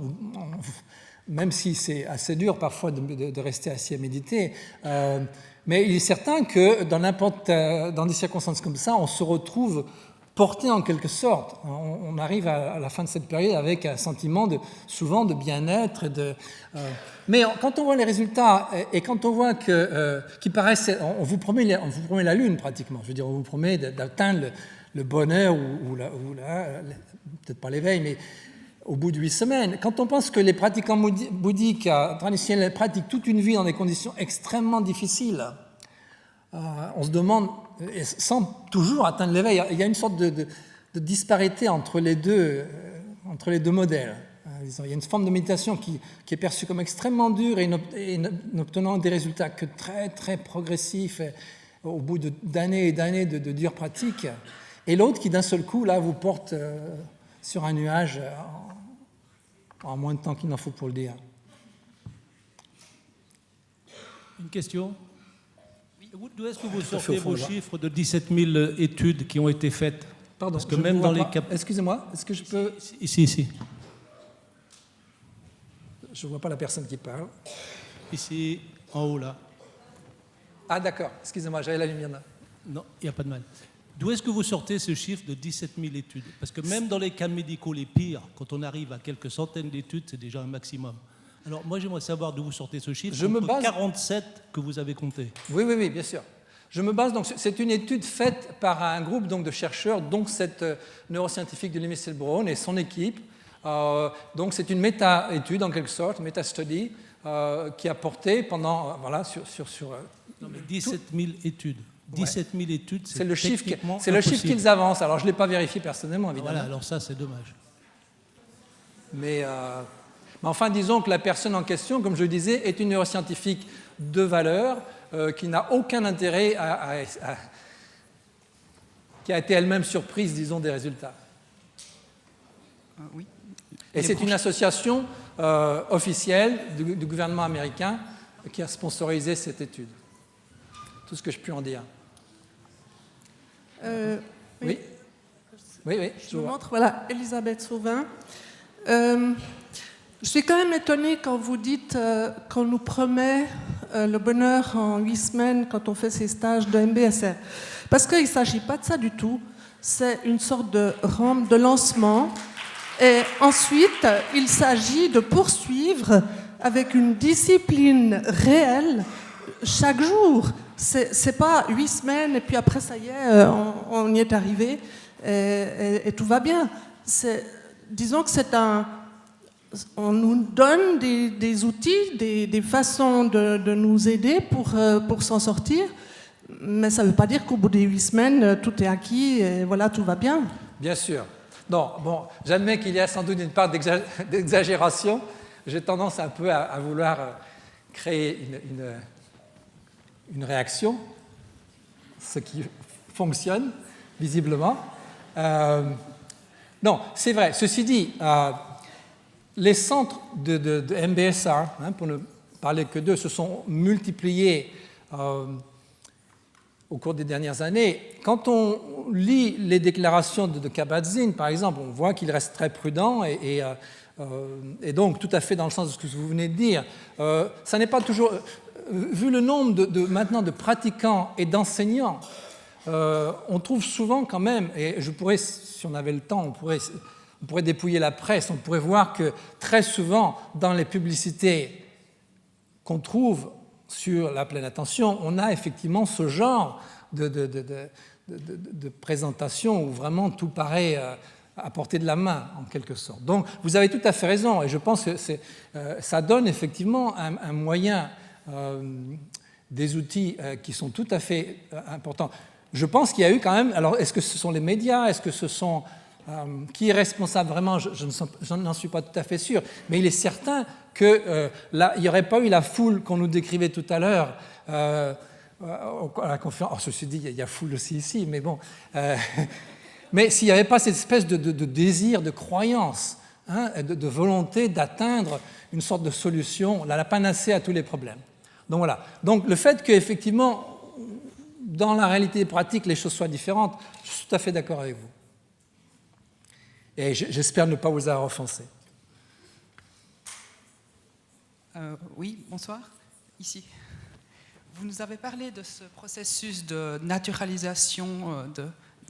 même si c'est assez dur parfois de rester assis à méditer. Mais il est certain que dans des circonstances comme ça, on se retrouve porté en quelque sorte. On arrive à la fin de cette période avec un sentiment souvent de bien-être. Mais quand on voit les résultats et quand on voit qu'ils paraissent, on vous promet la lune pratiquement. Je veux dire, on vous promet d'atteindre le bonheur ou peut-être pas l'éveil, mais au bout de 8 semaines. Quand on pense que les pratiquants bouddhiques traditionnels pratiquent toute une vie dans des conditions extrêmement difficiles, on se demande, sans toujours atteindre l'éveil, il y a une sorte de disparité entre les deux modèles. Il y a une forme de méditation qui est perçue comme extrêmement dure et n'obtenant des résultats que très, très progressifs au bout d'années et d'années de dures pratiques, et l'autre qui d'un seul coup là vous porte sur un nuage en moins de temps qu'il n'en faut pour le dire. Une question? D'où est-ce que vous sortez vos chiffres de 17 000 études qui ont été faites? Pardon, parce que même dans les excusez-moi, est-ce que je peux... Ici. Je ne vois pas la personne qui parle. Ici, en haut, là. Ah d'accord, excusez-moi, j'avais la lumière là. Non, il n'y a pas de mal. D'où est-ce que vous sortez ce chiffre de 17 000 études? Parce que même dans les cas médicaux les pires, quand on arrive à quelques centaines d'études, c'est déjà un maximum. Alors moi, j'aimerais savoir d'où vous sortez ce chiffre. Je me base... 47 que vous avez compté. Oui, bien sûr. Je me base, donc, c'est une étude faite par un groupe donc, de chercheurs, dont cette neuroscientifique de l'Université de Brown et son équipe. Donc c'est une méta-étude en quelque sorte, méta-study, qui a porté pendant, non mais 17 000 études. 17 000 études, c'est le chiffre qu'ils avancent. Alors je ne l'ai pas vérifié personnellement, évidemment. Voilà, alors ça c'est dommage. Mais enfin, disons que la personne en question, comme je le disais, est une neuroscientifique de valeur qui n'a aucun intérêt qui a été elle-même surprise, disons, des résultats. Oui. Et c'est une association officielle du gouvernement américain qui a sponsorisé cette étude. Tout ce que je puis en dire. Oui. Je vous montre, voilà, Elisabeth Sauvin. Je suis quand même étonnée quand vous dites qu'on nous promet le bonheur en 8 semaines quand on fait ces stages de MBSR. Parce qu'il ne s'agit pas de ça du tout. C'est une sorte de rampe de lancement. Et ensuite, il s'agit de poursuivre avec une discipline réelle chaque jour. C'est pas 8 semaines et puis après, ça y est, on y est arrivé et tout va bien. Disons que on nous donne des outils, des façons de nous aider pour s'en sortir, mais ça ne veut pas dire qu'au bout des 8 semaines, tout est acquis et voilà, tout va bien. Bien sûr. Non, bon, j'admets qu'il y a sans doute une part d'exagération. J'ai tendance un peu à vouloir créer une réaction, ce qui fonctionne visiblement. Non, c'est vrai. Ceci dit, les centres de MBSR, pour ne parler que d'eux, se sont multipliés au cours des dernières années. Quand on lit les déclarations de Kabat-Zinn, par exemple, on voit qu'il reste très prudent et donc tout à fait dans le sens de ce que vous venez de dire. Ça n'est pas toujours... Vu le nombre maintenant de pratiquants et d'enseignants, on trouve souvent quand même, et je pourrais, si on avait le temps, on pourrait dépouiller la presse, on pourrait voir que très souvent, dans les publicités qu'on trouve sur la pleine attention, on a effectivement ce genre de présentation où vraiment tout paraît à portée de la main, en quelque sorte. Donc, vous avez tout à fait raison, et je pense que ça donne effectivement un moyen, des outils qui sont tout à fait importants. Je pense qu'il y a eu quand même... Alors, est-ce que ce sont les médias? Est-ce que ce sont... qui est responsable vraiment? Je n'en suis pas tout à fait sûr. Mais il est certain qu'il n'y aurait pas eu la foule qu'on nous décrivait tout à l'heure à la conférence. Alors, ceci dit, il y a foule aussi ici, mais bon. Mais s'il n'y avait pas cette espèce de désir, de croyance, de volonté d'atteindre une sorte de solution, la panacée à tous les problèmes. Donc voilà. Donc le fait qu'effectivement, dans la réalité pratique, les choses soient différentes, je suis tout à fait d'accord avec vous. Et j'espère ne pas vous avoir offensé. Oui, bonsoir. Ici. Vous nous avez parlé de ce processus de naturalisation,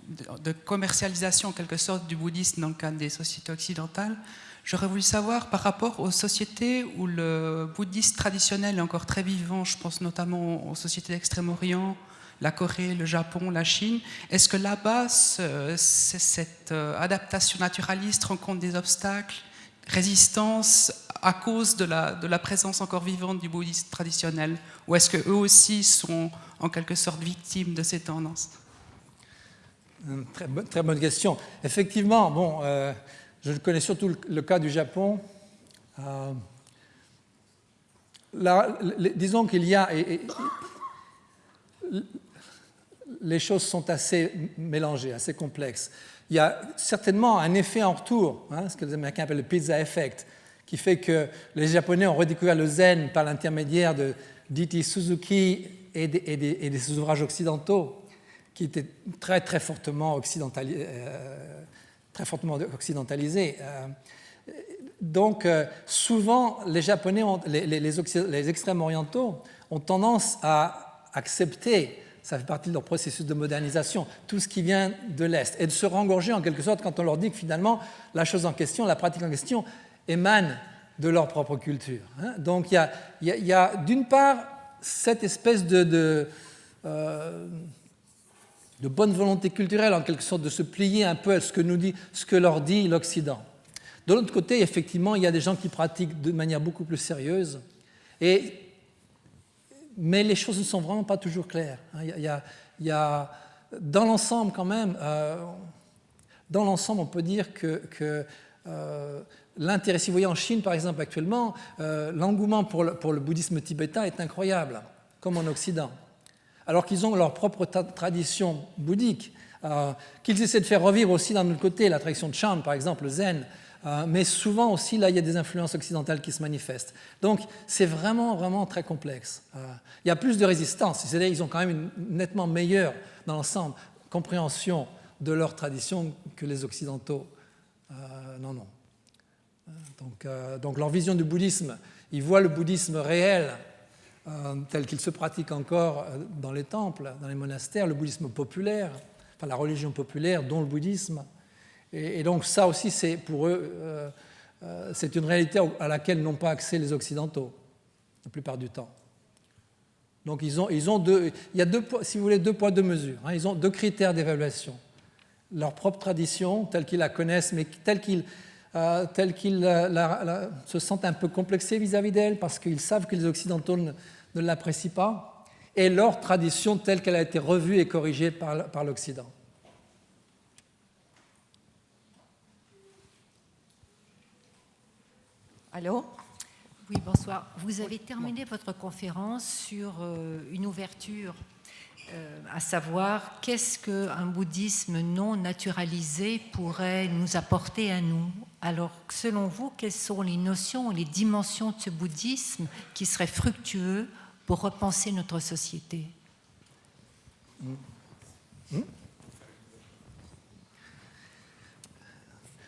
de commercialisation en quelque sorte du bouddhisme dans le cadre des sociétés occidentales. J'aurais voulu savoir par rapport aux sociétés où le bouddhisme traditionnel est encore très vivant, je pense notamment aux sociétés d'Extrême-Orient, la Corée, le Japon, la Chine, est-ce que là-bas, cette adaptation naturaliste rencontre des obstacles, résistance à cause de la présence encore vivante du bouddhisme traditionnel, ou est-ce qu'eux aussi sont en quelque sorte victimes de ces tendances? Très bonne question. Effectivement, bon, je connais surtout le cas du Japon. Disons qu'il y a... les choses sont assez mélangées, assez complexes. Il y a certainement un effet en retour, ce que les Américains appellent le pizza effect, qui fait que les Japonais ont redécouvert le zen par l'intermédiaire de d'E.T. Suzuki et des ouvrages occidentaux qui étaient très, très fortement occidentalisés. Donc, souvent, les Japonais, les extrêmes orientaux, ont tendance à accepter, ça fait partie de leur processus de modernisation, tout ce qui vient de l'Est, et de se rengorger en quelque sorte quand on leur dit que finalement, la chose en question, la pratique en question, émane de leur propre culture. Donc, il y a d'une part cette espèce de bonne volonté culturelle, en quelque sorte, de se plier un peu à ce que leur dit l'Occident. De l'autre côté, effectivement, il y a des gens qui pratiquent de manière beaucoup plus sérieuse, mais les choses ne sont vraiment pas toujours claires. Il y a dans l'ensemble, quand même, on peut dire que l'intérêt, si vous voyez en Chine, par exemple, actuellement, l'engouement pour le bouddhisme tibétain est incroyable, comme en Occident. Alors qu'ils ont leur propre tradition bouddhique, qu'ils essaient de faire revivre aussi d'un autre côté, la tradition de Chan, par exemple, le zen, mais souvent aussi, là, il y a des influences occidentales qui se manifestent. Donc, c'est vraiment, vraiment très complexe. Il y a plus de résistance, c'est-à-dire qu'ils ont quand même une nettement meilleure, dans l'ensemble, compréhension de leur tradition que les Occidentaux n'en ont. Donc, leur vision du bouddhisme, ils voient le bouddhisme réel tel qu'il se pratique encore dans les temples, dans les monastères, le bouddhisme populaire, enfin la religion populaire, dont le bouddhisme. Et donc ça aussi, c'est pour eux, c'est une réalité à laquelle n'ont pas accès les Occidentaux, la plupart du temps. Donc il y a si vous voulez, deux poids, deux mesures. Ils ont deux critères d'évaluation. Leur propre tradition, telle qu'ils la connaissent, mais telle qu'ils se sentent un peu complexés vis-à-vis d'elle, parce qu'ils savent que les Occidentaux ne l'apprécient pas, et leur tradition telle qu'elle a été revue et corrigée par l'Occident. Allô ? Oui, bonsoir. Vous avez terminé votre conférence sur une ouverture, à savoir qu'est-ce qu'un bouddhisme non naturalisé pourrait nous apporter à nous. Alors, selon vous, quelles sont les notions, les dimensions de ce bouddhisme qui seraient fructueux pour repenser notre société ?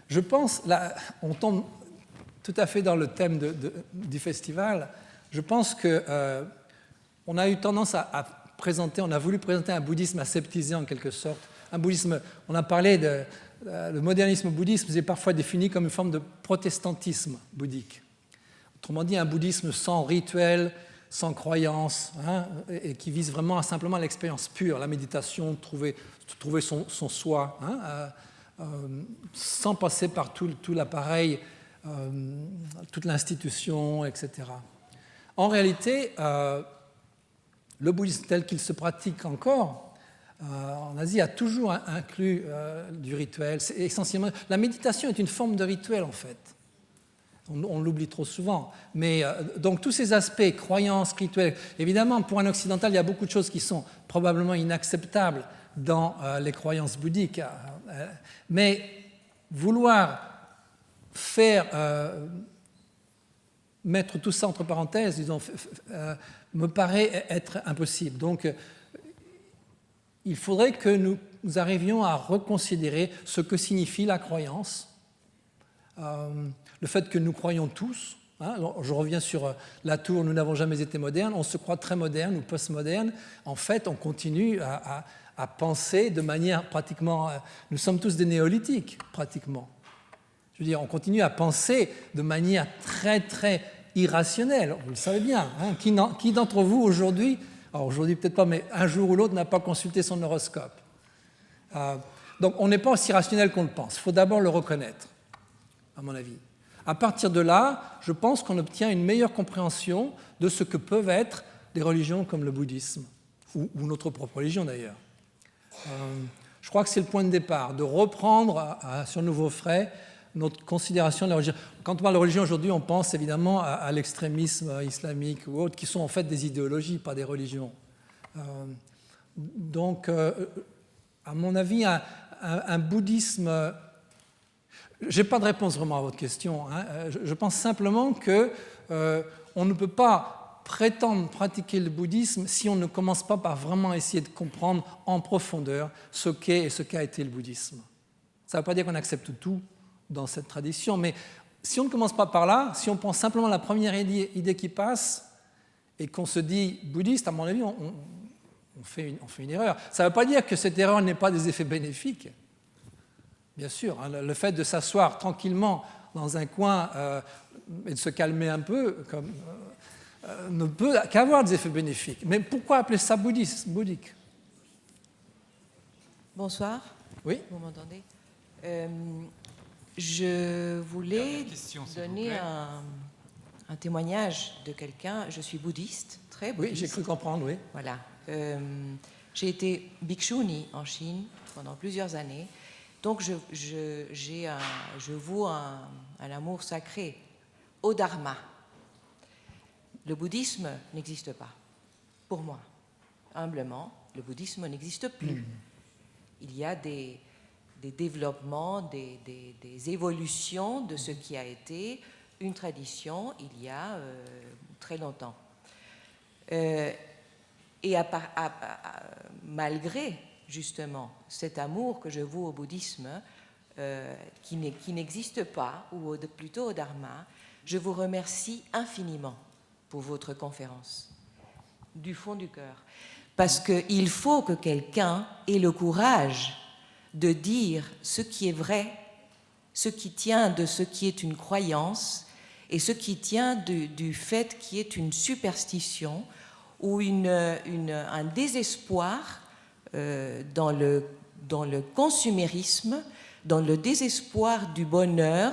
Je pense, là, on tombe tout à fait dans le thème du festival. Je pense qu'on a eu tendance à présenter, on a voulu présenter un bouddhisme aseptisé en quelque sorte. Un bouddhisme, on a parlé le modernisme bouddhisme est parfois défini comme une forme de protestantisme bouddhique. Autrement dit, un bouddhisme sans rituel, sans croyance, et qui vise vraiment simplement l'expérience pure, la méditation, trouver son soi, sans passer par tout l'appareil, toute l'institution, etc. En réalité, le bouddhisme tel qu'il se pratique encore en Asie a toujours inclus du rituel. C'est essentiellement, la méditation est une forme de rituel en fait. On l'oublie trop souvent. Mais donc tous ces aspects, croyances, rituels, évidemment pour un occidental, il y a beaucoup de choses qui sont probablement inacceptables dans les croyances bouddhiques. Mais vouloir mettre tout ça entre parenthèses, disons, me paraît être impossible. Donc, il faudrait que nous arrivions à reconsidérer ce que signifie la croyance, le fait que nous croyons tous, Hein, alors, je reviens sur la tour, nous n'avons jamais été modernes, on se croit très moderne ou postmoderne. En fait, on continue à penser de manière pratiquement... Nous sommes tous des néolithiques, pratiquement. Je veux dire, on continue à penser de manière très, très irrationnelle. Vous le savez bien. Hein, qui d'entre vous aujourd'hui, alors aujourd'hui peut-être pas, mais un jour ou l'autre n'a pas consulté son horoscope? Donc on n'est pas aussi rationnel qu'on le pense. Il faut d'abord le reconnaître, à mon avis. À partir de là, je pense qu'on obtient une meilleure compréhension de ce que peuvent être des religions comme le bouddhisme, ou notre propre religion d'ailleurs. Je crois que c'est le point de départ, de reprendre sur nouveau frais notre considération de la religion. Quand on parle de religion aujourd'hui, on pense évidemment à l'extrémisme islamique ou autre, qui sont en fait des idéologies, pas des religions. Donc, à mon avis, un bouddhisme... Je n'ai pas de réponse vraiment à votre question. Hein. Je pense simplement qu'on ne peut pas prétendre pratiquer le bouddhisme si on ne commence pas par vraiment essayer de comprendre en profondeur ce qu'est et ce qu'a été le bouddhisme. Ça ne veut pas dire qu'on accepte tout dans cette tradition, mais si on ne commence pas par là, si on prend simplement la première idée qui passe et qu'on se dit bouddhiste, à mon avis, on fait une erreur. Ça ne veut pas dire que cette erreur n'ait pas des effets bénéfiques. Bien sûr, hein, le fait de s'asseoir tranquillement dans un coin et de se calmer un peu ne peut qu'avoir des effets bénéfiques. Mais pourquoi appeler ça bouddhique? Bonsoir. Oui. Vous m'entendez? Je voulais donner un témoignage de quelqu'un. Je suis bouddhiste, très bouddhiste. Oui, j'ai cru comprendre, oui. Voilà. J'ai été bhikshuni en Chine pendant plusieurs années. Donc, je voue un amour sacré au Dharma. Le bouddhisme n'existe pas. Pour moi, humblement, le bouddhisme n'existe plus. Il y a des développements, des évolutions de ce qui a été une tradition il y a très longtemps. Et malgré justement cet amour que je voue au bouddhisme, qui n'existe pas, ou plutôt au dharma, je vous remercie infiniment pour votre conférence, du fond du cœur. Parce qu'il faut que quelqu'un ait le courage de dire ce qui est vrai, ce qui tient de ce qui est une croyance, et ce qui tient du fait qu'il y ait une superstition ou un désespoir dans le consumérisme, dans le désespoir du bonheur,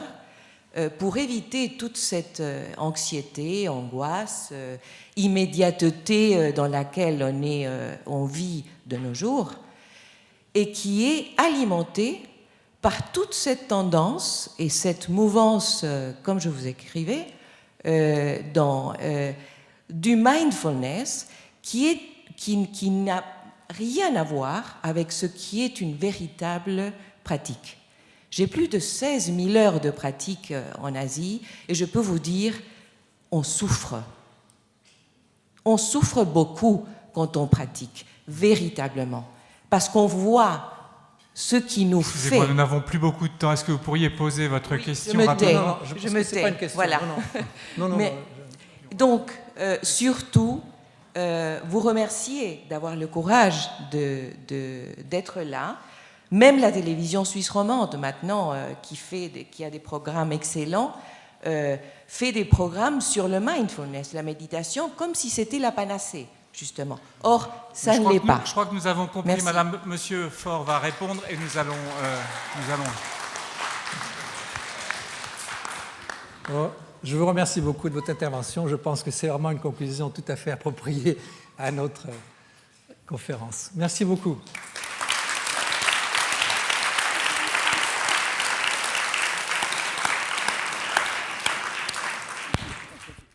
pour éviter toute cette anxiété, angoisse, immédiateté dans laquelle on vit de nos jours, et qui est alimentée par toute cette tendance et cette mouvance, comme je vous écrivais, du mindfulness qui n'a rien à voir avec ce qui est une véritable pratique. J'ai plus de 16 000 heures de pratique en Asie et je peux vous dire, on souffre. On souffre beaucoup quand on pratique, véritablement, parce qu'on voit ce qui nous fait... Nous n'avons plus beaucoup de temps. Est-ce que vous pourriez poser votre question je me tais. rapidement? Je me tais. Pas une question. Voilà. Non, mais, donc, surtout, vous remercier d'avoir le courage d'être là. Même la télévision suisse romande, maintenant, qui a des programmes excellents, fait des programmes sur le mindfulness, la méditation, comme si c'était la panacée, justement. Or, ça ne l'est pas. Je crois que nous avons compris. Merci. Monsieur Faure va répondre et nous allons... Je vous remercie beaucoup de votre intervention. Je pense que c'est vraiment une conclusion tout à fait appropriée à notre conférence. Merci beaucoup.